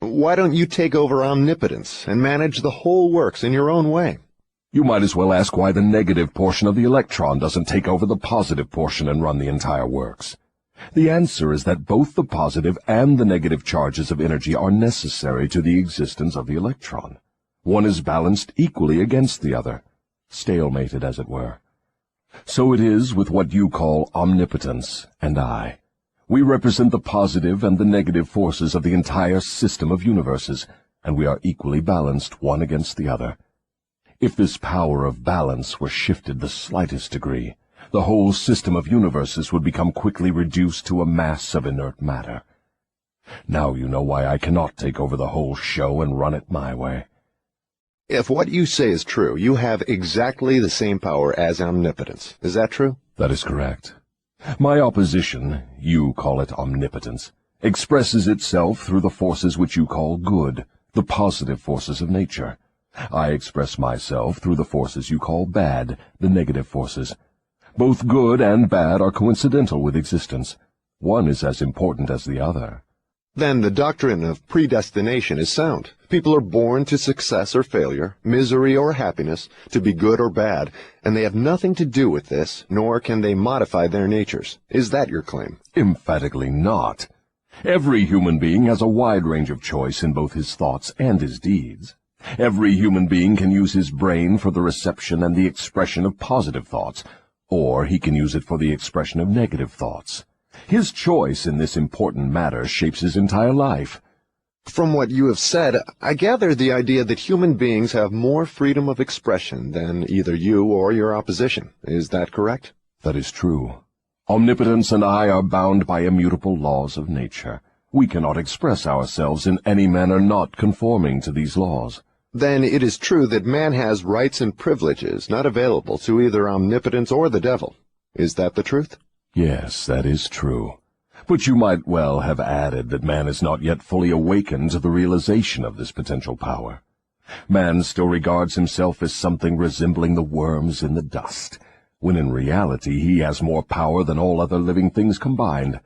Why don't you take over omnipotence and manage the whole works in your own way? You might as well ask why the negative portion of the electron doesn't take over the positive portion and run the entire works. The answer is that both the positive and the negative charges of energy are necessary to the existence of the electron. One is balanced equally against the other, stalemated as it were. So it is with what you call omnipotence and I. We represent the positive and the negative forces of the entire system of universes, and we are equally balanced one against the other. If this power of balance were shifted the slightest degree, the whole system of universes would become quickly reduced to a mass of inert matter. Now you know why I cannot take over the whole show and run it my way. If what you say is true, you have exactly the same power as omnipotence. Is that true? That is correct. My opposition, you call it omnipotence, expresses itself through the forces which you call good, the positive forces of nature. I express myself through the forces you call bad, the negative forces. Both good and bad are coincidental with existence. One is as important as the other. Then the doctrine of predestination is sound. People are born to success or failure, misery or happiness, to be good or bad, and they have nothing to do with this, nor can they modify their natures. Is that your claim? Emphatically not. Every human being has a wide range of choice in both his thoughts and his deeds. Every human being can use his brain for the reception and the expression of positive thoughts, or he can use it for the expression of negative thoughts. His choice in this important matter shapes his entire life. From what you have said, I gather the idea that human beings have more freedom of expression than either you or your opposition. Is that correct? That is true. Omnipotence and I are bound by immutable laws of nature. We cannot express ourselves in any manner not conforming to these laws. Then it is true that man has rights and privileges not available to either omnipotence or the devil. Is that the truth? Yes, that is true. But you might well have added that man is not yet fully awakened to the realization of this potential power. Man still regards himself as something resembling the worms in the dust. when in reality he has more power than all other living things combined.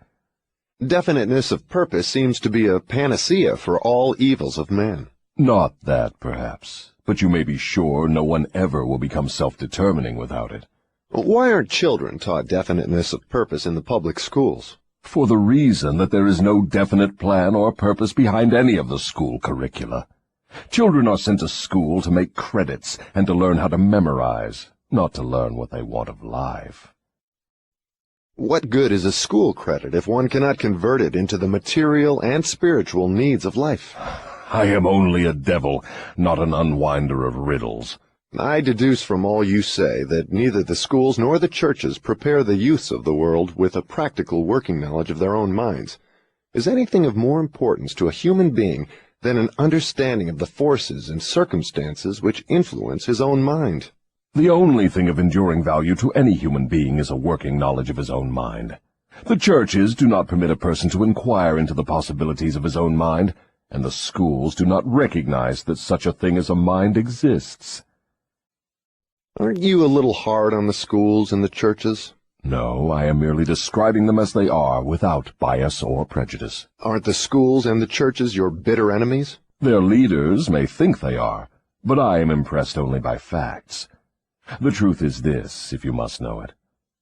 Definiteness of purpose seems to be a panacea for all evils of man. Not that, perhaps, but you may be sure no one ever will become self-determining without it. Why aren't children taught definiteness of purpose in the public schools? For the reason that there is no definite plan or purpose behind any of the school curricula. Children are sent to school to make credits and to learn how to memorize, not to learn what they want of life. What good is a school credit if one cannot convert it into the material and spiritual needs of life? I am only a devil, not an unwinder of riddles. I deduce from all you say that neither the schools nor the churches prepare the youths of the world with a practical working knowledge of their own minds. Is anything of more importance to a human being than an understanding of the forces and circumstances which influence his own mind? The only thing of enduring value to any human being is a working knowledge of his own mind. The churches do not permit a person to inquire into the possibilities of his own mind, and the schools do not recognize that such a thing as a mind exists. Aren't you a little hard on the schools and the churches? No, I am merely describing them as they are, without bias or prejudice. Aren't the schools and the churches your bitter enemies? Their leaders may think they are, but I am impressed only by facts. The truth is this, if you must know it.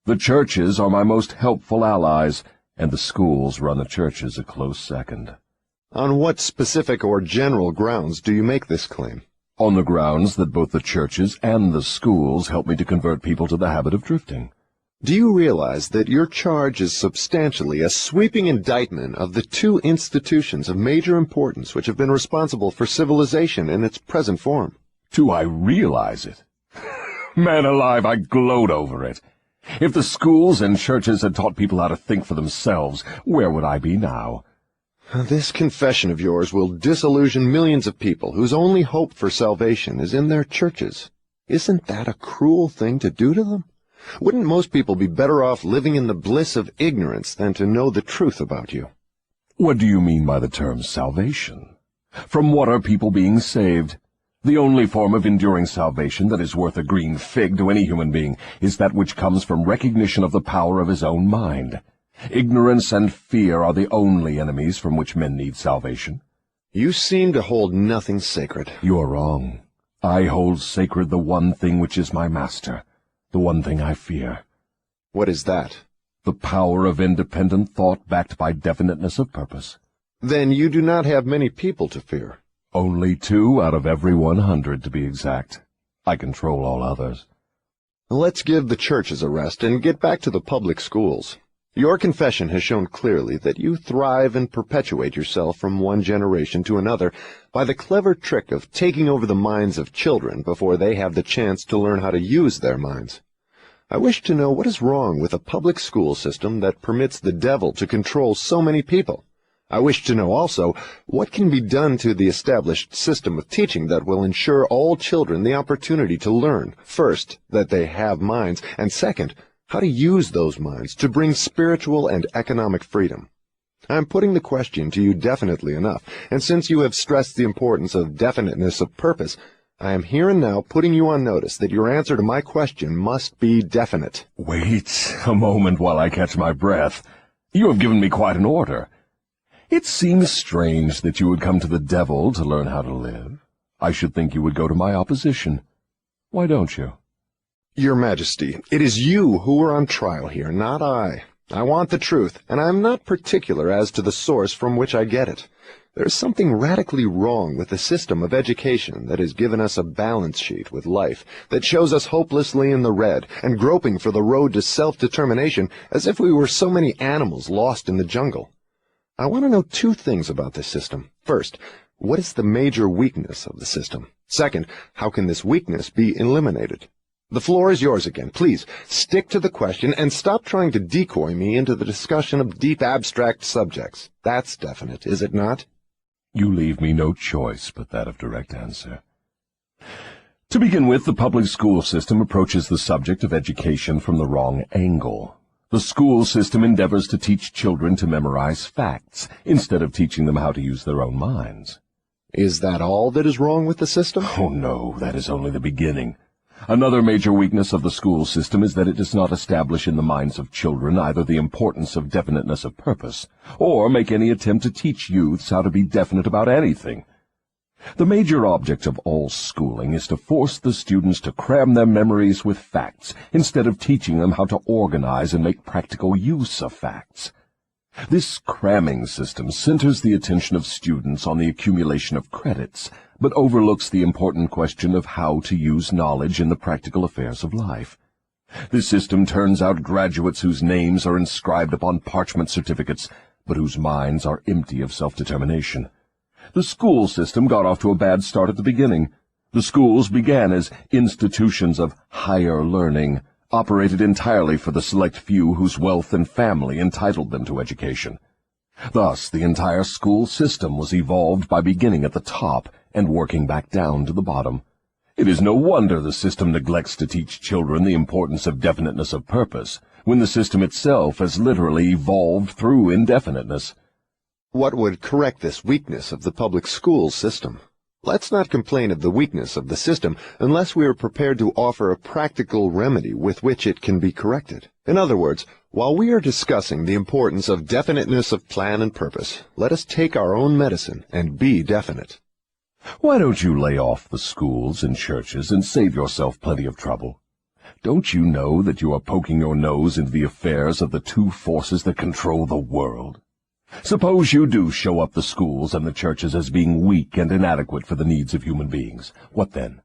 The churches are my most helpful allies, and the schools run the churches a close second. On what specific or general grounds do you make this claim? On the grounds that both the churches and the schools help me to convert people to the habit of drifting. Do you realize that your charge is substantially a sweeping indictment of the two institutions of major importance which have been responsible for civilization in its present form? Do I realize it? Man alive, I gloat over it. If the schools and churches had taught people how to think for themselves, where would I be now? This confession of yours will disillusion millions of people whose only hope for salvation is in their churches. Isn't that a cruel thing to do to them? Wouldn't most people be better off living in the bliss of ignorance than to know the truth about you? What do you mean by the term salvation? From what are people being saved? The only form of enduring salvation that is worth a green fig to any human being is that which comes from recognition of the power of his own mind. Ignorance and fear are the only enemies from which men need salvation. You seem to hold nothing sacred. You are wrong. I hold sacred the one thing which is my master, the one thing I fear. What is that? The power of independent thought backed by definiteness of purpose. Then you do not have many people to fear. Only 2 out of every 100, to be exact. I control all others. Let's give the churches a rest and get back to the public schools. Your confession has shown clearly that you thrive and perpetuate yourself from one generation to another by the clever trick of taking over the minds of children before they have the chance to learn how to use their minds. I wish to know what is wrong with a public school system that permits the devil to control so many people. I wish to know also what can be done to the established system of teaching that will ensure all children the opportunity to learn, first, that they have minds, and second, how to use those minds to bring spiritual and economic freedom. I am putting the question to you definitely enough, and since you have stressed the importance of definiteness of purpose, I am here and now putting you on notice that your answer to my question must be definite. Wait a moment while I catch my breath. You have given me quite an order. It seems strange that you would come to the devil to learn how to live. I should think you would go to my opposition. Why don't you? Your Majesty, it is you who are on trial here, not I. I want the truth, and I am not particular as to the source from which I get it. There is something radically wrong with the system of education that has given us a balance sheet with life that shows us hopelessly in the red and groping for the road to self-determination as if we were so many animals lost in the jungle. I want to know 2 things about this system. First, what is the major weakness of the system? Second, how can this weakness be eliminated? The floor is yours again. Please, stick to the question and stop trying to decoy me into the discussion of deep abstract subjects. That's definite, is it not? You leave me no choice but that of direct answer. To begin with, the public school system approaches the subject of education from the wrong angle. The school system endeavors to teach children to memorize facts, instead of teaching them how to use their own minds. Is that all that is wrong with the system? Oh, no, that is only the beginning. Another major weakness of the school system is that it does not establish in the minds of children either the importance of definiteness of purpose, or make any attempt to teach youths how to be definite about anything. The major object of all schooling is to force the students to cram their memories with facts, instead of teaching them how to organize and make practical use of facts. This cramming system centers the attention of students on the accumulation of credits, but overlooks the important question of how to use knowledge in the practical affairs of life. This system turns out graduates whose names are inscribed upon parchment certificates, but whose minds are empty of self-determination. The school system got off to a bad start at the beginning. The schools began as institutions of higher learning, operated entirely for the select few whose wealth and family entitled them to education. Thus, the entire school system was evolved by beginning at the top and working back down to the bottom. It is no wonder the system neglects to teach children the importance of definiteness of purpose, when the system itself has literally evolved through indefiniteness. What would correct this weakness of the public school system? Let's not complain of the weakness of the system unless we are prepared to offer a practical remedy with which it can be corrected. In other words, while we are discussing the importance of definiteness of plan and purpose, let us take our own medicine and be definite. Why don't you lay off the schools and churches and save yourself plenty of trouble? Don't you know that you are poking your nose into the affairs of the two forces that control the world? Suppose you do show up the schools and the churches as being weak and inadequate for the needs of human beings. What then?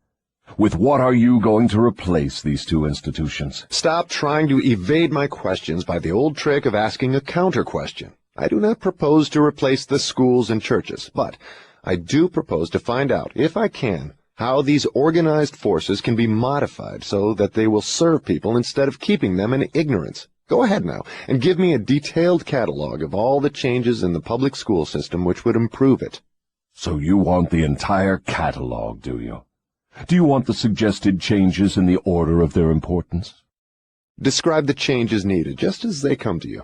With what are you going to replace these two institutions? Stop trying to evade my questions by the old trick of asking a counter-question. I do not propose to replace the schools and churches, but I do propose to find out, if I can, how these organized forces can be modified so that they will serve people instead of keeping them in ignorance. Go ahead now and give me a detailed catalog of all the changes in the public school system which would improve it. So you want the entire catalog, do you? Do you want the suggested changes in the order of their importance? Describe the changes needed, just as they come to you.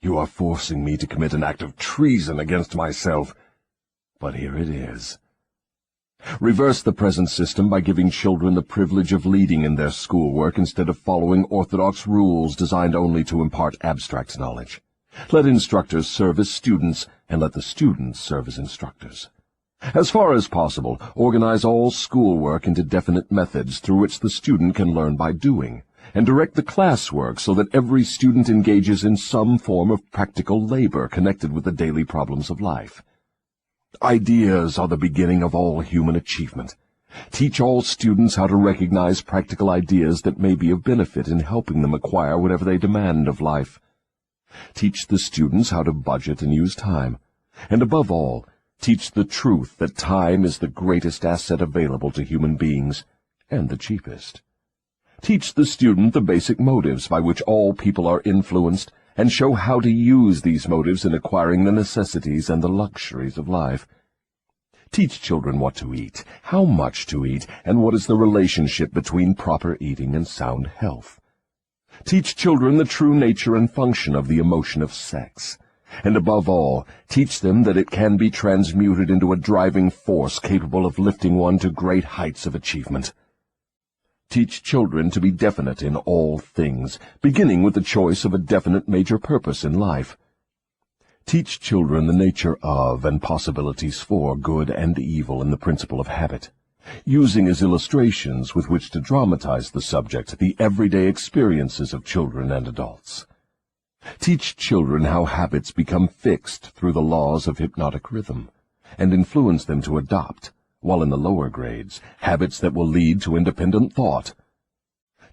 You are forcing me to commit an act of treason against myself. But here it is. Reverse the present system by giving children the privilege of leading in their schoolwork instead of following orthodox rules designed only to impart abstract knowledge. Let instructors serve as students, and let the students serve as instructors. As far as possible, organize all schoolwork into definite methods through which the student can learn by doing, and direct the classwork so that every student engages in some form of practical labor connected with the daily problems of life. Ideas are the beginning of all human achievement. Teach all students how to recognize practical ideas that may be of benefit in helping them acquire whatever they demand of life. Teach the students how to budget and use time. And above all, teach the truth that time is the greatest asset available to human beings, and the cheapest. Teach the student the basic motives by which all people are influenced, and show how to use these motives in acquiring the necessities and the luxuries of life. Teach children what to eat, how much to eat, and what is the relationship between proper eating and sound health. Teach children the true nature and function of the emotion of sex. And above all, teach them that it can be transmuted into a driving force capable of lifting one to great heights of achievement. Teach children to be definite in all things, beginning with the choice of a definite major purpose in life. Teach children the nature of and possibilities for good and evil in the principle of habit, using as illustrations with which to dramatize the subject the everyday experiences of children and adults. Teach children how habits become fixed through the laws of hypnotic rhythm, and influence them to adopt, while in the lower grades, habits that will lead to independent thought.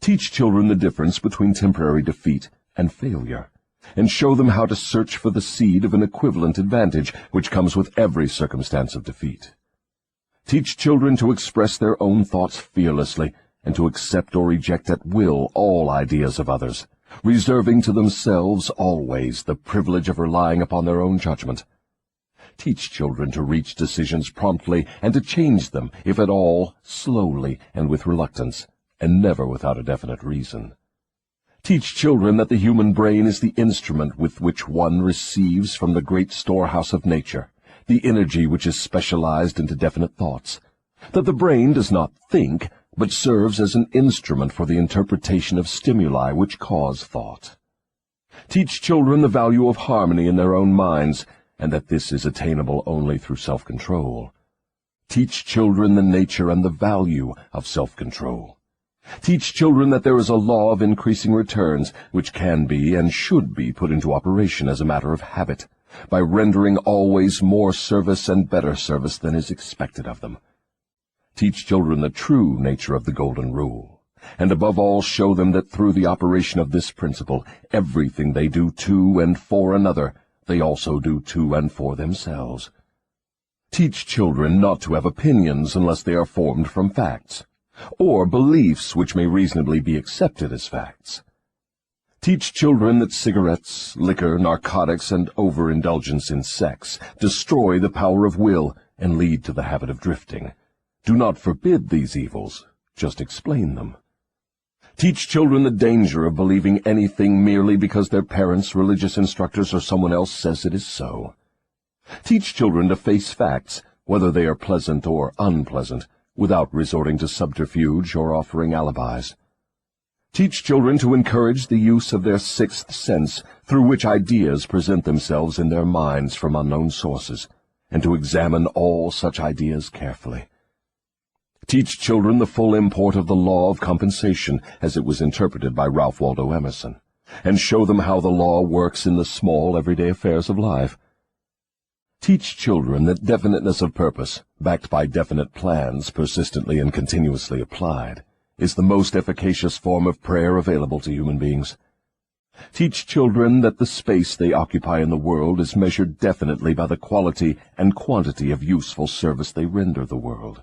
Teach children the difference between temporary defeat and failure, and show them how to search for the seed of an equivalent advantage which comes with every circumstance of defeat. Teach children to express their own thoughts fearlessly, and to accept or reject at will all ideas of others, reserving to themselves always the privilege of relying upon their own judgment. Teach children to reach decisions promptly, and to change them, if at all, slowly and with reluctance, and never without a definite reason. Teach children that the human brain is the instrument with which one receives from the great storehouse of nature the energy which is specialized into definite thoughts, that the brain does not think, but serves as an instrument for the interpretation of stimuli which cause thought. Teach children the value of harmony in their own minds, and that this is attainable only through self-control. Teach children the nature and the value of self-control. Teach children that there is a law of increasing returns which can be and should be put into operation as a matter of habit, by rendering always more service and better service than is expected of them. Teach children the true nature of the Golden Rule, and above all show them that through the operation of this principle, everything they do to and for another, they also do to and for themselves. Teach children not to have opinions unless they are formed from facts, or beliefs which may reasonably be accepted as facts. Teach children that cigarettes, liquor, narcotics, and overindulgence in sex destroy the power of will and lead to the habit of drifting. Do not forbid these evils, just explain them. Teach children the danger of believing anything merely because their parents, religious instructors, or someone else says it is so. Teach children to face facts, whether they are pleasant or unpleasant, without resorting to subterfuge or offering alibis. Teach children to encourage the use of their sixth sense, through which ideas present themselves in their minds from unknown sources, and to examine all such ideas carefully. Teach children the full import of the law of compensation as it was interpreted by Ralph Waldo Emerson, and show them how the law works in the small everyday affairs of life. Teach children that definiteness of purpose, backed by definite plans persistently and continuously applied, is the most efficacious form of prayer available to human beings. Teach children that the space they occupy in the world is measured definitely by the quality and quantity of useful service they render the world.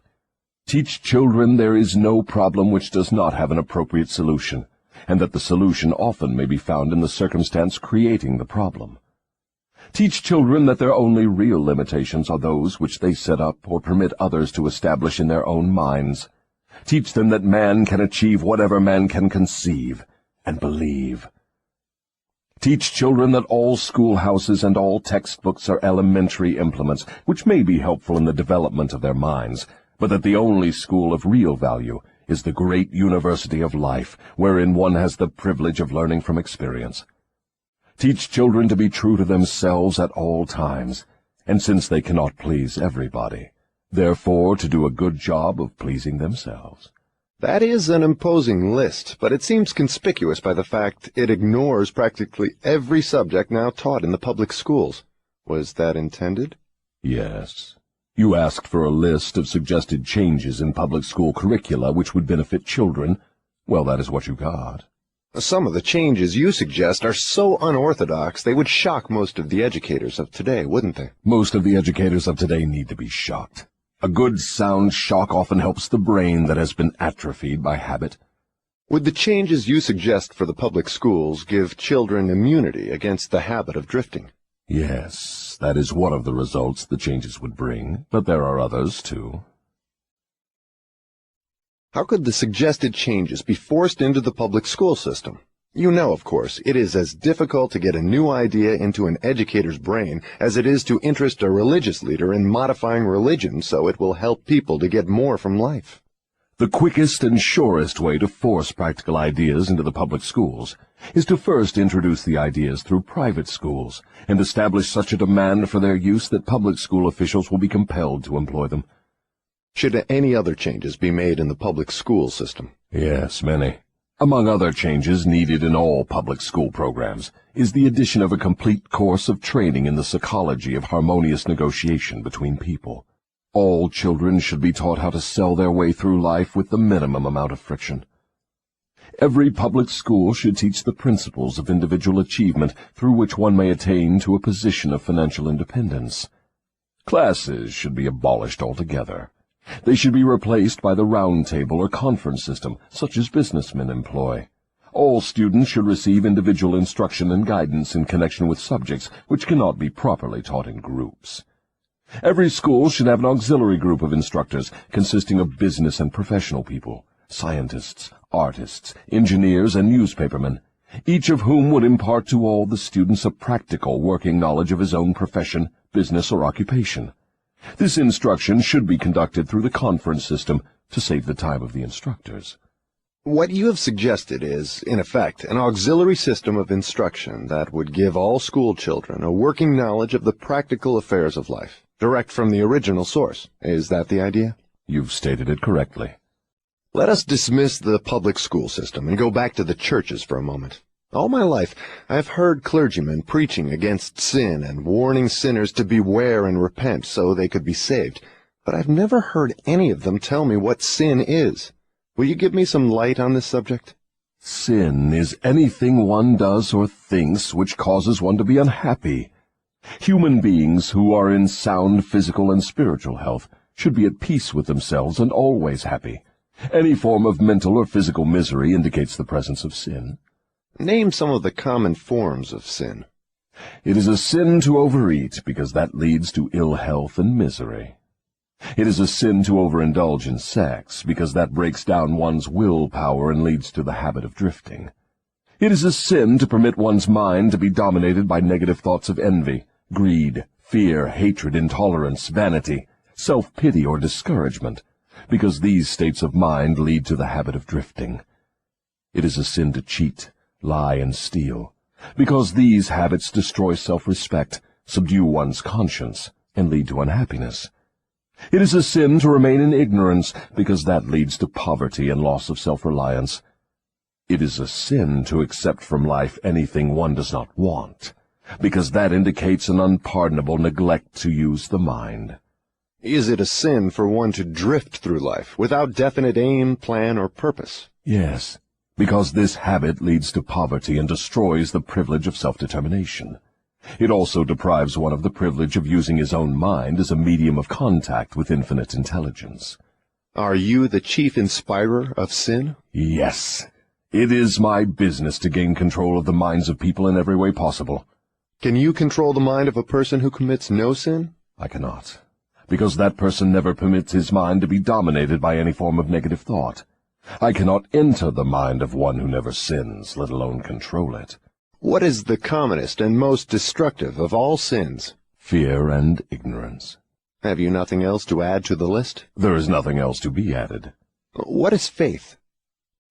Teach children there is no problem which does not have an appropriate solution, and that the solution often may be found in the circumstance creating the problem. Teach children that their only real limitations are those which they set up or permit others to establish in their own minds. Teach them that man can achieve whatever man can conceive and believe. Teach children that all schoolhouses and all textbooks are elementary implements which may be helpful in the development of their minds, but that the only school of real value is the great university of life, wherein one has the privilege of learning from experience. Teach children to be true to themselves at all times, and since they cannot please everybody, therefore to do a good job of pleasing themselves. That is an imposing list, but it seems conspicuous by the fact it ignores practically every subject now taught in the public schools. Was that intended? Yes. You asked for a list of suggested changes in public school curricula which would benefit children. Well, that is what you got. Some of the changes you suggest are so unorthodox they would shock most of the educators of today, wouldn't they? Most of the educators of today need to be shocked. A good sound shock often helps the brain that has been atrophied by habit. Would the changes you suggest for the public schools give children immunity against the habit of drifting? Yes, that is one of the results the changes would bring, but there are others, too. How could the suggested changes be forced into the public school system? You know, of course, it is as difficult to get a new idea into an educator's brain as it is to interest a religious leader in modifying religion so it will help people to get more from life. The quickest and surest way to force practical ideas into the public schools is to first introduce the ideas through private schools and establish such a demand for their use that public school officials will be compelled to employ them. Should any other changes be made in the public school system? Yes, many. Among other changes needed in all public school programs is the addition of a complete course of training in the psychology of harmonious negotiation between people. All children should be taught how to sell their way through life with the minimum amount of friction. Every public school should teach the principles of individual achievement through which one may attain to a position of financial independence. Classes should be abolished altogether. They should be replaced by the round table or conference system, such as businessmen employ. All students should receive individual instruction and guidance in connection with subjects which cannot be properly taught in groups. Every school should have an auxiliary group of instructors consisting of business and professional people, scientists, artists, engineers, and newspapermen, each of whom would impart to all the students a practical working knowledge of his own profession, business, or occupation. This instruction should be conducted through the conference system to save the time of the instructors. What you have suggested is, in effect, an auxiliary system of instruction that would give all school children a working knowledge of the practical affairs of life, direct from the original source. Is that the idea? You've stated it correctly. Let us dismiss the public school system and go back to the churches for a moment. All my life, I have heard clergymen preaching against sin and warning sinners to beware and repent so they could be saved, but I've never heard any of them tell me what sin is. Will you give me some light on this subject? Sin is anything one does or thinks which causes one to be unhappy. Human beings who are in sound physical and spiritual health should be at peace with themselves and always happy. Any form of mental or physical misery indicates the presence of sin. Name some of the common forms of sin. It is a sin to overeat, because that leads to ill health and misery. It is a sin to overindulge in sex, because that breaks down one's willpower and leads to the habit of drifting. It is a sin to permit one's mind to be dominated by negative thoughts of envy, greed, fear, hatred, intolerance, vanity, self-pity, or discouragement, because these states of mind lead to the habit of drifting. It is a sin to cheat, lie, and steal, because these habits destroy self-respect, subdue one's conscience, and lead to unhappiness. It is a sin to remain in ignorance, because that leads to poverty and loss of self-reliance. It is a sin to accept from life anything one does not want, because that indicates an unpardonable neglect to use the mind. Is it a sin for one to drift through life without definite aim, plan, or purpose? Yes, because this habit leads to poverty and destroys the privilege of self-determination. It also deprives one of the privilege of using his own mind as a medium of contact with infinite intelligence. Are you the chief inspirer of sin? Yes. It is my business to gain control of the minds of people in every way possible. Can you control the mind of a person who commits no sin? I cannot, because that person never permits his mind to be dominated by any form of negative thought. I cannot enter the mind of one who never sins, let alone control it. What is the commonest and most destructive of all sins? Fear and ignorance. Have you nothing else to add to the list? There is nothing else to be added. What is faith?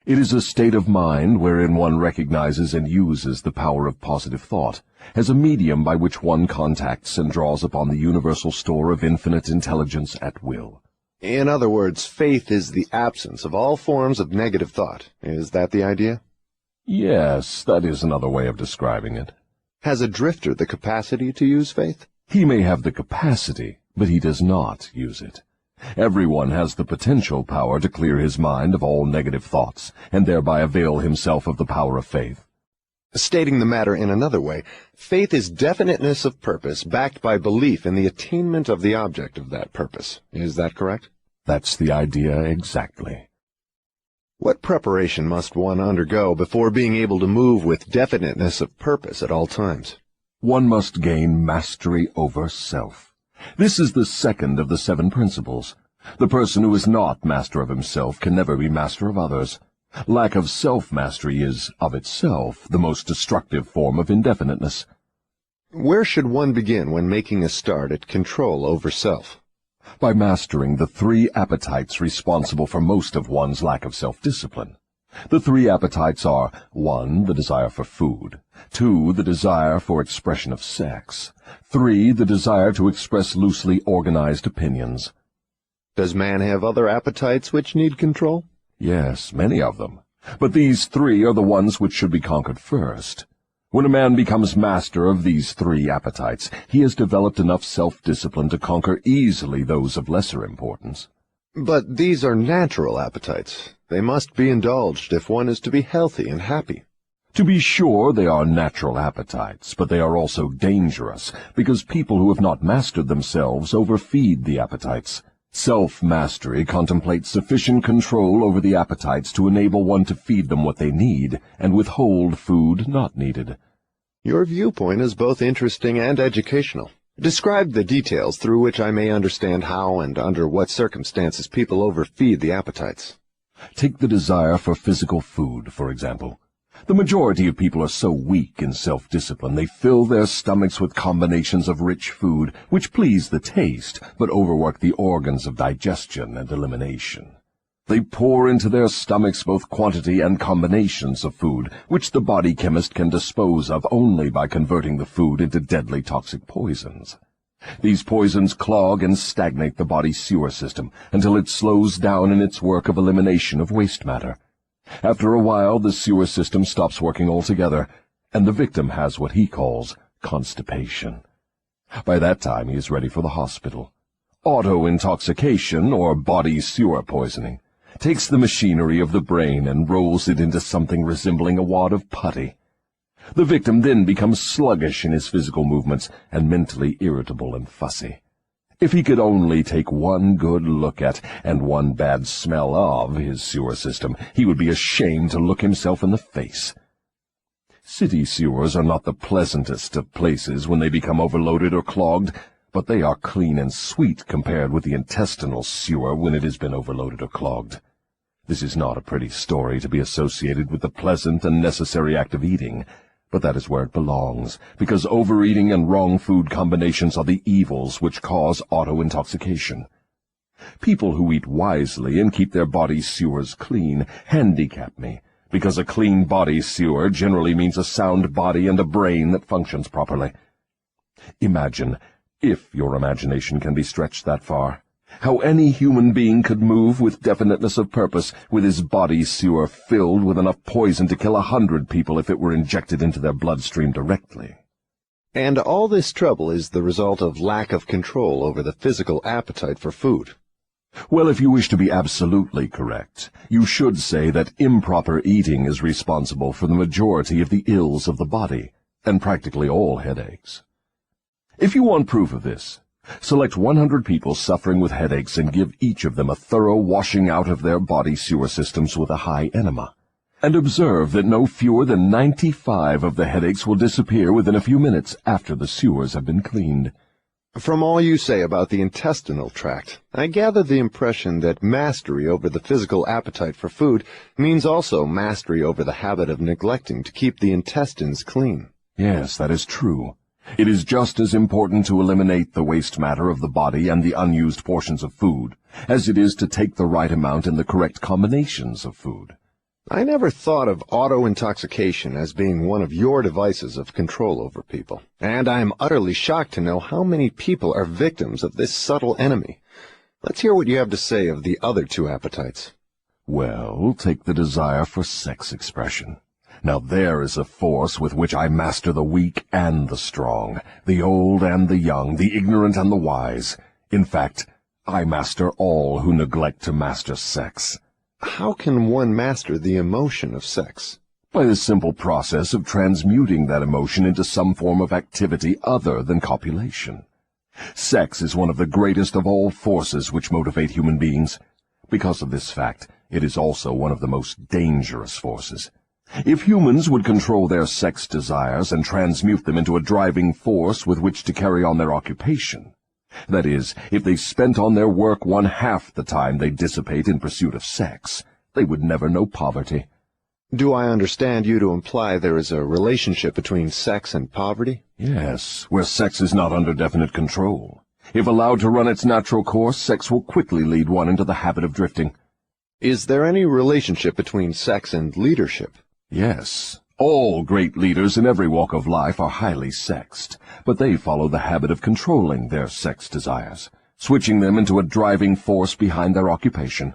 It is a state of mind wherein one recognizes and uses the power of positive thought as a medium by which one contacts and draws upon the universal store of infinite intelligence at will. In other words, faith is the absence of all forms of negative thought. Is that the idea? Yes, that is another way of describing it. Has a drifter the capacity to use faith? He may have the capacity, but he does not use it. Everyone has the potential power to clear his mind of all negative thoughts, and thereby avail himself of the power of faith. Stating the matter in another way, faith is definiteness of purpose backed by belief in the attainment of the object of that purpose. Is that correct? That's the idea exactly. What preparation must one undergo before being able to move with definiteness of purpose at all times? One must gain mastery over self. This is the second of the 7 principles. The person who is not master of himself can never be master of others. Lack of self-mastery is, of itself, the most destructive form of indefiniteness. Where should one begin when making a start at control over self? By mastering the 3 appetites responsible for most of one's lack of self-discipline. The 3 appetites are 1. The desire for food, 2. The desire for expression of sex, 3. The desire to express loosely organized opinions. Does man have other appetites which need control? Yes, many of them. But these 3 are the ones which should be conquered first. When a man becomes master of these 3 appetites, he has developed enough self-discipline to conquer easily those of lesser importance. But these are natural appetites. They must be indulged if one is to be healthy and happy. To be sure, they are natural appetites, but they are also dangerous, because people who have not mastered themselves overfeed the appetites. Self-mastery contemplates sufficient control over the appetites to enable one to feed them what they need and withhold food not needed. Your viewpoint is both interesting and educational. Describe the details through which I may understand how and under what circumstances people overfeed the appetites. Take the desire for physical food, for example. The majority of people are so weak in self-discipline they fill their stomachs with combinations of rich food which please the taste but overwork the organs of digestion and elimination. They pour into their stomachs both quantity and combinations of food which the body chemist can dispose of only by converting the food into deadly toxic poisons. These poisons clog and stagnate the body's sewer system until it slows down in its work of elimination of waste matter. After a while, the sewer system stops working altogether, and the victim has what he calls constipation. By that time, he is ready for the hospital. Auto-intoxication, or body sewer poisoning, takes the machinery of the brain and rolls it into something resembling a wad of putty. The victim then becomes sluggish in his physical movements and mentally irritable and fussy. If he could only take one good look at and one bad smell of his sewer system, he would be ashamed to look himself in the face. City sewers are not the pleasantest of places when they become overloaded or clogged, but they are clean and sweet compared with the intestinal sewer when it has been overloaded or clogged. This is not a pretty story to be associated with the pleasant and necessary act of eating, but that is where it belongs, because overeating and wrong food combinations are the evils which cause auto-intoxication. People who eat wisely and keep their body sewers clean handicap me, because a clean body sewer generally means a sound body and a brain that functions properly. Imagine, if your imagination can be stretched that far, how any human being could move with definiteness of purpose with his body sewer filled with enough poison to kill 100 people if it were injected into their bloodstream directly. And all this trouble is the result of lack of control over the physical appetite for food. Well, if you wish to be absolutely correct, you should say that improper eating is responsible for the majority of the ills of the body, and practically all headaches. If you want proof of this, select 100 people suffering with headaches and give each of them a thorough washing out of their body sewer systems with a high enema, and observe that no fewer than 95 of the headaches will disappear within a few minutes after the sewers have been cleaned. From all you say about the intestinal tract, I gather the impression that mastery over the physical appetite for food means also mastery over the habit of neglecting to keep the intestines clean. Yes, that is true. It is just as important to eliminate the waste matter of the body and the unused portions of food as it is to take the right amount and the correct combinations of food. I never thought of auto-intoxication as being one of your devices of control over people, and I am utterly shocked to know how many people are victims of this subtle enemy. Let's hear what you have to say of the other two appetites. Well, take the desire for sex expression. Now there is a force with which I master the weak and the strong, the old and the young, the ignorant and the wise. In fact, I master all who neglect to master sex. How can one master the emotion of sex? By the simple process of transmuting that emotion into some form of activity other than copulation. Sex is one of the greatest of all forces which motivate human beings. Because of this fact, it is also one of the most dangerous forces. If humans would control their sex desires and transmute them into a driving force with which to carry on their occupation, that is, if they spent on their work 1/2 the time they dissipate in pursuit of sex, they would never know poverty. Do I understand you to imply there is a relationship between sex and poverty? Yes, where sex is not under definite control. If allowed to run its natural course, sex will quickly lead one into the habit of drifting. Is there any relationship between sex and leadership? Yes, all great leaders in every walk of life are highly sexed, but they follow the habit of controlling their sex desires, switching them into a driving force behind their occupation.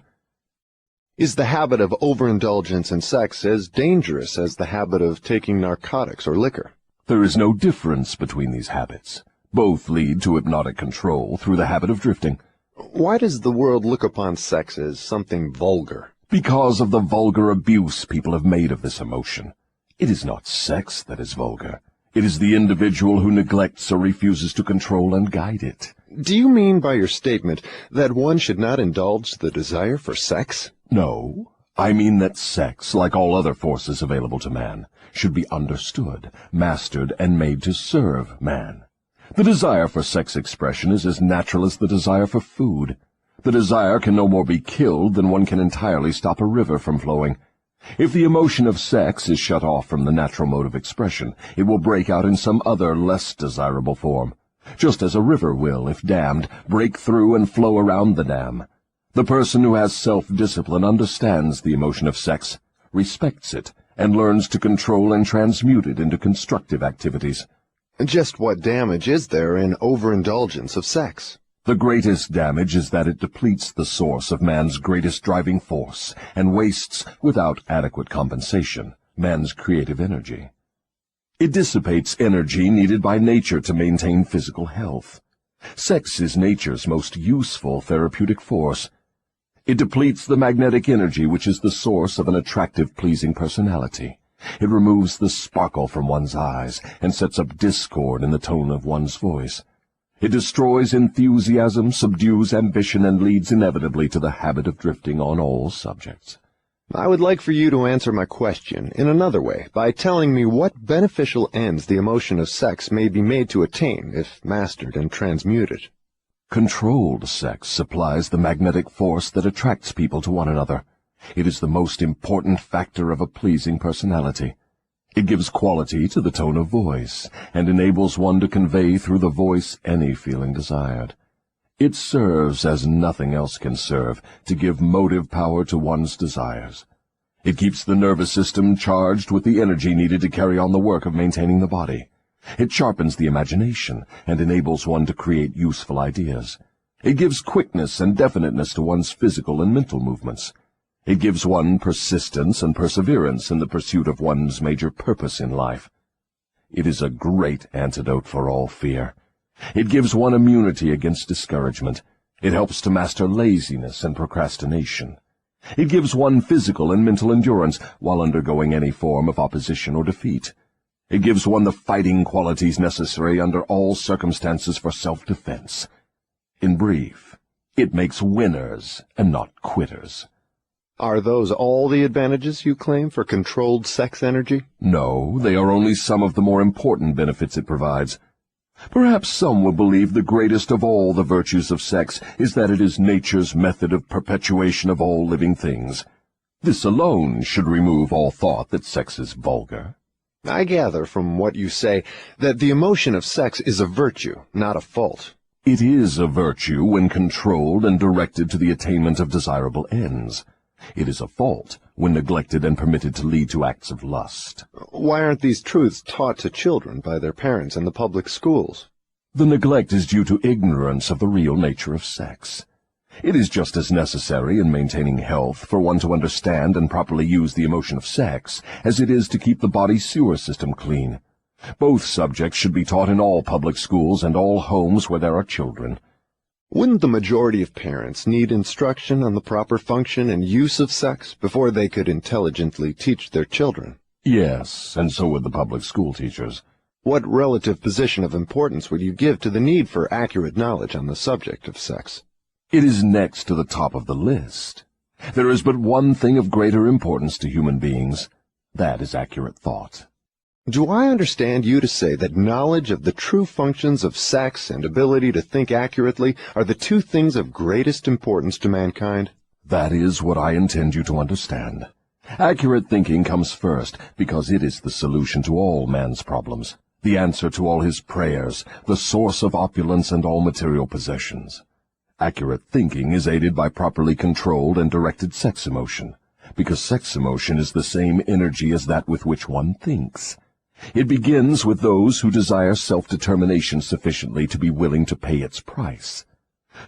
Is the habit of overindulgence in sex as dangerous as the habit of taking narcotics or liquor? There is no difference between these habits. Both lead to hypnotic control through the habit of drifting. Why does the world look upon sex as something vulgar? Because of the vulgar abuse people have made of this emotion. It is not sex that is vulgar. It is the individual who neglects or refuses to control and guide it. Do you mean by your statement that one should not indulge the desire for sex? No, I mean that sex, like all other forces available to man, should be understood, mastered, and made to serve man. The desire for sex expression is as natural as the desire for food. The desire can no more be killed than one can entirely stop a river from flowing. If the emotion of sex is shut off from the natural mode of expression, it will break out in some other, less desirable form, just as a river will, if dammed, break through and flow around the dam. The person who has self-discipline understands the emotion of sex, respects it, and learns to control and transmute it into constructive activities. Just what damage is there in overindulgence of sex? The greatest damage is that it depletes the source of man's greatest driving force and wastes, without adequate compensation, man's creative energy. It dissipates energy needed by nature to maintain physical health. Sex is nature's most useful therapeutic force. It depletes the magnetic energy which is the source of an attractive, pleasing personality. It removes the sparkle from one's eyes and sets up discord in the tone of one's voice. It destroys enthusiasm, subdues ambition, and leads inevitably to the habit of drifting on all subjects. I would like for you to answer my question in another way, by telling me what beneficial ends the emotion of sex may be made to attain if mastered and transmuted. Controlled sex supplies the magnetic force that attracts people to one another. It is the most important factor of a pleasing personality. It gives quality to the tone of voice, and enables one to convey through the voice any feeling desired. It serves, as nothing else can serve, to give motive power to one's desires. It keeps the nervous system charged with the energy needed to carry on the work of maintaining the body. It sharpens the imagination and enables one to create useful ideas. It gives quickness and definiteness to one's physical and mental movements. It gives one persistence and perseverance in the pursuit of one's major purpose in life. It is a great antidote for all fear. It gives one immunity against discouragement. It helps to master laziness and procrastination. It gives one physical and mental endurance while undergoing any form of opposition or defeat. It gives one the fighting qualities necessary under all circumstances for self-defense. In brief, it makes winners and not quitters. Are those all the advantages you claim for controlled sex energy? No, they are only some of the more important benefits it provides. Perhaps some will believe the greatest of all the virtues of sex is that it is nature's method of perpetuation of all living things. This alone should remove all thought that sex is vulgar. I gather from what you say that the emotion of sex is a virtue, not a fault. It is a virtue when controlled and directed to the attainment of desirable ends. It is a fault when neglected and permitted to lead to acts of lust. Why aren't these truths taught to children by their parents in the public schools? The neglect is due to ignorance of the real nature of sex. It is just as necessary in maintaining health for one to understand and properly use the emotion of sex as it is to keep the body's sewer system clean. Both subjects should be taught in all public schools and all homes where there are children. Wouldn't the majority of parents need instruction on the proper function and use of sex before they could intelligently teach their children? Yes, and so would the public school teachers. What relative position of importance would you give to the need for accurate knowledge on the subject of sex? It is next to the top of the list. There is but one thing of greater importance to human beings. That is accurate thought. Do I understand you to say that knowledge of the true functions of sex and ability to think accurately are the two things of greatest importance to mankind? That is what I intend you to understand. Accurate thinking comes first because it is the solution to all man's problems, the answer to all his prayers, the source of opulence and all material possessions. Accurate thinking is aided by properly controlled and directed sex emotion, because sex emotion is the same energy as that with which one thinks. It begins with those who desire self-determination sufficiently to be willing to pay its price.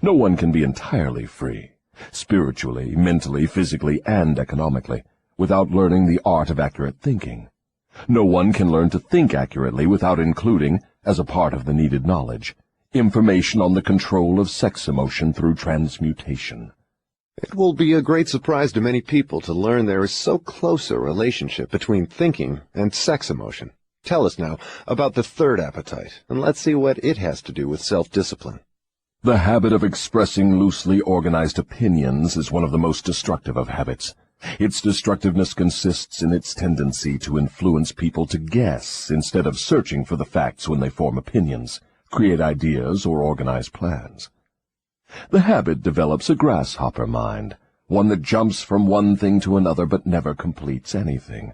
No one can be entirely free, spiritually, mentally, physically, and economically, without learning the art of accurate thinking. No one can learn to think accurately without including, as a part of the needed knowledge, information on the control of sex emotion through transmutation. It will be a great surprise to many people to learn there is so close a relationship between thinking and sex emotion. Tell us now about the third appetite, and let's see what it has to do with self-discipline. The habit of expressing loosely organized opinions is one of the most destructive of habits. Its destructiveness consists in its tendency to influence people to guess instead of searching for the facts when they form opinions, create ideas, or organize plans. The habit develops a grasshopper mind, one that jumps from one thing to another but never completes anything.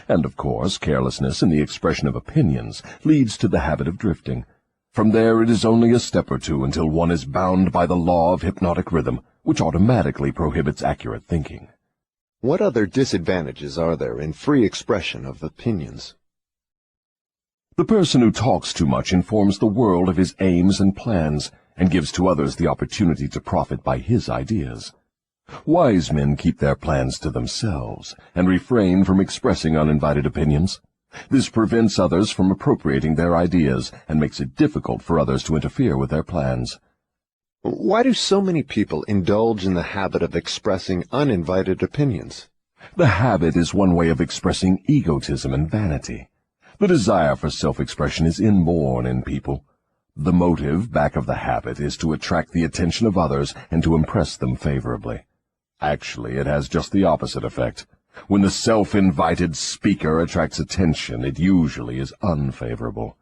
And, of course, carelessness in the expression of opinions leads to the habit of drifting. From there it is only a step or two until one is bound by the law of hypnotic rhythm, which automatically prohibits accurate thinking. What other disadvantages are there in free expression of opinions? The person who talks too much informs the world of his aims and plans, and gives to others the opportunity to profit by his ideas. Wise men keep their plans to themselves, and refrain from expressing uninvited opinions. This prevents others from appropriating their ideas, and makes it difficult for others to interfere with their plans. Why do so many people indulge in the habit of expressing uninvited opinions? The habit is one way of expressing egotism and vanity. The desire for self-expression is inborn in people. The motive back of the habit is to attract the attention of others and to impress them favorably. Actually, it has just the opposite effect. When the self-invited speaker attracts attention, it usually is unfavorable.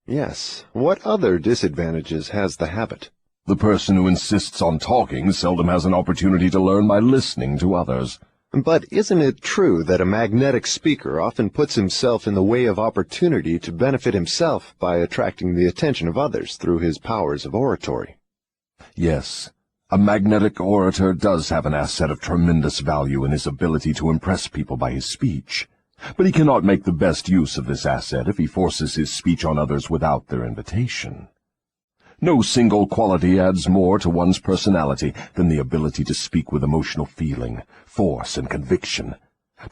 Yes. What other disadvantages has the habit? The person who insists on talking seldom has an opportunity to learn by listening to others. But isn't it true that a magnetic speaker often puts himself in the way of opportunity to benefit himself by attracting the attention of others through his powers of oratory? Yes. A magnetic orator does have an asset of tremendous value in his ability to impress people by his speech, but he cannot make the best use of this asset if he forces his speech on others without their invitation. No single quality adds more to one's personality than the ability to speak with emotional feeling, force, and conviction,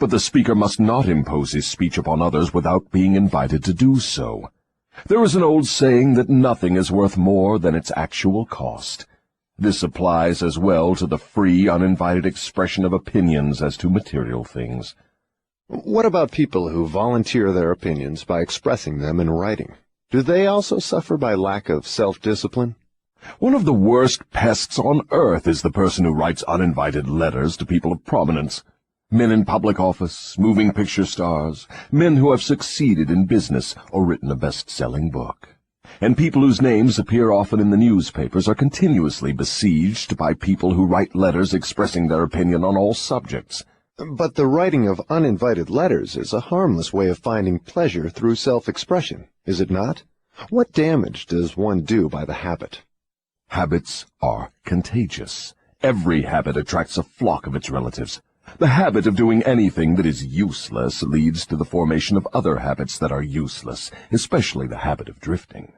but the speaker must not impose his speech upon others without being invited to do so. There is an old saying that nothing is worth more than its actual cost. This applies as well to the free, uninvited expression of opinions as to material things. What about people who volunteer their opinions by expressing them in writing? Do they also suffer by lack of self-discipline? One of the worst pests on earth is the person who writes uninvited letters to people of prominence. Men in public office, moving picture stars, men who have succeeded in business or written a best-selling book. And people whose names appear often in the newspapers are continuously besieged by people who write letters expressing their opinion on all subjects. But the writing of uninvited letters is a harmless way of finding pleasure through self-expression, is it not? What damage does one do by the habit? Habits are contagious. Every habit attracts a flock of its relatives. The habit of doing anything that is useless leads to the formation of other habits that are useless, especially the habit of drifting.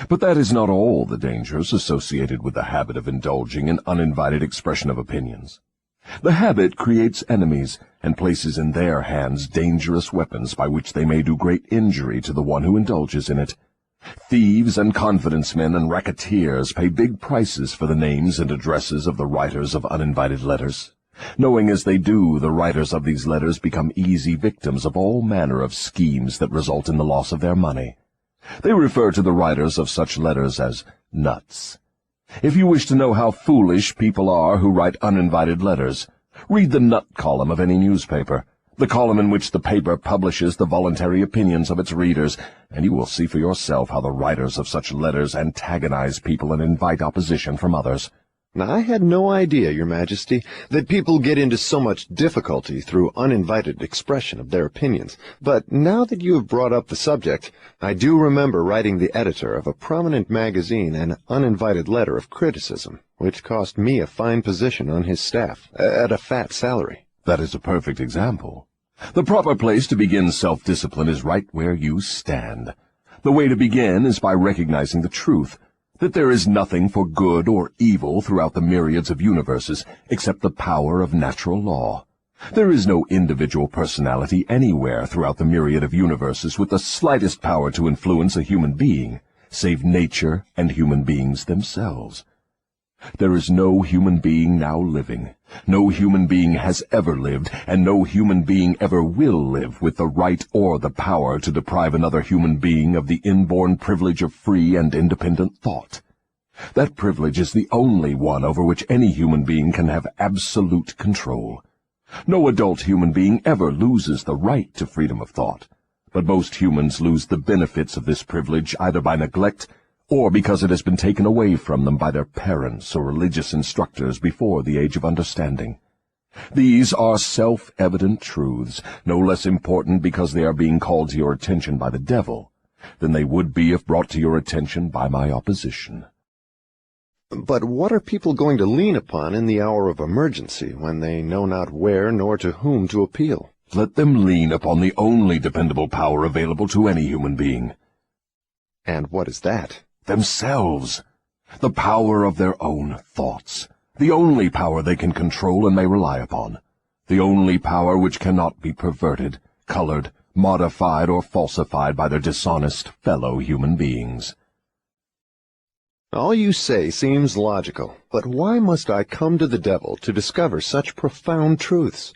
But that is not all the dangers associated with the habit of indulging in uninvited expression of opinions. The habit creates enemies and places in their hands dangerous weapons by which they may do great injury to the one who indulges in it. Thieves and confidence men and racketeers pay big prices for the names and addresses of the writers of uninvited letters. Knowing as they do, the writers of these letters become easy victims of all manner of schemes that result in the loss of their money. They refer to the writers of such letters as nuts. If you wish to know how foolish people are who write uninvited letters, read the nut column of any newspaper, the column in which the paper publishes the voluntary opinions of its readers, and you will see for yourself how the writers of such letters antagonize people and invite opposition from others. Now, I had no idea, Your Majesty, that people get into so much difficulty through uninvited expression of their opinions. But now that you have brought up the subject, I do remember writing the editor of a prominent magazine an uninvited letter of criticism, which cost me a fine position on his staff, at a fat salary. That is a perfect example. The proper place to begin self-discipline is right where you stand. The way to begin is by recognizing the truth, that there is nothing for good or evil throughout the myriads of universes except the power of natural law. There is no individual personality anywhere throughout the myriad of universes with the slightest power to influence a human being, save nature and human beings themselves. There is no human being now living, no human being has ever lived, and no human being ever will live with the right or the power to deprive another human being of the inborn privilege of free and independent thought. That privilege is the only one over which any human being can have absolute control. No adult human being ever loses the right to freedom of thought, but most humans lose the benefits of this privilege either by neglect or because it has been taken away from them by their parents or religious instructors before the age of understanding. These are self-evident truths, no less important because they are being called to your attention by the devil than they would be if brought to your attention by my opposition. But what are people going to lean upon in the hour of emergency, when they know not where nor to whom to appeal? Let them lean upon the only dependable power available to any human being. And what is that? Themselves. The power of their own thoughts. The only power they can control and may rely upon. The only power which cannot be perverted, colored, modified, or falsified by their dishonest fellow human beings. All you say seems logical, but why must I come to the devil to discover such profound truths?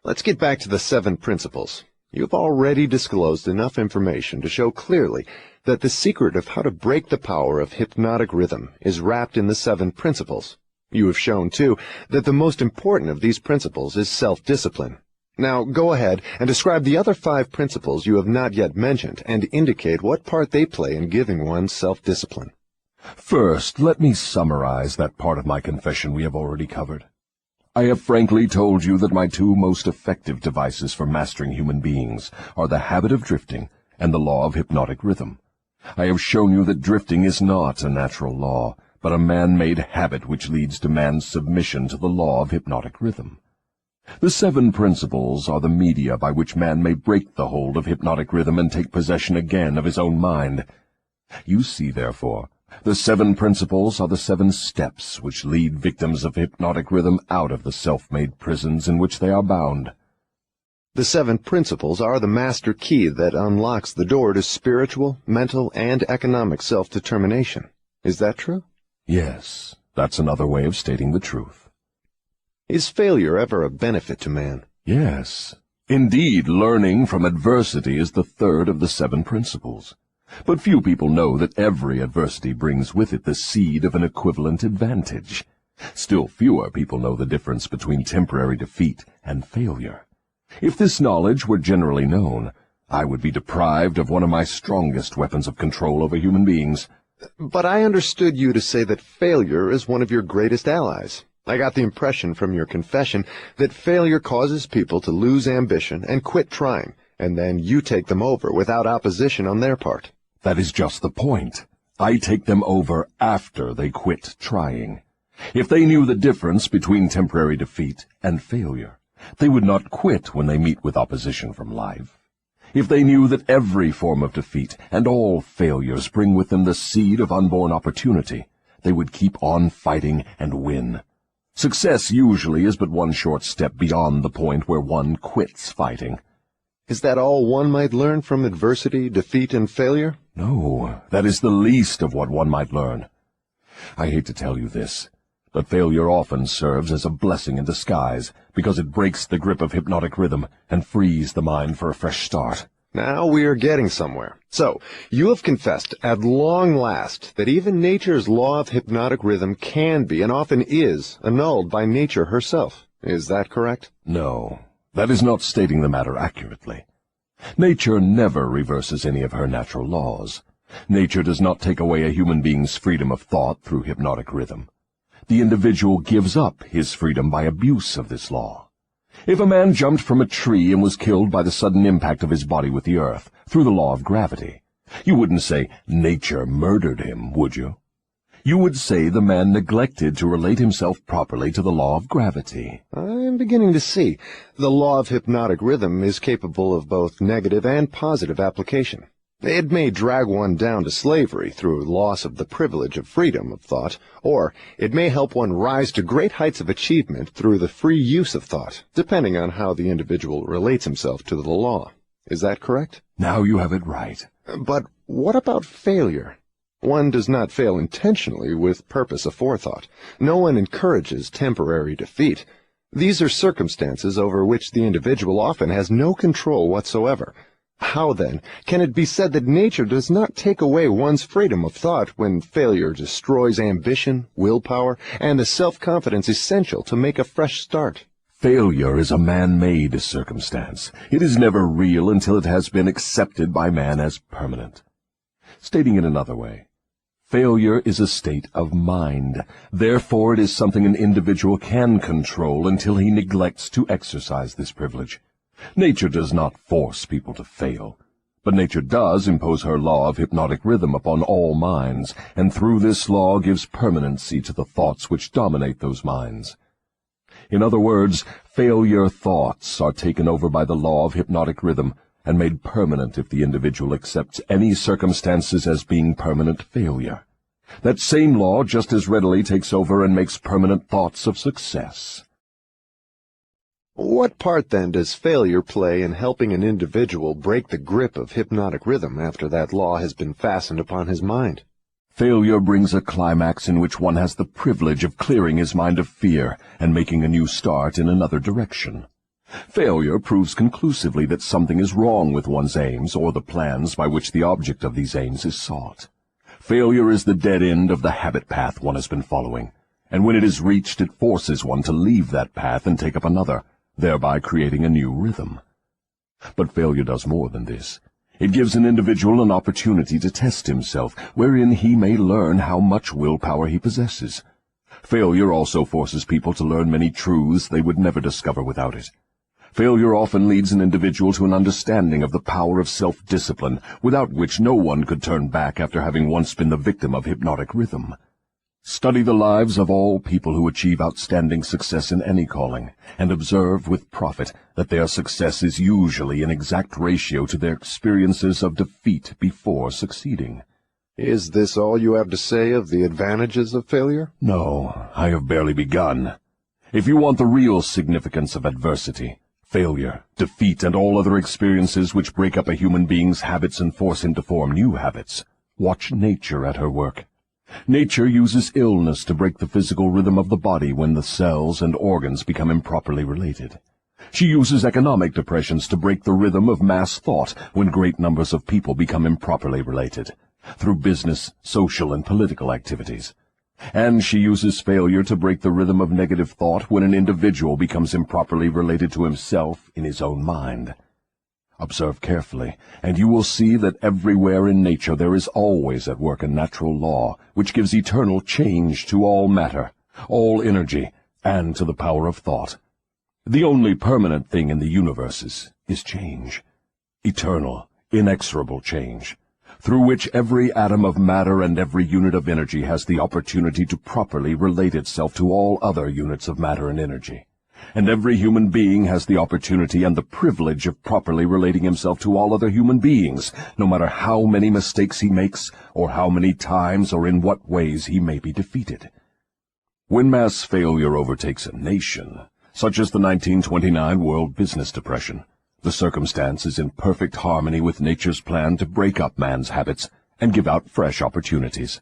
Let's get back to the 7 principles. You've already disclosed enough information to show clearly that the secret of how to break the power of hypnotic rhythm is wrapped in the 7 principles. You have shown, too, that the most important of these principles is self-discipline. Now, go ahead and describe the other 5 principles you have not yet mentioned and indicate what part they play in giving one self-discipline. First, let me summarize that part of my confession we have already covered. I have frankly told you that my 2 most effective devices for mastering human beings are the habit of drifting and the law of hypnotic rhythm. I have shown you that drifting is not a natural law, but a man-made habit which leads to man's submission to the law of hypnotic rhythm. The 7 principles are the media by which man may break the hold of hypnotic rhythm and take possession again of his own mind. You see, therefore, the 7 principles are the 7 steps which lead victims of hypnotic rhythm out of the self-made prisons in which they are bound. The 7 principles are the master key that unlocks the door to spiritual, mental, and economic self-determination. Is that true? Yes, that's another way of stating the truth. Is failure ever a benefit to man? Yes. Indeed, learning from adversity is the 3rd of the 7 principles. But few people know that every adversity brings with it the seed of an equivalent advantage. Still fewer people know the difference between temporary defeat and failure. If this knowledge were generally known, I would be deprived of one of my strongest weapons of control over human beings. But I understood you to say that failure is one of your greatest allies. I got the impression from your confession that failure causes people to lose ambition and quit trying, and then you take them over without opposition on their part. That is just the point. I take them over after they quit trying. If they knew the difference between temporary defeat and failure, they would not quit when they meet with opposition from life. If they knew that every form of defeat and all failures bring with them the seed of unborn opportunity, they would keep on fighting and win. Success usually is but one short step beyond the point where one quits fighting. Is that all one might learn from adversity, defeat, and failure? No, that is the least of what one might learn. I hate to tell you this, but failure often serves as a blessing in disguise, because it breaks the grip of hypnotic rhythm and frees the mind for a fresh start. Now we are getting somewhere. So, you have confessed at long last that even nature's law of hypnotic rhythm can be, and often is, annulled by nature herself. Is that correct? No, that is not stating the matter accurately. Nature never reverses any of her natural laws. Nature does not take away a human being's freedom of thought through hypnotic rhythm. The individual gives up his freedom by abuse of this law. If a man jumped from a tree and was killed by the sudden impact of his body with the earth, through the law of gravity, you wouldn't say nature murdered him, would you? You would say the man neglected to relate himself properly to the law of gravity. I'm beginning to see. The law of hypnotic rhythm is capable of both negative and positive application. It may drag one down to slavery through loss of the privilege of freedom of thought, or it may help one rise to great heights of achievement through the free use of thought, depending on how the individual relates himself to the law. Is that correct? Now you have it right. But what about failure? One does not fail intentionally with purpose aforethought. No one encourages temporary defeat. These are circumstances over which the individual often has no control whatsoever. How, then, can it be said that nature does not take away one's freedom of thought when failure destroys ambition, willpower, and the self-confidence essential to make a fresh start? Failure is a man-made circumstance. It is never real until it has been accepted by man as permanent. Stating it another way, Failure is a state of mind. Therefore, it is something an individual can control until he neglects to exercise this privilege. Nature does not force people to fail, but nature does impose her law of hypnotic rhythm upon all minds, and through this law gives permanency to the thoughts which dominate those minds. In other words, failure thoughts are taken over by the law of hypnotic rhythm and made permanent if the individual accepts any circumstances as being permanent failure. That same law just as readily takes over and makes permanent thoughts of success. What part, then, does failure play in helping an individual break the grip of hypnotic rhythm after that law has been fastened upon his mind? Failure brings a climax in which one has the privilege of clearing his mind of fear and making a new start in another direction. Failure proves conclusively that something is wrong with one's aims or the plans by which the object of these aims is sought. Failure is the dead end of the habit path one has been following, and when it is reached it forces one to leave that path and take up another, thereby creating a new rhythm. But failure does more than this. It gives an individual an opportunity to test himself, wherein he may learn how much willpower he possesses. Failure also forces people to learn many truths they would never discover without it. Failure often leads an individual to an understanding of the power of self-discipline, without which no one could turn back after having once been the victim of hypnotic rhythm. Study the lives of all people who achieve outstanding success in any calling, and observe with profit that their success is usually in exact ratio to their experiences of defeat before succeeding. Is this all you have to say of the advantages of failure? No, I have barely begun. If you want the real significance of adversity, failure, defeat, and all other experiences which break up a human being's habits and force him to form new habits, watch nature at her work. Nature uses illness to break the physical rhythm of the body when the cells and organs become improperly related. She uses economic depressions to break the rhythm of mass thought when great numbers of people become improperly related, through business, social, and political activities. And she uses failure to break the rhythm of negative thought when an individual becomes improperly related to himself in his own mind. Observe carefully, and you will see that everywhere in nature there is always at work a natural law which gives eternal change to all matter, all energy, and to the power of thought. The only permanent thing in the universes is change, eternal, inexorable change, through which every atom of matter and every unit of energy has the opportunity to properly relate itself to all other units of matter and energy. And every human being has the opportunity and the privilege of properly relating himself to all other human beings, no matter how many mistakes he makes, or how many times or in what ways he may be defeated. When mass failure overtakes a nation, such as the 1929 World Business Depression, the circumstance is in perfect harmony with nature's plan to break up man's habits and give out fresh opportunities.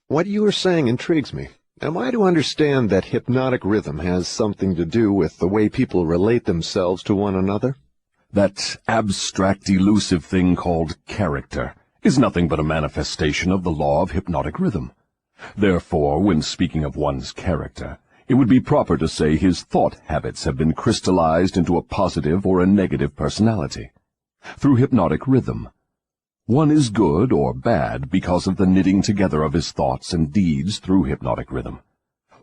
What you are saying intrigues me. Am I to understand that hypnotic rhythm has something to do with the way people relate themselves to one another? That abstract, elusive thing called character is nothing but a manifestation of the law of hypnotic rhythm. Therefore, when speaking of one's character, it would be proper to say his thought habits have been crystallized into a positive or a negative personality. Through hypnotic rhythm, one is good or bad because of the knitting together of his thoughts and deeds through hypnotic rhythm.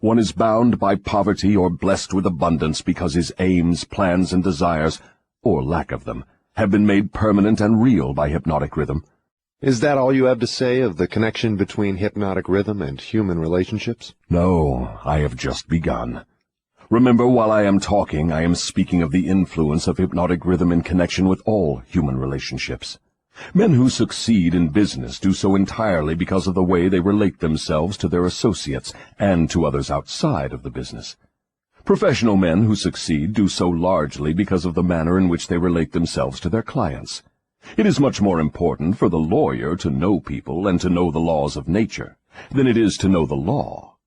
One is bound by poverty or blessed with abundance because his aims, plans, and desires, or lack of them, have been made permanent and real by hypnotic rhythm. Is that all you have to say of the connection between hypnotic rhythm and human relationships? No, I have just begun. Remember, while I am talking, I am speaking of the influence of hypnotic rhythm in connection with all human relationships. Men who succeed in business do so entirely because of the way they relate themselves to their associates and to others outside of the business. Professional men who succeed do so largely because of the manner in which they relate themselves to their clients. It is much more important for the lawyer to know people and to know the laws of nature than it is to know the law.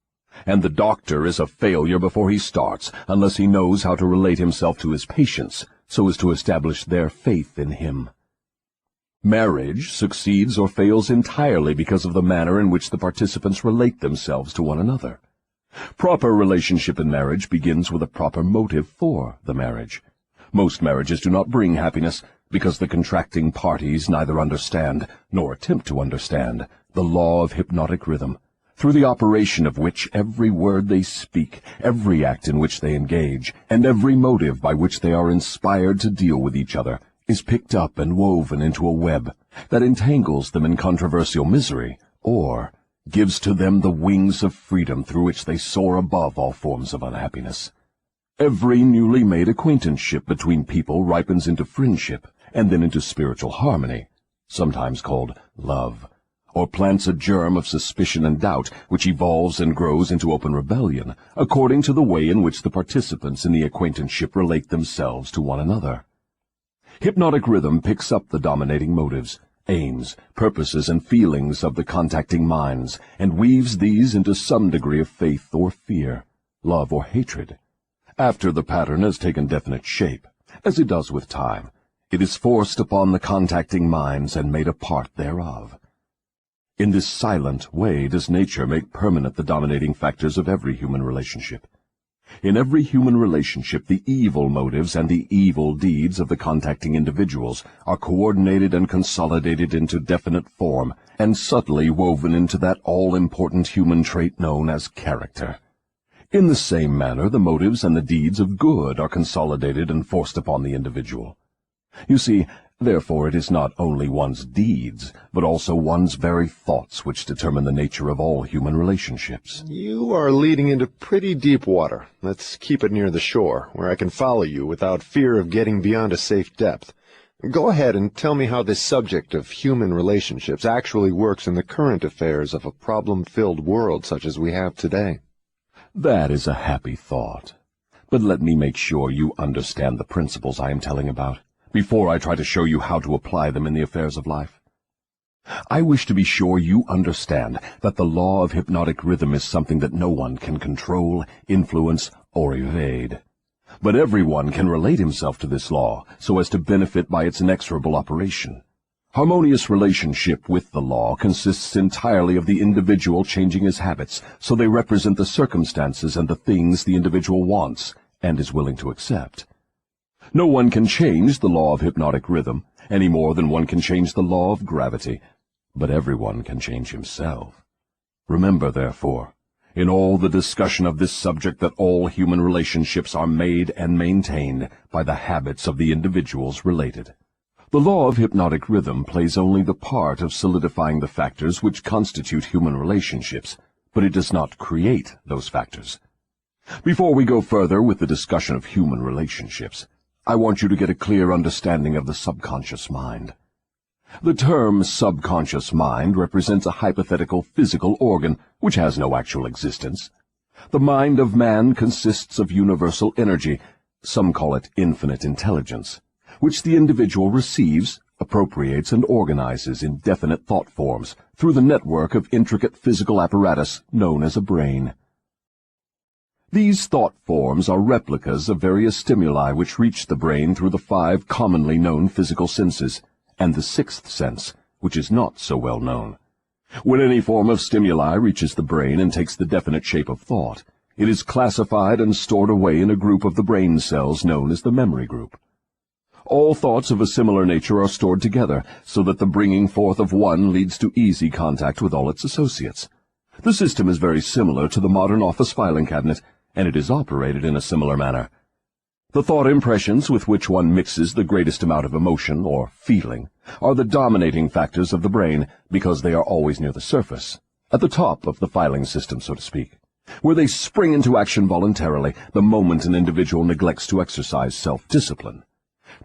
And the doctor is a failure before he starts unless he knows how to relate himself to his patients so as to establish their faith in him. Marriage succeeds or fails entirely because of the manner in which the participants relate themselves to one another. Proper relationship in marriage begins with a proper motive for the marriage. Most marriages do not bring happiness, because the contracting parties neither understand, nor attempt to understand, the law of hypnotic rhythm, through the operation of which every word they speak, every act in which they engage, and every motive by which they are inspired to deal with each other, is picked up and woven into a web that entangles them in controversial misery, or gives to them the wings of freedom through which they soar above all forms of unhappiness. Every newly made acquaintanceship between people ripens into friendship, and then into spiritual harmony, sometimes called love, or plants a germ of suspicion and doubt, which evolves and grows into open rebellion, according to the way in which the participants in the acquaintanceship relate themselves to one another. Hypnotic rhythm picks up the dominating motives, aims, purposes, and feelings of the contacting minds, and weaves these into some degree of faith or fear, love or hatred. After the pattern has taken definite shape, as it does with time, it is forced upon the contacting minds and made a part thereof. In this silent way does nature make permanent the dominating factors of every human relationship. In every human relationship, the evil motives and the evil deeds of the contacting individuals are coordinated and consolidated into definite form, and subtly woven into that all-important human trait known as character. In the same manner, the motives and the deeds of good are consolidated and forced upon the individual. You see, therefore, it is not only one's deeds, but also one's very thoughts which determine the nature of all human relationships. You are leading into pretty deep water. Let's keep it near the shore, where I can follow you without fear of getting beyond a safe depth. Go ahead and tell me how this subject of human relationships actually works in the current affairs of a problem-filled world such as we have today. That is a happy thought. But let me make sure you understand the principles I am telling about, before I try to show you how to apply them in the affairs of life. I wish to be sure you understand that the law of hypnotic rhythm is something that no one can control, influence, or evade. But everyone can relate himself to this law so as to benefit by its inexorable operation. Harmonious relationship with the law consists entirely of the individual changing his habits so they represent the circumstances and the things the individual wants and is willing to accept. No one can change the law of hypnotic rhythm any more than one can change the law of gravity, but everyone can change himself. Remember, therefore, in all the discussion of this subject, that all human relationships are made and maintained by the habits of the individuals related. The law of hypnotic rhythm plays only the part of solidifying the factors which constitute human relationships, but it does not create those factors. Before we go further with the discussion of human relationships, I want you to get a clear understanding of the subconscious mind. The term subconscious mind represents a hypothetical physical organ which has no actual existence. The mind of man consists of universal energy, some call it infinite intelligence, which the individual receives, appropriates, and organizes in definite thought forms through the network of intricate physical apparatus known as a brain. These thought forms are replicas of various stimuli which reach the brain through the 5 commonly known physical senses, and the 6th sense, which is not so well known. When any form of stimuli reaches the brain and takes the definite shape of thought, it is classified and stored away in a group of the brain cells known as the memory group. All thoughts of a similar nature are stored together, so that the bringing forth of one leads to easy contact with all its associates. The system is very similar to the modern office filing cabinet, and it is operated in a similar manner. The thought impressions with which one mixes the greatest amount of emotion, or feeling, are the dominating factors of the brain, because they are always near the surface, at the top of the filing system, so to speak, where they spring into action voluntarily the moment an individual neglects to exercise self-discipline.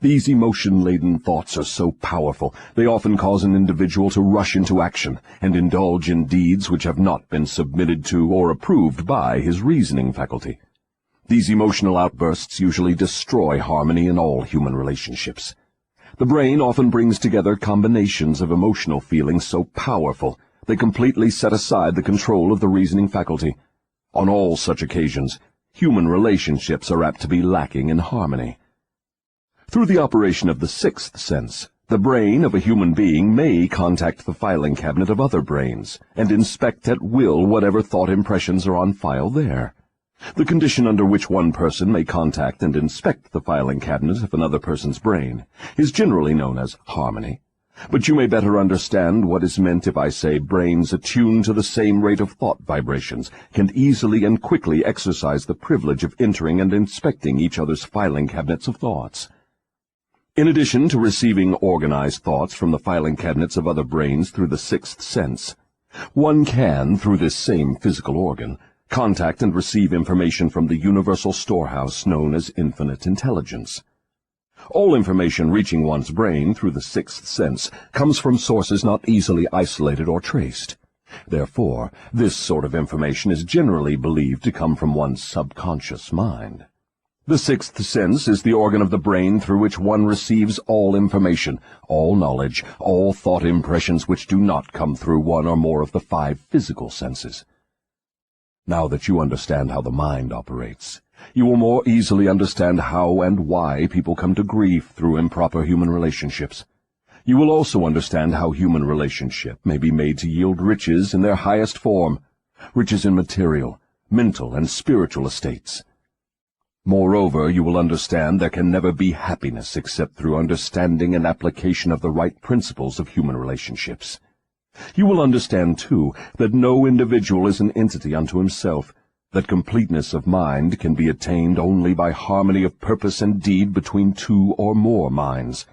These emotion-laden thoughts are so powerful, they often cause an individual to rush into action and indulge in deeds which have not been submitted to or approved by his reasoning faculty. These emotional outbursts usually destroy harmony in all human relationships. The brain often brings together combinations of emotional feelings so powerful they completely set aside the control of the reasoning faculty. On all such occasions, human relationships are apt to be lacking in harmony. Through the operation of the 6th sense, the brain of a human being may contact the filing cabinet of other brains and inspect at will whatever thought impressions are on file there. The condition under which one person may contact and inspect the filing cabinet of another person's brain is generally known as harmony. But you may better understand what is meant if I say brains attuned to the same rate of thought vibrations can easily and quickly exercise the privilege of entering and inspecting each other's filing cabinets of thoughts. In addition to receiving organized thoughts from the filing cabinets of other brains through the sixth sense, one can, through this same physical organ, contact and receive information from the universal storehouse known as infinite intelligence. All information reaching one's brain through the sixth sense comes from sources not easily isolated or traced. Therefore, this sort of information is generally believed to come from one's subconscious mind. The sixth sense is the organ of the brain through which one receives all information, all knowledge, all thought impressions which do not come through one or more of the 5 physical senses. Now that you understand how the mind operates, you will more easily understand how and why people come to grief through improper human relationships. You will also understand how human relationship may be made to yield riches in their highest form, riches in material, mental, and spiritual estates. Moreover, you will understand there can never be happiness except through understanding and application of the right principles of human relationships. You will understand, too, that no individual is an entity unto himself, that completeness of mind can be attained only by harmony of purpose and deed between 2 or more minds.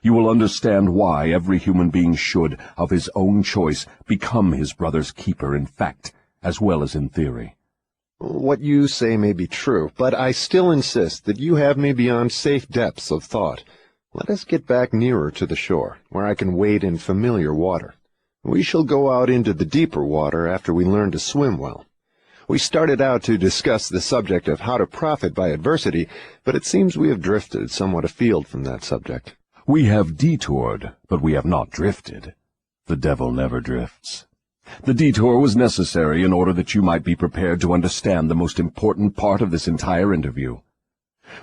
You will understand why every human being should, of his own choice, become his brother's keeper in fact, as well as in theory. What you say may be true, but I still insist that you have me beyond safe depths of thought. Let us get back nearer to the shore, where I can wade in familiar water. We shall go out into the deeper water after we learn to swim well. We started out to discuss the subject of how to profit by adversity, but it seems we have drifted somewhat afield from that subject. We have detoured, but we have not drifted. The devil never drifts. The detour was necessary in order that you might be prepared to understand the most important part of this entire interview.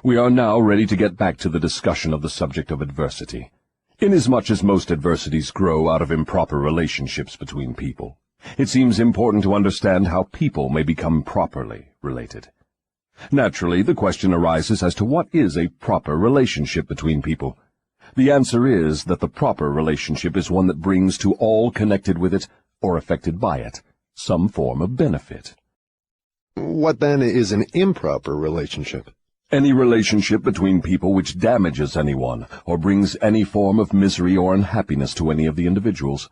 We are now ready to get back to the discussion of the subject of adversity. Inasmuch as most adversities grow out of improper relationships between people, it seems important to understand how people may become properly related. Naturally, the question arises as to what is a proper relationship between people. The answer is that the proper relationship is one that brings to all connected with it, or affected by it, some form of benefit. What then is an improper relationship? Any relationship between people which damages anyone, or brings any form of misery or unhappiness to any of the individuals.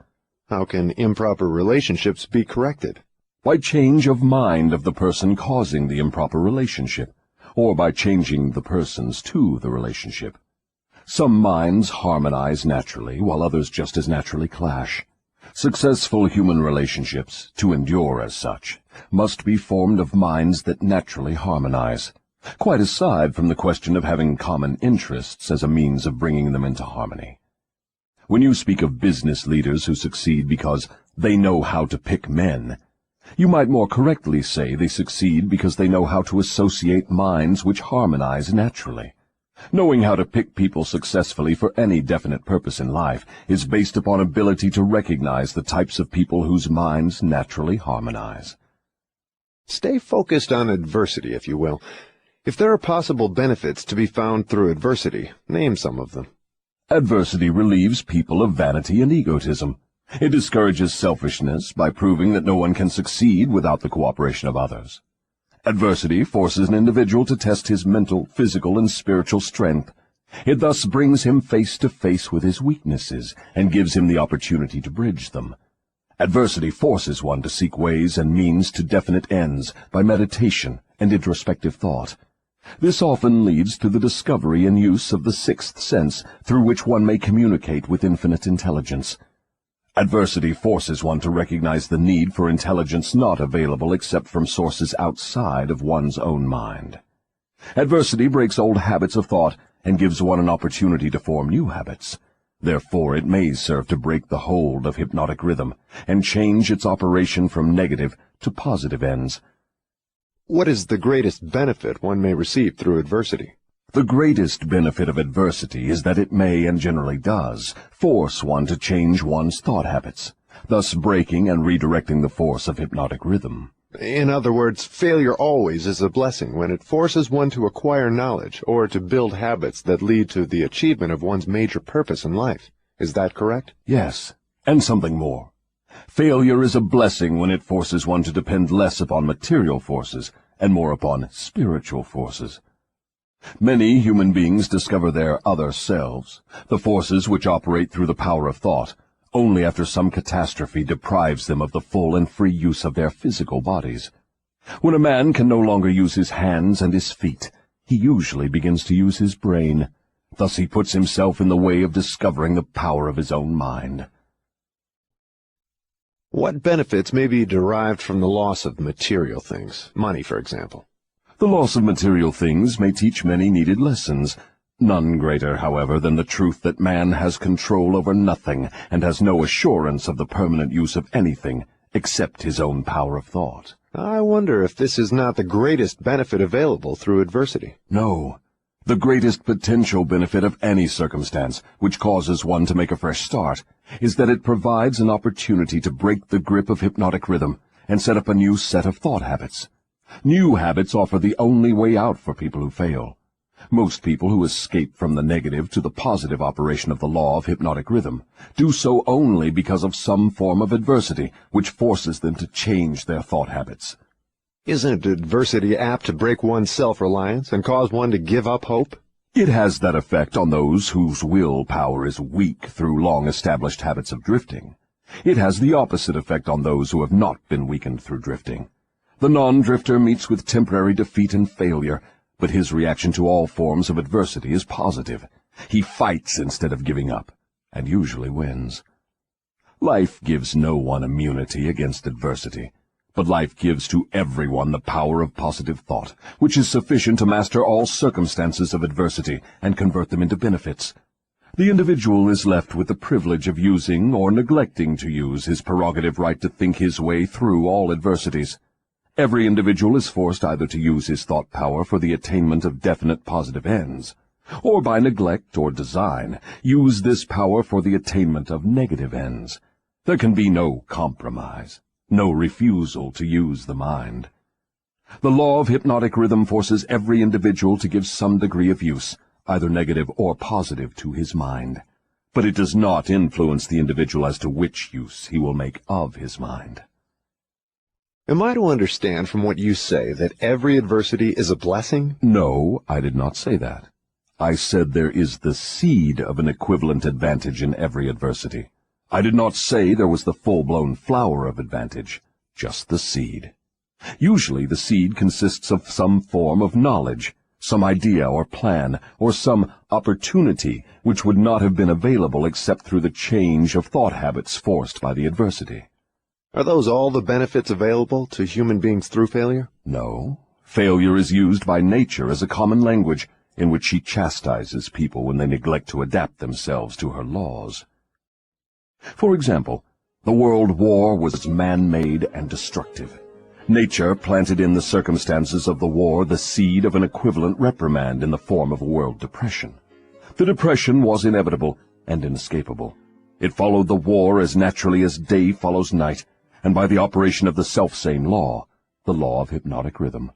How can improper relationships be corrected? By change of mind of the person causing the improper relationship, or by changing the persons to the relationship. Some minds harmonize naturally, while others just as naturally clash. Successful human relationships, to endure as such, must be formed of minds that naturally harmonize, quite aside from the question of having common interests as a means of bringing them into harmony. When you speak of business leaders who succeed because they know how to pick men, you might more correctly say they succeed because they know how to associate minds which harmonize naturally. Knowing how to pick people successfully for any definite purpose in life is based upon ability to recognize the types of people whose minds naturally harmonize. Stay focused on adversity, if you will. If there are possible benefits to be found through adversity, name some of them. Adversity relieves people of vanity and egotism. It discourages selfishness by proving that no one can succeed without the cooperation of others. Adversity forces an individual to test his mental, physical, and spiritual strength. It thus brings him face to face with his weaknesses and gives him the opportunity to bridge them. Adversity forces one to seek ways and means to definite ends by meditation and introspective thought. This often leads to the discovery and use of the sixth sense, through which one may communicate with infinite intelligence. Adversity forces one to recognize the need for intelligence not available except from sources outside of one's own mind. Adversity breaks old habits of thought and gives one an opportunity to form new habits. Therefore, it may serve to break the hold of hypnotic rhythm and change its operation from negative to positive ends. What is the greatest benefit one may receive through adversity? The greatest benefit of adversity is that it may, and generally does, force one to change one's thought habits, thus breaking and redirecting the force of hypnotic rhythm. In other words, failure always is a blessing when it forces one to acquire knowledge or to build habits that lead to the achievement of one's major purpose in life. Is that correct? Yes, and something more. Failure is a blessing when it forces one to depend less upon material forces and more upon spiritual forces. Many human beings discover their other selves, the forces which operate through the power of thought, only after some catastrophe deprives them of the full and free use of their physical bodies. When a man can no longer use his hands and his feet, he usually begins to use his brain. Thus he puts himself in the way of discovering the power of his own mind. What benefits may be derived from the loss of material things, money, for example? The loss of material things may teach many needed lessons, none greater, however, than the truth that man has control over nothing and has no assurance of the permanent use of anything except his own power of thought. I wonder if this is not the greatest benefit available through adversity. No. The greatest potential benefit of any circumstance which causes one to make a fresh start is that it provides an opportunity to break the grip of hypnotic rhythm and set up a new set of thought habits. New habits offer the only way out for people who fail. Most people who escape from the negative to the positive operation of the law of hypnotic rhythm do so only because of some form of adversity which forces them to change their thought habits. Isn't adversity apt to break one's self-reliance and cause one to give up hope? It has that effect on those whose willpower is weak through long-established habits of drifting. It has the opposite effect on those who have not been weakened through drifting. The non-drifter meets with temporary defeat and failure, but his reaction to all forms of adversity is positive. He fights instead of giving up, and usually wins. Life gives no one immunity against adversity, but life gives to everyone the power of positive thought, which is sufficient to master all circumstances of adversity and convert them into benefits. The individual is left with the privilege of using or neglecting to use his prerogative right to think his way through all adversities. Every individual is forced either to use his thought power for the attainment of definite positive ends, or by neglect or design, use this power for the attainment of negative ends. There can be no compromise, no refusal to use the mind. The law of hypnotic rhythm forces every individual to give some degree of use, either negative or positive, to his mind. But it does not influence the individual as to which use he will make of his mind. Am I to understand from what you say that every adversity is a blessing? No, I did not say that. I said there is the seed of an equivalent advantage in every adversity. I did not say there was the full-blown flower of advantage, just the seed. Usually the seed consists of some form of knowledge, some idea or plan, or some opportunity which would not have been available except through the change of thought habits forced by the adversity. Are those all the benefits available to human beings through failure? No. Failure is used by nature as a common language in which she chastises people when they neglect to adapt themselves to her laws. For example, the World War was man-made and destructive. Nature planted in the circumstances of the war the seed of an equivalent reprimand in the form of a world depression. The depression was inevitable and inescapable. It followed the war as naturally as day follows night, and by the operation of the selfsame law, the law of hypnotic rhythm.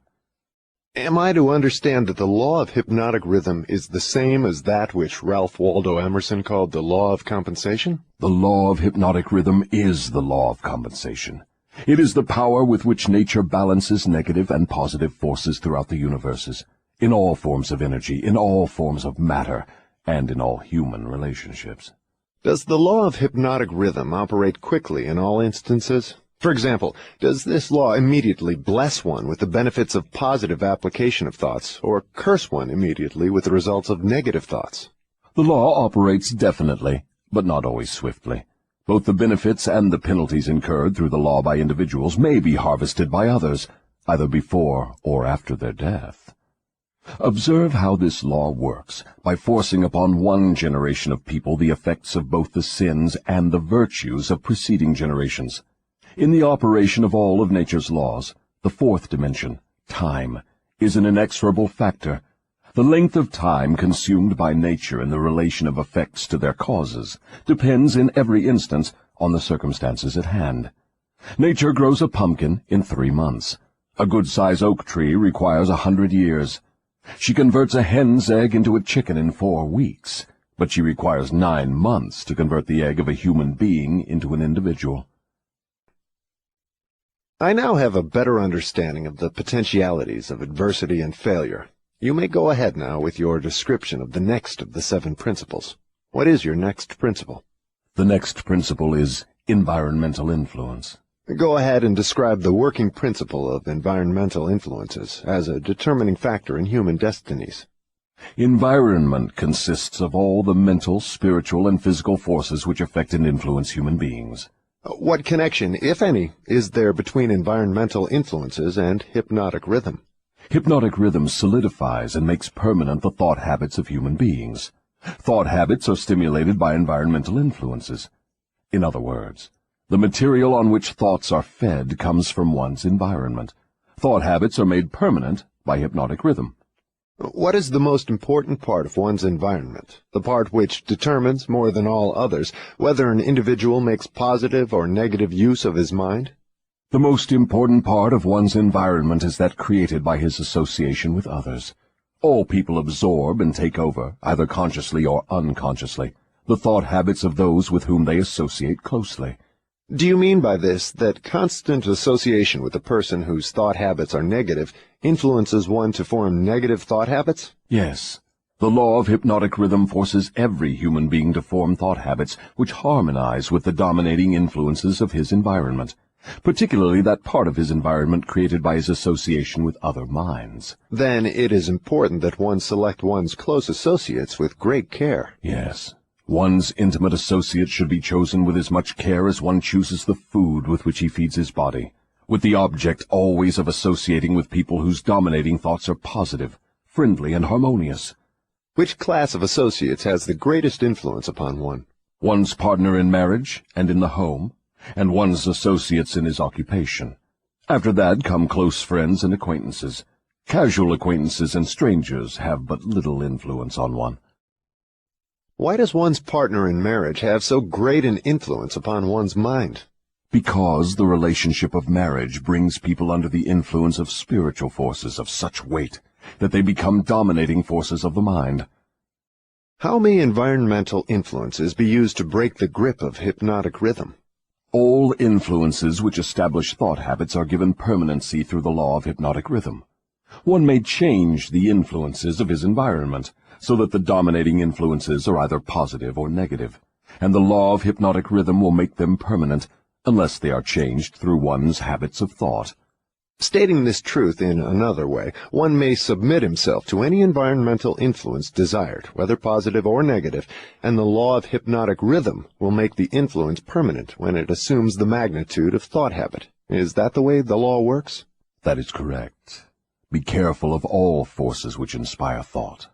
Am I to understand that the law of hypnotic rhythm is the same as that which Ralph Waldo Emerson called the law of compensation? The law of hypnotic rhythm is the law of compensation. It is the power with which nature balances negative and positive forces throughout the universes, in all forms of energy, in all forms of matter, and in all human relationships. Does the law of hypnotic rhythm operate quickly in all instances? For example, does this law immediately bless one with the benefits of positive application of thoughts, or curse one immediately with the results of negative thoughts? The law operates definitely, but not always swiftly. Both the benefits and the penalties incurred through the law by individuals may be harvested by others, either before or after their death. Observe how this law works by forcing upon one generation of people the effects of both the sins and the virtues of preceding generations. In the operation of all of nature's laws, the fourth dimension, time, is an inexorable factor. The length of time consumed by nature in the relation of effects to their causes depends in every instance on the circumstances at hand. Nature grows a pumpkin in 3 months. A good-sized oak tree requires 100 years. She converts a hen's egg into a chicken in 4 weeks, but she requires 9 months to convert the egg of a human being into an individual. I now have a better understanding of the potentialities of adversity and failure. You may go ahead now with your description of the next of the 7 principles. What is your next principle? The next principle is environmental influence. Go ahead and describe the working principle of environmental influences as a determining factor in human destinies. Environment consists of all the mental, spiritual, and physical forces which affect and influence human beings. What connection, if any, is there between environmental influences and hypnotic rhythm? Hypnotic rhythm solidifies and makes permanent the thought habits of human beings. Thought habits are stimulated by environmental influences. In other words, the material on which thoughts are fed comes from one's environment. Thought habits are made permanent by hypnotic rhythm. What is the most important part of one's environment, the part which determines, more than all others, whether an individual makes positive or negative use of his mind? The most important part of one's environment is that created by his association with others. All people absorb and take over, either consciously or unconsciously, the thought habits of those with whom they associate closely. Do you mean by this that constant association with a person whose thought habits are negative influences one to form negative thought habits? Yes. The law of hypnotic rhythm forces every human being to form thought habits which harmonize with the dominating influences of his environment, particularly that part of his environment created by his association with other minds. Then it is important that one select one's close associates with great care. Yes. One's intimate associates should be chosen with as much care as one chooses the food with which he feeds his body, with the object always of associating with people whose dominating thoughts are positive, friendly, and harmonious. Which class of associates has the greatest influence upon one? One's partner in marriage and in the home, and one's associates in his occupation. After that come close friends and acquaintances. Casual acquaintances and strangers have but little influence on one. Why does one's partner in marriage have so great an influence upon one's mind? Because the relationship of marriage brings people under the influence of spiritual forces of such weight that they become dominating forces of the mind. How may environmental influences be used to break the grip of hypnotic rhythm? All influences which establish thought habits are given permanency through the law of hypnotic rhythm. One may change the influences of his environment, so that the dominating influences are either positive or negative, and the law of hypnotic rhythm will make them permanent, unless they are changed through one's habits of thought. Stating this truth in another way, one may submit himself to any environmental influence desired, whether positive or negative, and the law of hypnotic rhythm will make the influence permanent when it assumes the magnitude of thought habit. Is that the way the law works? That is correct. Be careful of all forces which inspire thought.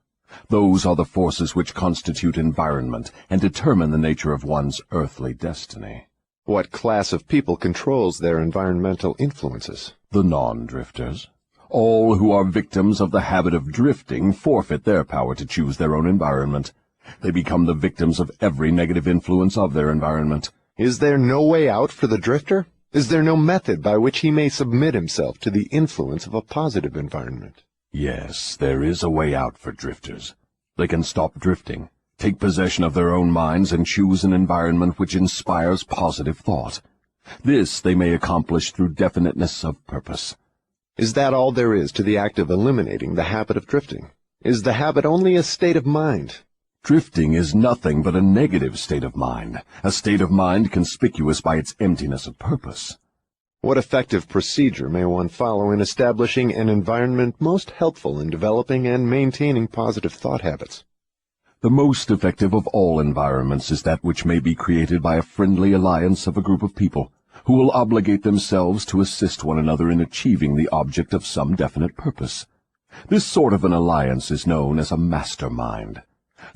Those are the forces which constitute environment and determine the nature of one's earthly destiny. What class of people controls their environmental influences? The non-drifters. All who are victims of the habit of drifting forfeit their power to choose their own environment. They become the victims of every negative influence of their environment. Is there no way out for the drifter? Is there no method by which he may submit himself to the influence of a positive environment? Yes, there is a way out for drifters. They can stop drifting, take possession of their own minds, and choose an environment which inspires positive thought. This they may accomplish through definiteness of purpose. Is that all there is to the act of eliminating the habit of drifting? Is the habit only a state of mind? Drifting is nothing but a negative state of mind, a state of mind conspicuous by its emptiness of purpose. What effective procedure may one follow in establishing an environment most helpful in developing and maintaining positive thought habits? The most effective of all environments is that which may be created by a friendly alliance of a group of people who will obligate themselves to assist one another in achieving the object of some definite purpose. This sort of an alliance is known as a mastermind.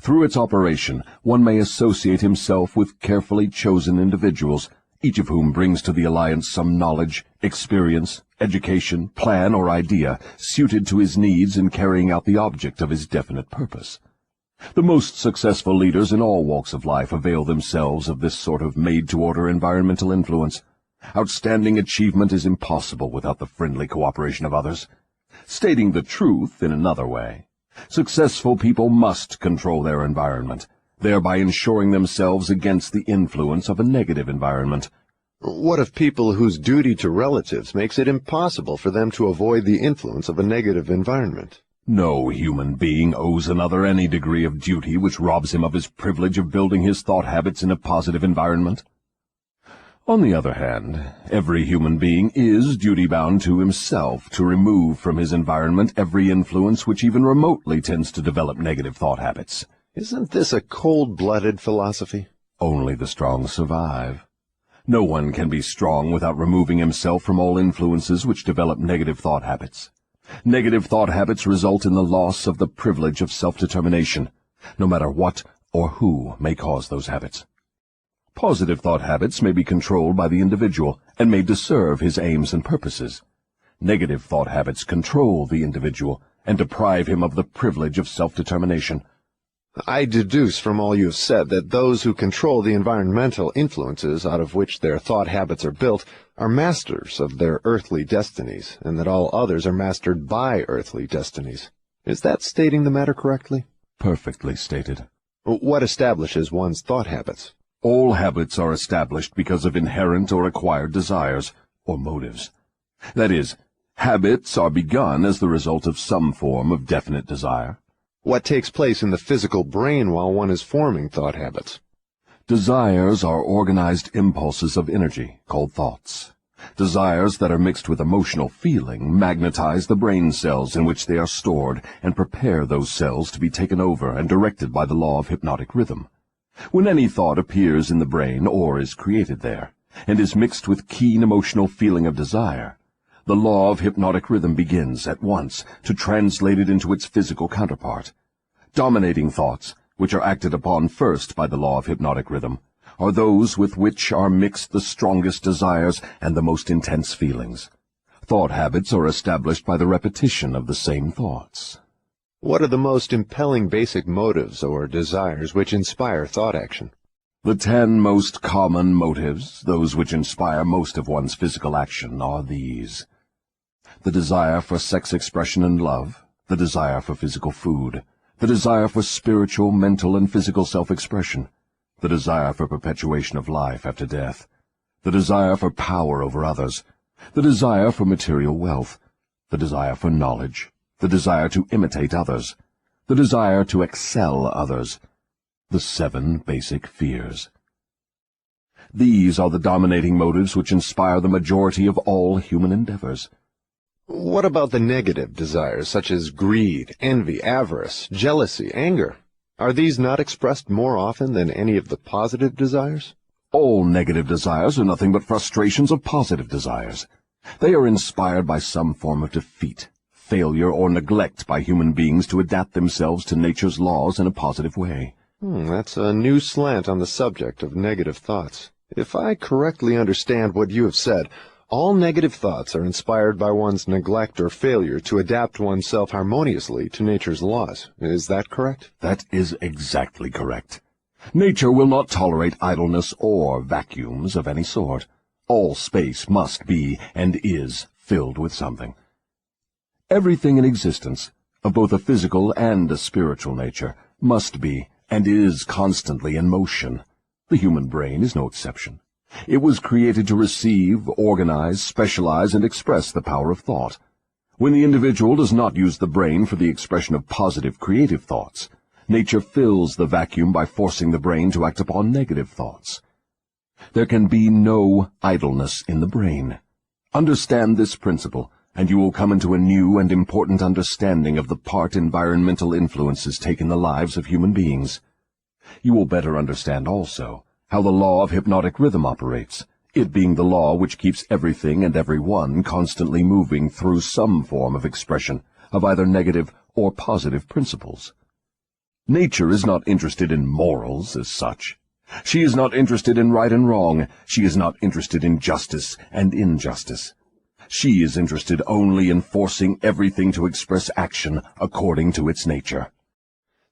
Through its operation, one may associate himself with carefully chosen individuals, each of whom brings to the alliance some knowledge, experience, education, plan, or idea suited to his needs in carrying out the object of his definite purpose. The most successful leaders in all walks of life avail themselves of this sort of made-to-order environmental influence. Outstanding achievement is impossible without the friendly cooperation of others. Stating the truth in another way, successful people must control their environment, thereby ensuring themselves against the influence of a negative environment. What of people whose duty to relatives makes it impossible for them to avoid the influence of a negative environment? No human being owes another any degree of duty which robs him of his privilege of building his thought habits in a positive environment. On the other hand, every human being is duty-bound to himself to remove from his environment every influence which even remotely tends to develop negative thought habits. Isn't this a cold-blooded philosophy? Only the strong survive. No one can be strong without removing himself from all influences which develop negative thought habits. Negative thought habits result in the loss of the privilege of self-determination, no matter what or who may cause those habits. Positive thought habits may be controlled by the individual and made to serve his aims and purposes. Negative thought habits control the individual and deprive him of the privilege of self-determination. I deduce from all you have said that those who control the environmental influences out of which their thought habits are built are masters of their earthly destinies, and that all others are mastered by earthly destinies. Is that stating the matter correctly? Perfectly stated. What establishes one's thought habits? All habits are established because of inherent or acquired desires, or motives. That is, habits are begun as the result of some form of definite desire. What takes place in the physical brain while one is forming thought habits? Desires are organized impulses of energy, called thoughts. Desires that are mixed with emotional feeling magnetize the brain cells in which they are stored and prepare those cells to be taken over and directed by the law of hypnotic rhythm. When any thought appears in the brain or is created there, and is mixed with keen emotional feeling of desire, the law of hypnotic rhythm begins at once to translate it into its physical counterpart. Dominating thoughts, which are acted upon first by the law of hypnotic rhythm, are those with which are mixed the strongest desires and the most intense feelings. Thought habits are established by the repetition of the same thoughts. What are the most impelling basic motives or desires which inspire thought action? The 10 most common motives, those which inspire most of one's physical action, are these: the desire for sex expression and love, the desire for physical food, the desire for spiritual, mental, and physical self-expression, the desire for perpetuation of life after death, the desire for power over others, the desire for material wealth, the desire for knowledge, the desire to imitate others, the desire to excel others, the 7 basic fears. These are the dominating motives which inspire the majority of all human endeavors. What about the negative desires, such as greed, envy, avarice, jealousy, anger? Are these not expressed more often than any of the positive desires? All negative desires are nothing but frustrations of positive desires. They are inspired by some form of defeat, failure, or neglect by human beings to adapt themselves to nature's laws in a positive way. That's a new slant on the subject of negative thoughts. If I correctly understand what you have said, all negative thoughts are inspired by one's neglect or failure to adapt oneself harmoniously to nature's laws. Is that correct? That is exactly correct. Nature will not tolerate idleness or vacuums of any sort. All space must be and is filled with something. Everything in existence, of both a physical and a spiritual nature, must be and is constantly in motion. The human brain is no exception. It was created to receive, organize, specialize, and express the power of thought. When the individual does not use the brain for the expression of positive, creative thoughts, nature fills the vacuum by forcing the brain to act upon negative thoughts. There can be no idleness in the brain. Understand this principle, and you will come into a new and important understanding of the part environmental influences take in the lives of human beings. You will better understand also how the law of hypnotic rhythm operates, it being the law which keeps everything and everyone constantly moving through some form of expression of either negative or positive principles. Nature is not interested in morals as such. She is not interested in right and wrong. She is not interested in justice and injustice. She is interested only in forcing everything to express action according to its nature.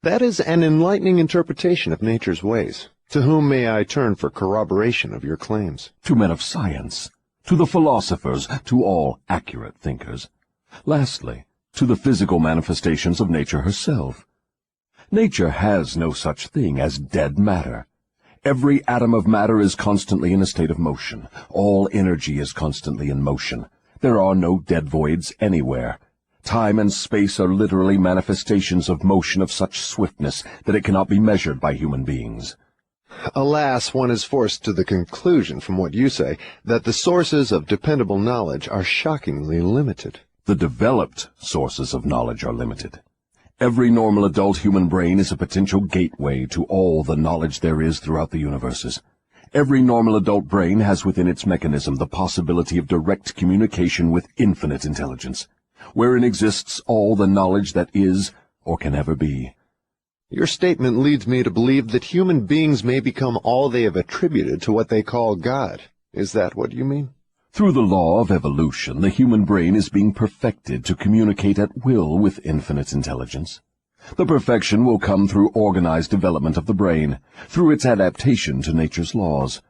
That is an enlightening interpretation of nature's ways. To whom may I turn for corroboration of your claims? To men of science. to the philosophers, to all accurate thinkers. Lastly, to the physical manifestations of nature herself. Nature has no such thing as dead matter. Every atom of matter is constantly in a state of motion. All energy is constantly in motion. There are no dead voids anywhere. Time and space are literally manifestations of motion of such swiftness that it cannot be measured by human beings. Alas, one is forced to the conclusion from what you say that the sources of dependable knowledge are shockingly limited. The developed sources of knowledge are limited. Every normal adult human brain is a potential gateway to all the knowledge there is throughout the universes. Every normal adult brain has within its mechanism the possibility of direct communication with infinite intelligence, wherein exists all the knowledge that is or can ever be. Your statement leads me to believe that human beings may become all they have attributed to what they call God. Is that what you mean? Through the law of evolution, the human brain is being perfected to communicate at will with infinite intelligence. The perfection will come through organized development of the brain, through its adaptation to nature's laws.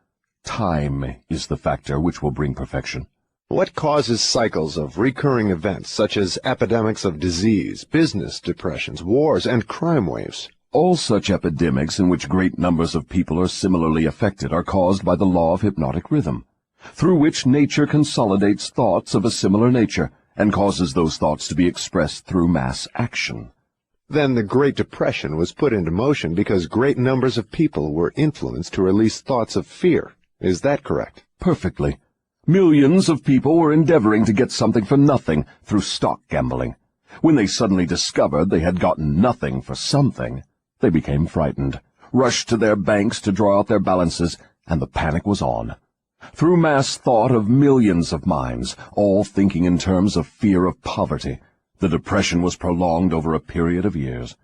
Time is the factor which will bring perfection. What causes cycles of recurring events such as epidemics of disease, business depressions, wars, and crime waves? All such epidemics in which great numbers of people are similarly affected are caused by the law of hypnotic rhythm, through which nature consolidates thoughts of a similar nature and causes those thoughts to be expressed through mass action. Then the Great Depression was put into motion because great numbers of people were influenced to release thoughts of fear. Is that correct? Perfectly. Millions of people were endeavoring to get something for nothing through stock gambling. When they suddenly discovered they had gotten nothing for something, they became frightened, rushed to their banks to draw out their balances, and the panic was on. Through mass thought of millions of minds, all thinking in terms of fear of poverty, the Depression was prolonged over a period of years.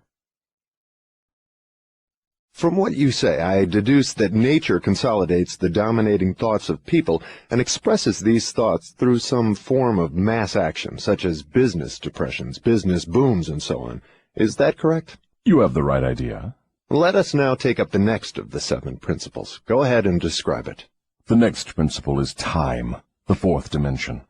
From what you say, I deduce that nature consolidates the dominating thoughts of people and expresses these thoughts through some form of mass action, such as business depressions, business booms, and so on. Is that correct? You have the right idea. Let us now take up the next of the 7 principles. Go ahead and describe it. The next principle is time, the 4th dimension.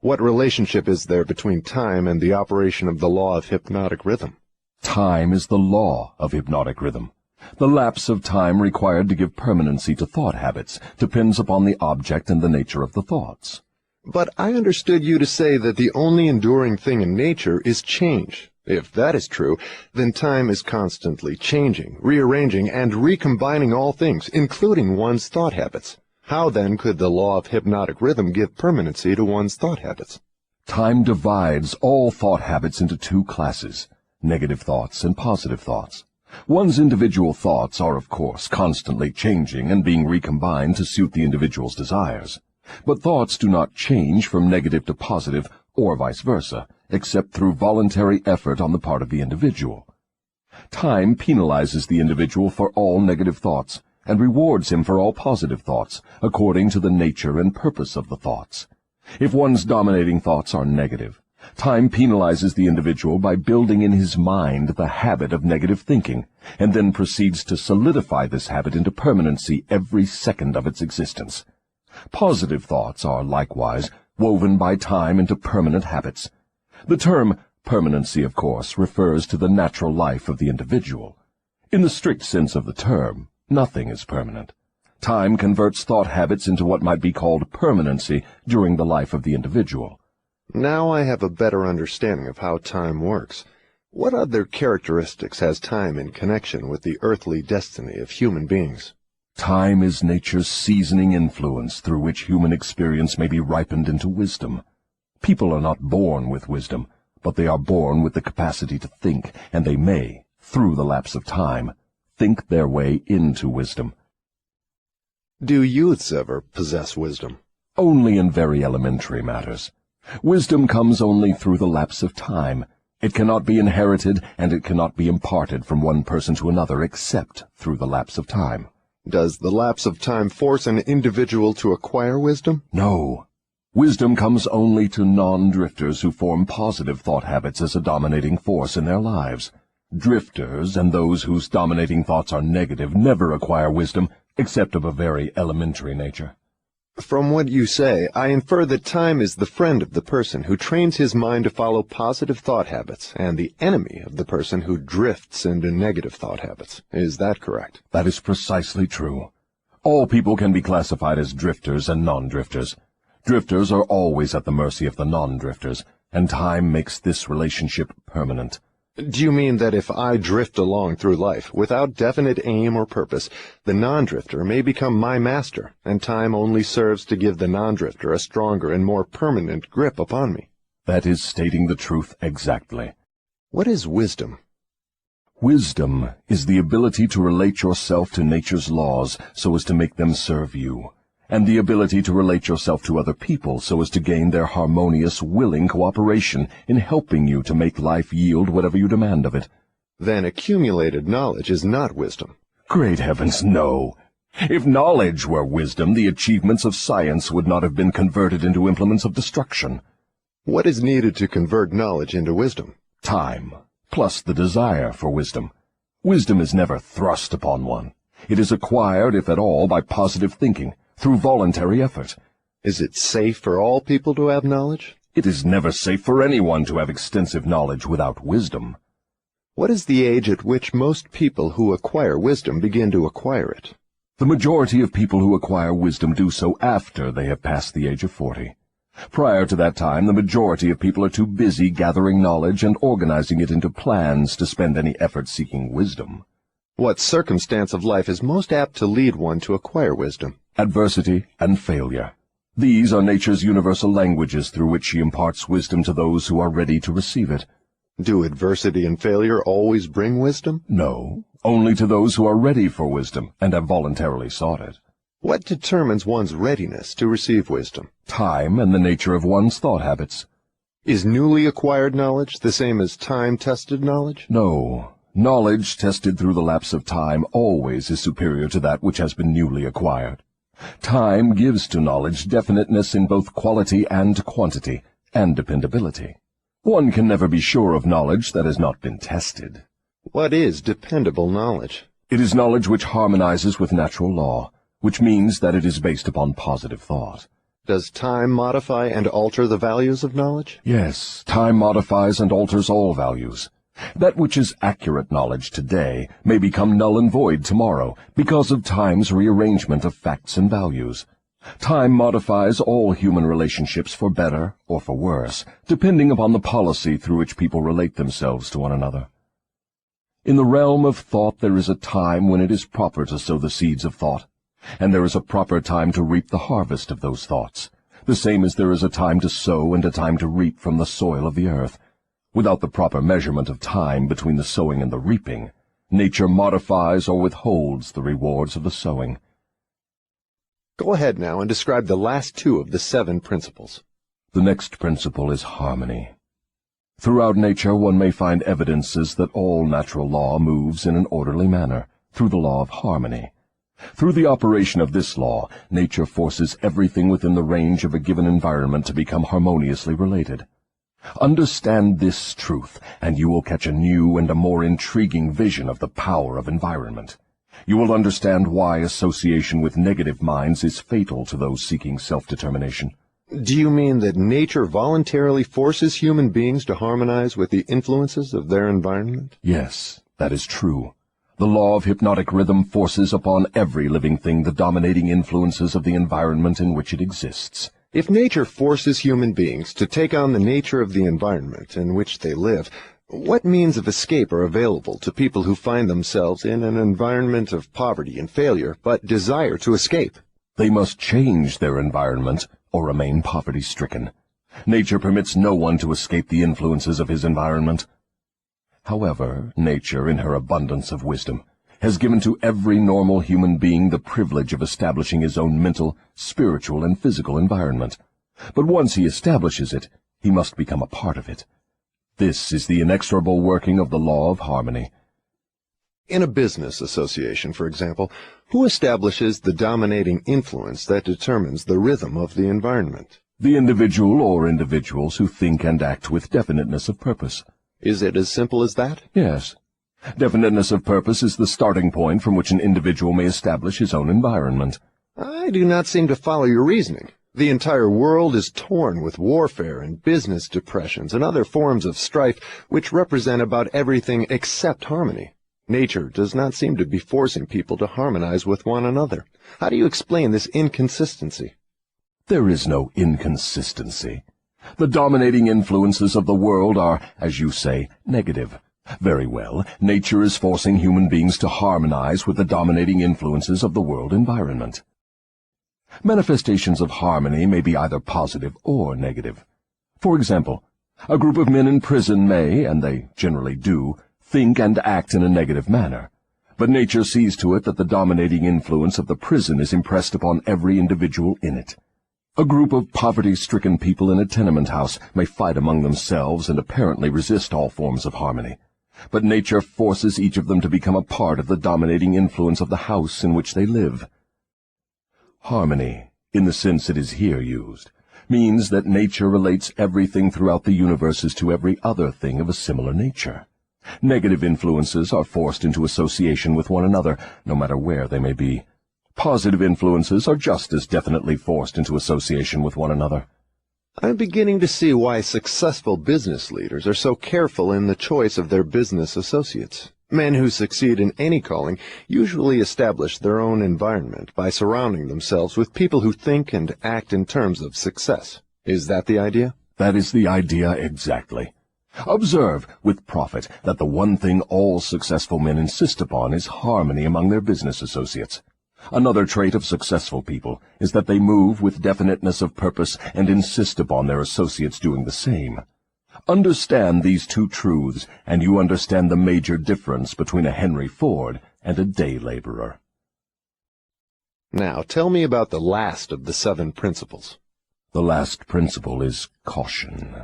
What relationship is there between time and the operation of the law of hypnotic rhythm? Time is the law of hypnotic rhythm. The lapse of time required to give permanency to thought habits depends upon the object and the nature of the thoughts. But I understood you to say that the only enduring thing in nature is change. If that is true, then time is constantly changing, rearranging, and recombining all things, including one's thought habits. How then could the law of hypnotic rhythm give permanency to one's thought habits? Time divides all thought habits into 2 classes, negative thoughts and positive thoughts. One's individual thoughts are, of course, constantly changing and being recombined to suit the individual's desires. But thoughts do not change from negative to positive, or vice versa, except through voluntary effort on the part of the individual. Time penalizes the individual for all negative thoughts, and rewards him for all positive thoughts, according to the nature and purpose of the thoughts. If one's dominating thoughts are negative, time penalizes the individual by building in his mind the habit of negative thinking, and then proceeds to solidify this habit into permanency every second of its existence. Positive thoughts are likewise woven by time into permanent habits. The term permanency, of course, refers to the natural life of the individual. In the strict sense of the term, nothing is permanent. Time converts thought habits into what might be called permanency during the life of the individual. Now I have a better understanding of how time works. What other characteristics has time in connection with the earthly destiny of human beings? Time is nature's seasoning influence through which human experience may be ripened into wisdom. People are not born with wisdom, but they are born with the capacity to think, and they may, through the lapse of time, think their way into wisdom. Do youths ever possess wisdom? Only in very elementary matters. Wisdom comes only through the lapse of time. It cannot be inherited, and it cannot be imparted from one person to another except through the lapse of time. Does the lapse of time force an individual to acquire wisdom? No. Wisdom comes only to non-drifters who form positive thought habits as a dominating force in their lives. Drifters and those whose dominating thoughts are negative never acquire wisdom, except of a very elementary nature. From what you say, I infer that time is the friend of the person who trains his mind to follow positive thought habits, and the enemy of the person who drifts into negative thought habits. Is that correct? That is precisely true. All people can be classified as drifters and non-drifters. Drifters are always at the mercy of the non-drifters, and time makes this relationship permanent. Do you mean that if I drift along through life without definite aim or purpose, the non-drifter may become my master, and time only serves to give the non-drifter a stronger and more permanent grip upon me? That is stating the truth exactly. What is wisdom? Wisdom is the ability to relate yourself to nature's laws so as to make them serve you, and the ability to relate yourself to other people so as to gain their harmonious, willing cooperation in helping you to make life yield whatever you demand of it. Then accumulated knowledge is not wisdom. Great heavens, no! If knowledge were wisdom, the achievements of science would not have been converted into implements of destruction. What is needed to convert knowledge into wisdom? Time, plus the desire for wisdom. Wisdom is never thrust upon one. It is acquired, if at all, by positive thinking, through voluntary effort. Is it safe for all people to have knowledge? It is never safe for anyone to have extensive knowledge without wisdom. What is the age at which most people who acquire wisdom begin to acquire it? The majority of people who acquire wisdom do so after they have passed the age of 40. Prior to that time, the majority of people are too busy gathering knowledge and organizing it into plans to spend any effort seeking wisdom. What circumstance of life is most apt to lead one to acquire wisdom? Adversity and failure. These are nature's universal languages through which she imparts wisdom to those who are ready to receive it. Do adversity and failure always bring wisdom? No, only to those who are ready for wisdom and have voluntarily sought it. What determines one's readiness to receive wisdom? Time and the nature of one's thought habits. Is newly acquired knowledge the same as time-tested knowledge? No. Knowledge tested through the lapse of time always is superior to that which has been newly acquired. Time gives to knowledge definiteness in both quality and quantity, and dependability. One can never be sure of knowledge that has not been tested. What is dependable knowledge? It is knowledge which harmonizes with natural law, which means that it is based upon positive thought. Does time modify and alter the values of knowledge? Yes, time modifies and alters all values. That which is accurate knowledge today may become null and void tomorrow because of time's rearrangement of facts and values. Time modifies all human relationships for better or for worse, depending upon the policy through which people relate themselves to one another. In the realm of thought there is a time when it is proper to sow the seeds of thought, and there is a proper time to reap the harvest of those thoughts, the same as there is a time to sow and a time to reap from the soil of the earth. Without the proper measurement of time between the sowing and the reaping, nature modifies or withholds the rewards of the sowing. Go ahead now and describe the last two of the 7 principles. The next principle is harmony. Throughout nature one may find evidences that all natural law moves in an orderly manner, through the law of harmony. Through the operation of this law, nature forces everything within the range of a given environment to become harmoniously related. Understand this truth, and you will catch a new and a more intriguing vision of the power of environment. You will understand why association with negative minds is fatal to those seeking self-determination. Do you mean that nature voluntarily forces human beings to harmonize with the influences of their environment? Yes, that is true. The law of hypnotic rhythm forces upon every living thing the dominating influences of the environment in which it exists. If nature forces human beings to take on the nature of the environment in which they live, what means of escape are available to people who find themselves in an environment of poverty and failure, but desire to escape? They must change their environment or remain poverty-stricken. Nature permits no one to escape the influences of his environment. However, nature, in her abundance of wisdom, has given to every normal human being the privilege of establishing his own mental, spiritual, and physical environment. But once he establishes it, he must become a part of it. This is the inexorable working of the law of harmony. In a business association, for example, who establishes the dominating influence that determines the rhythm of the environment? The individual or individuals who think and act with definiteness of purpose. Is it as simple as that? Yes. Definiteness of purpose is the starting point from which an individual may establish his own environment. I do not seem to follow your reasoning. The entire world is torn with warfare and business depressions and other forms of strife which represent about everything except harmony. Nature does not seem to be forcing people to harmonize with one another. How do you explain this inconsistency? There is no inconsistency. The dominating influences of the world are, as you say, negative. Very well, nature is forcing human beings to harmonize with the dominating influences of the world environment. Manifestations of harmony may be either positive or negative. For example, a group of men in prison may, and they generally do, think and act in a negative manner. But nature sees to it that the dominating influence of the prison is impressed upon every individual in it. A group of poverty-stricken people in a tenement house may fight among themselves and apparently resist all forms of harmony. But nature forces each of them to become a part of the dominating influence of the house in which they live. Harmony, in the sense it is here used, means that nature relates everything throughout the universe as to every other thing of a similar nature. Negative influences are forced into association with one another, no matter where they may be. Positive influences are just as definitely forced into association with one another. I'm beginning to see why successful business leaders are so careful in the choice of their business associates. Men who succeed in any calling usually establish their own environment by surrounding themselves with people who think and act in terms of success. Is that the idea? That is the idea exactly. Observe, with profit, that the one thing all successful men insist upon is harmony among their business associates. Another trait of successful people is that they move with definiteness of purpose and insist upon their associates doing the same. Understand these two truths, and you understand the major difference between a Henry Ford and a day laborer. Now, tell me about the last of the 7 principles. The last principle is caution.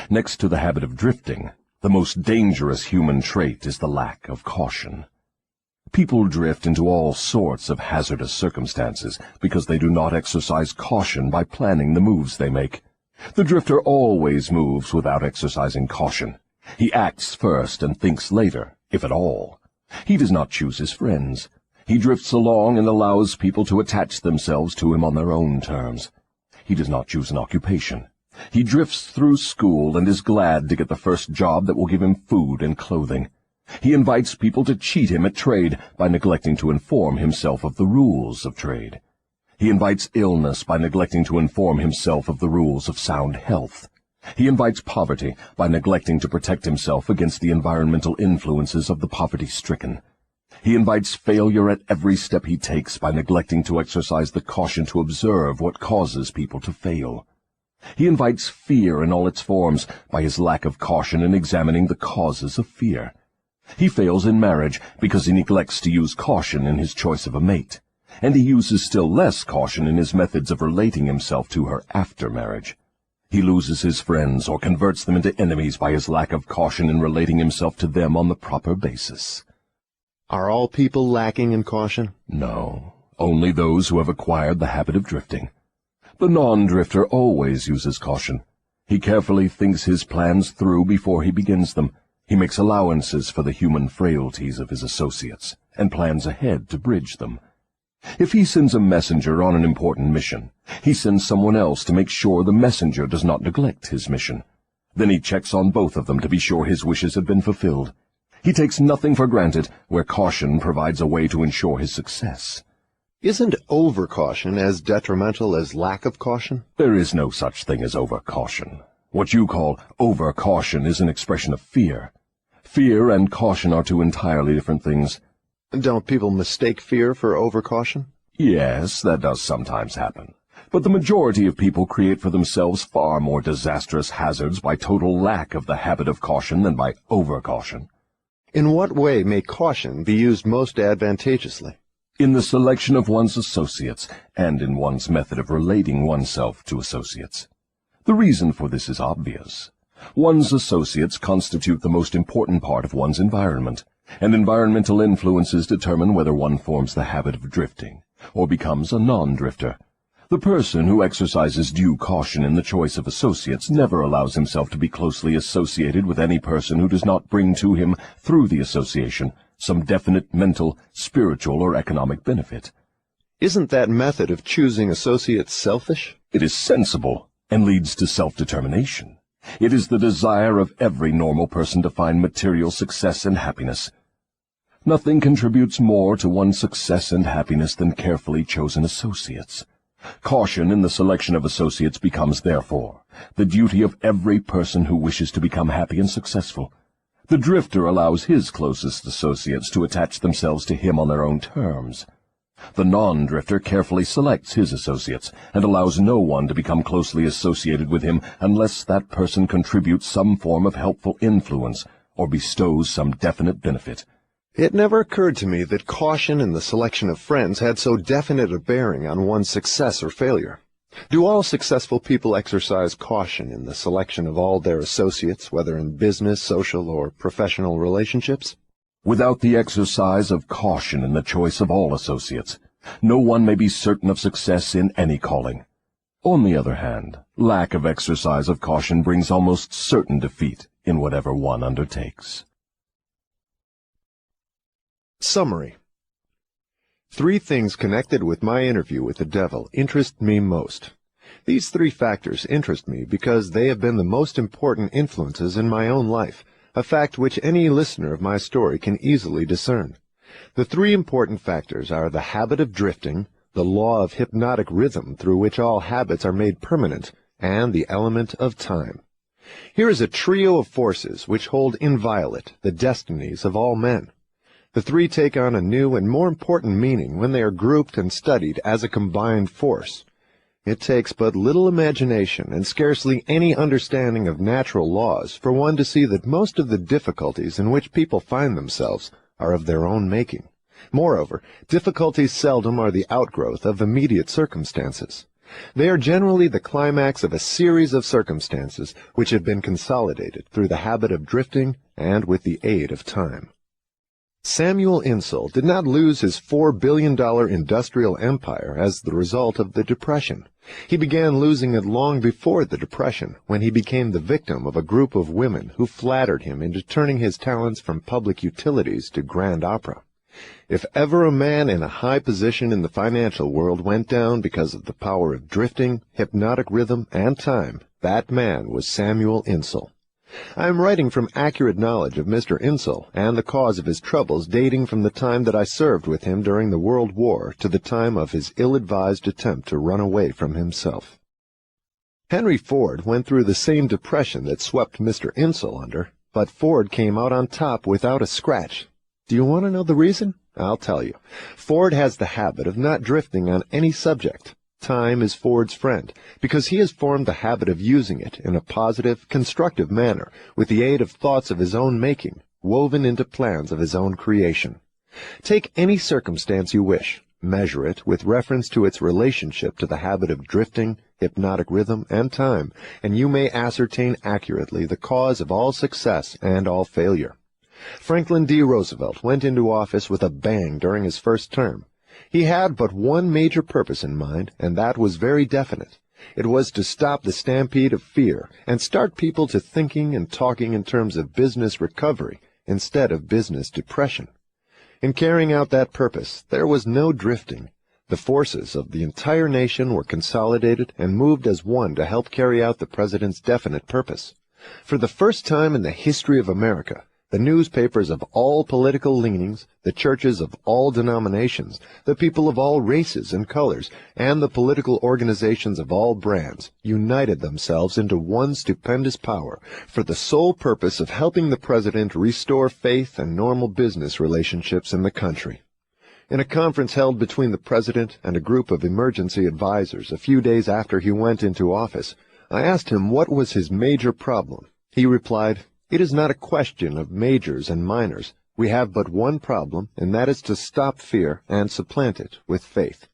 Next to the habit of drifting, the most dangerous human trait is the lack of caution. People drift into all sorts of hazardous circumstances because they do not exercise caution by planning the moves they make. The drifter always moves without exercising caution. He acts first and thinks later, if at all. He does not choose his friends. He drifts along and allows people to attach themselves to him on their own terms. He does not choose an occupation. He drifts through school and is glad to get the first job that will give him food and clothing. He invites people to cheat him at trade by neglecting to inform himself of the rules of trade. He invites illness by neglecting to inform himself of the rules of sound health. He invites poverty by neglecting to protect himself against the environmental influences of the poverty-stricken. He invites failure at every step he takes by neglecting to exercise the caution to observe what causes people to fail. He invites fear in all its forms by his lack of caution in examining the causes of fear. He fails in marriage because he neglects to use caution in his choice of a mate, and he uses still less caution in his methods of relating himself to her after marriage. He loses his friends or converts them into enemies by his lack of caution in relating himself to them on the proper basis. Are all people lacking in caution? No, only those who have acquired the habit of drifting. The non-drifter always uses caution. He carefully thinks his plans through before he begins them. He makes allowances for the human frailties of his associates, and plans ahead to bridge them. If he sends a messenger on an important mission, he sends someone else to make sure the messenger does not neglect his mission. Then he checks on both of them to be sure his wishes have been fulfilled. He takes nothing for granted where caution provides a way to ensure his success. Isn't over-caution as detrimental as lack of caution? There is no such thing as over-caution. What you call over-caution is an expression of fear. Fear and caution are two entirely different things. Don't people mistake fear for over-caution? Yes, that does sometimes happen. But the majority of people create for themselves far more disastrous hazards by total lack of the habit of caution than by over-caution. In what way may caution be used most advantageously? In the selection of one's associates, and in one's method of relating oneself to associates. The reason for this is obvious. One's associates constitute the most important part of one's environment, and environmental influences determine whether one forms the habit of drifting, or becomes a non-drifter. The person who exercises due caution in the choice of associates never allows himself to be closely associated with any person who does not bring to him, through the association, some definite mental, spiritual, or economic benefit. Isn't that method of choosing associates selfish? It is sensible and leads to self-determination. It is the desire of every normal person to find material success and happiness. Nothing contributes more to one's success and happiness than carefully chosen associates. Caution in the selection of associates becomes, therefore, the duty of every person who wishes to become happy and successful. The drifter allows his closest associates to attach themselves to him on their own terms. The non-drifter carefully selects his associates and allows no one to become closely associated with him unless that person contributes some form of helpful influence or bestows some definite benefit. It never occurred to me that caution in the selection of friends had so definite a bearing on one's success or failure. Do all successful people exercise caution in the selection of all their associates, whether in business, social, or professional relationships? Without the exercise of caution in the choice of all associates, no one may be certain of success in any calling. On the other hand, lack of exercise of caution brings almost certain defeat in whatever one undertakes. Summary. 3 things connected with my interview with the devil interest me most. These 3 factors interest me because they have been the most important influences in my own life, a fact which any listener of my story can easily discern. The 3 important factors are the habit of drifting, the law of hypnotic rhythm through which all habits are made permanent, and the element of time. Here is a trio of forces which hold inviolate the destinies of all men. The 3 take on a new and more important meaning when they are grouped and studied as a combined force. It takes but little imagination and scarcely any understanding of natural laws for one to see that most of the difficulties in which people find themselves are of their own making. Moreover, difficulties seldom are the outgrowth of immediate circumstances. They are generally the climax of a series of circumstances which have been consolidated through the habit of drifting and with the aid of time. Samuel Insull did not lose his $4 billion industrial empire as the result of the Depression. He began losing it long before the Depression, when he became the victim of a group of women who flattered him into turning his talents from public utilities to grand opera. If ever a man in a high position in the financial world went down because of the power of drifting, hypnotic rhythm, and time, that man was Samuel Insull. I am writing from accurate knowledge of Mr. Insull and the cause of his troubles dating from the time that I served with him during the World War to the time of his ill-advised attempt to run away from himself. Henry Ford went through the same depression that swept Mr. Insull under, but Ford came out on top without a scratch. Do you want to know the reason? I'll tell you. Ford has the habit of not drifting on any subject. Time is Ford's friend, because he has formed the habit of using it in a positive, constructive manner, with the aid of thoughts of his own making, woven into plans of his own creation. Take any circumstance you wish, measure it with reference to its relationship to the habit of drifting, hypnotic rhythm, and time, and you may ascertain accurately the cause of all success and all failure. Franklin D. Roosevelt went into office with a bang during his first term. He had but one major purpose in mind, and that was very definite. It was to stop the stampede of fear and start people to thinking and talking in terms of business recovery instead of business depression. In carrying out that purpose, there was no drifting. The forces of the entire nation were consolidated and moved as one to help carry out the President's definite purpose. For the first time in the history of America, the newspapers of all political leanings, the churches of all denominations, the people of all races and colors, and the political organizations of all brands united themselves into one stupendous power for the sole purpose of helping the President restore faith and normal business relationships in the country. In a conference held between the President and a group of emergency advisors a few days after he went into office, I asked him what was his major problem. He replied, "It is not a question of majors and minors. We have but one problem, and that is to stop fear and supplant it with faith."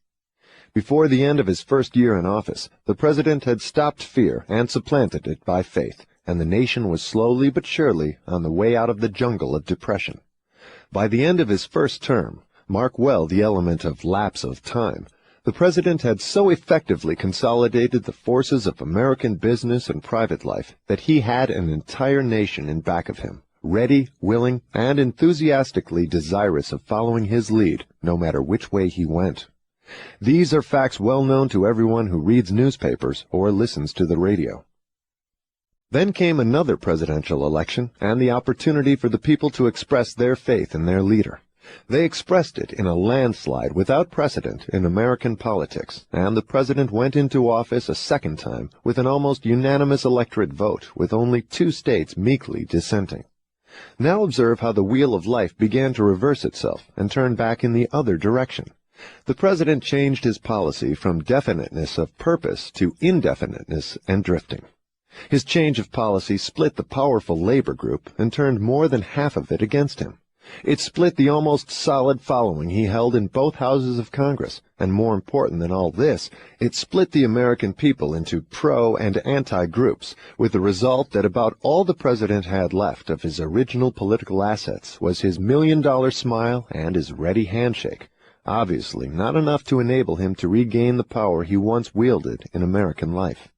Before the end of his first year in office, the President had stopped fear and supplanted it by faith, and the nation was slowly but surely on the way out of the jungle of depression. By the end of his first term, mark well the element of lapse of time, the President had so effectively consolidated the forces of American business and private life that he had an entire nation in back of him, ready, willing, and enthusiastically desirous of following his lead, no matter which way he went. These are facts well known to everyone who reads newspapers or listens to the radio. Then came another presidential election and the opportunity for the people to express their faith in their leader. They expressed it in a landslide without precedent in American politics, and the president went into office a second time with an almost unanimous electorate vote, with only 2 states meekly dissenting. Now observe how the wheel of life began to reverse itself and turn back in the other direction. The president changed his policy from definiteness of purpose to indefiniteness and drifting. His change of policy split the powerful labor group and turned more than half of it against him. It split the almost solid following he held in both houses of Congress, and more important than all this, it split the American people into pro- and anti-groups, with the result that about all the president had left of his original political assets was his $1,000,000 smile and his ready handshake, obviously not enough to enable him to regain the power he once wielded in American life.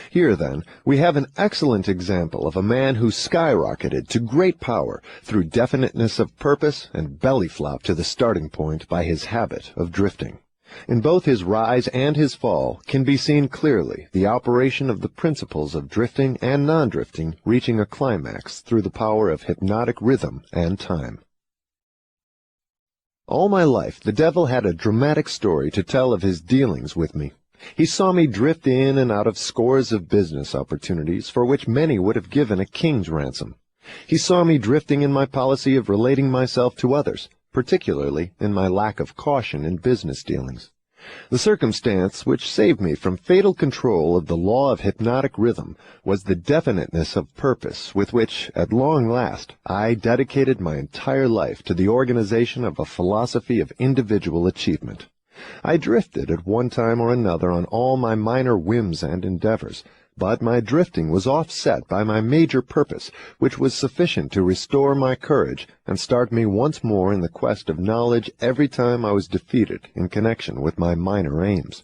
Here, then, we have an excellent example of a man who skyrocketed to great power through definiteness of purpose and belly flop to the starting point by his habit of drifting. In both his rise and his fall can be seen clearly the operation of the principles of drifting and non-drifting reaching a climax through the power of hypnotic rhythm and time. All my life, the devil had a dramatic story to tell of his dealings with me. He saw me drift in and out of scores of business opportunities for which many would have given a king's ransom. He saw me drifting in my policy of relating myself to others, particularly in my lack of caution in business dealings. The circumstance which saved me from fatal control of the law of hypnotic rhythm was the definiteness of purpose with which, at long last, I dedicated my entire life to the organization of a philosophy of individual achievement. I drifted at one time or another on all my minor whims and endeavors, but my drifting was offset by my major purpose, which was sufficient to restore my courage and start me once more in the quest of knowledge every time I was defeated in connection with my minor aims.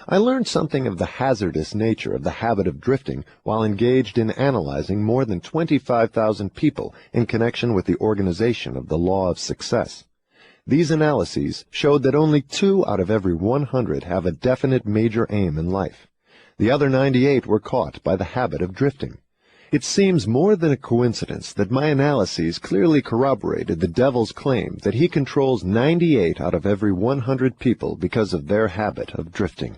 I learned something of the hazardous nature of the habit of drifting while engaged in analyzing more than 25,000 people in connection with the organization of the law of success. These analyses showed that only 2 out of every 100 have a definite major aim in life. The other 98 were caught by the habit of drifting. It seems more than a coincidence that my analyses clearly corroborated the devil's claim that he controls 98 out of every 100 people because of their habit of drifting.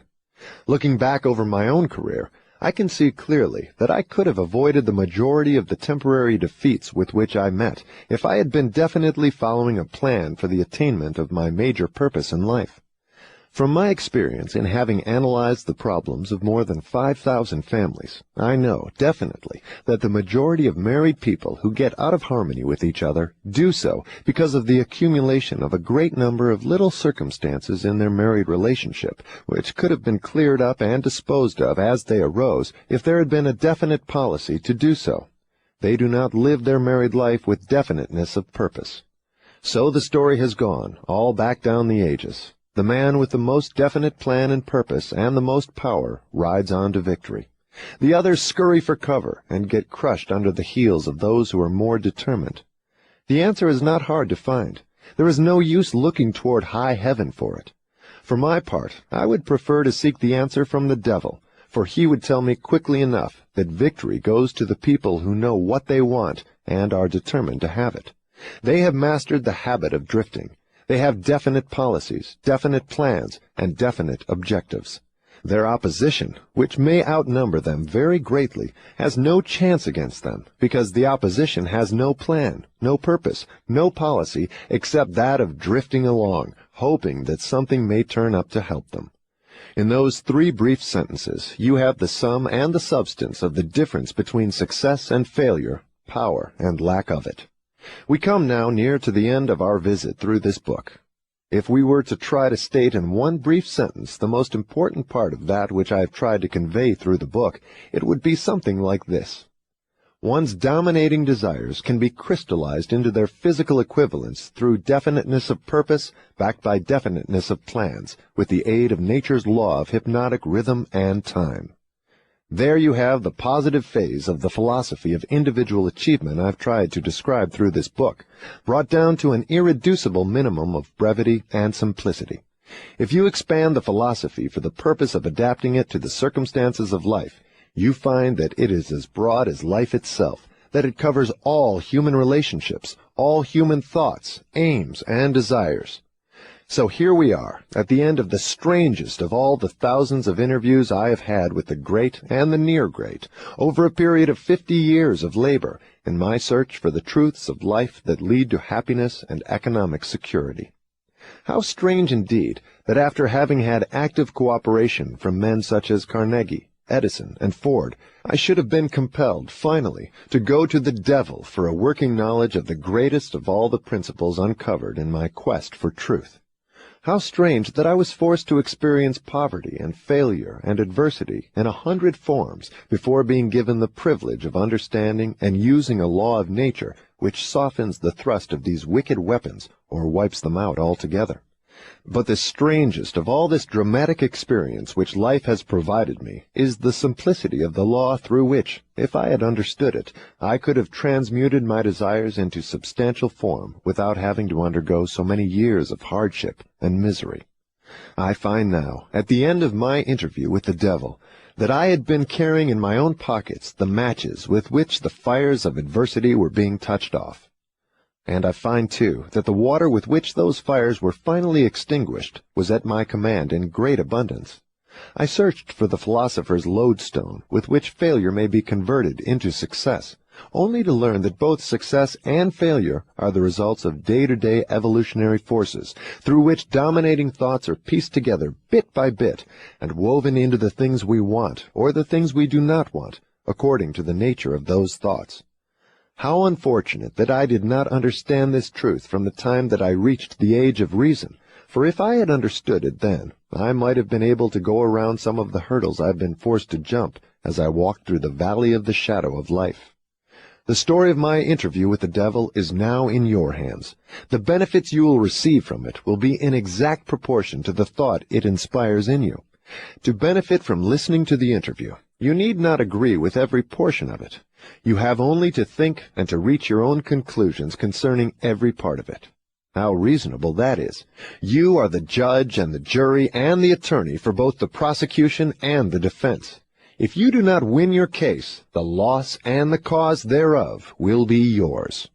Looking back over my own career, I can see clearly that I could have avoided the majority of the temporary defeats with which I met if I had been definitely following a plan for the attainment of my major purpose in life. From my experience in having analyzed the problems of more than 5,000 families, I know definitely that the majority of married people who get out of harmony with each other do so because of the accumulation of a great number of little circumstances in their married relationship, which could have been cleared up and disposed of as they arose if there had been a definite policy to do so. They do not live their married life with definiteness of purpose. So the story has gone, all back down the ages. The man with the most definite plan and purpose and the most power rides on to victory. The others scurry for cover and get crushed under the heels of those who are more determined. The answer is not hard to find. There is no use looking toward high heaven for it. For my part, I would prefer to seek the answer from the devil, for he would tell me quickly enough that victory goes to the people who know what they want and are determined to have it. They have mastered the habit of drifting. They have definite policies, definite plans, and definite objectives. Their opposition, which may outnumber them very greatly, has no chance against them, because the opposition has no plan, no purpose, no policy, except that of drifting along, hoping that something may turn up to help them. In those 3 brief sentences, you have the sum and the substance of the difference between success and failure, power and lack of it. We come now near to the end of our visit through this book. If we were to try to state in one brief sentence the most important part of that which I have tried to convey through the book, it would be something like this. One's dominating desires can be crystallized into their physical equivalents through definiteness of purpose backed by definiteness of plans, with the aid of nature's law of hypnotic rhythm and time. There you have the positive phase of the philosophy of individual achievement I've tried to describe through this book, brought down to an irreducible minimum of brevity and simplicity. If you expand the philosophy for the purpose of adapting it to the circumstances of life, you find that it is as broad as life itself, that it covers all human relationships, all human thoughts, aims, and desires. So here we are, at the end of the strangest of all the thousands of interviews I have had with the great and the near great, over a period of 50 years of labor, in my search for the truths of life that lead to happiness and economic security. How strange indeed that after having had active cooperation from men such as Carnegie, Edison, and Ford, I should have been compelled, finally, to go to the devil for a working knowledge of the greatest of all the principles uncovered in my quest for truth. How strange that I was forced to experience poverty and failure and adversity in 100 forms before being given the privilege of understanding and using a law of nature which softens the thrust of these wicked weapons or wipes them out altogether. But the strangest of all this dramatic experience which life has provided me is the simplicity of the law through which, if I had understood it, I could have transmuted my desires into substantial form without having to undergo so many years of hardship and misery. I find now, at the end of my interview with the devil, that I had been carrying in my own pockets the matches with which the fires of adversity were being touched off. And I find, too, that the water with which those fires were finally extinguished was at my command in great abundance. I searched for the philosopher's lodestone with which failure may be converted into success, only to learn that both success and failure are the results of day-to-day evolutionary forces, through which dominating thoughts are pieced together bit by bit and woven into the things we want or the things we do not want, according to the nature of those thoughts. How unfortunate that I did not understand this truth from the time that I reached the age of reason, for if I had understood it then, I might have been able to go around some of the hurdles I've been forced to jump as I walked through the valley of the shadow of life. The story of my interview with the devil is now in your hands. The benefits you will receive from it will be in exact proportion to the thought it inspires in you. To benefit from listening to the interview, you need not agree with every portion of it. You have only to think and to reach your own conclusions concerning every part of it. How reasonable that is! You are the judge and the jury and the attorney for both the prosecution and the defense. If you do not win your case, the loss and the cause thereof will be yours.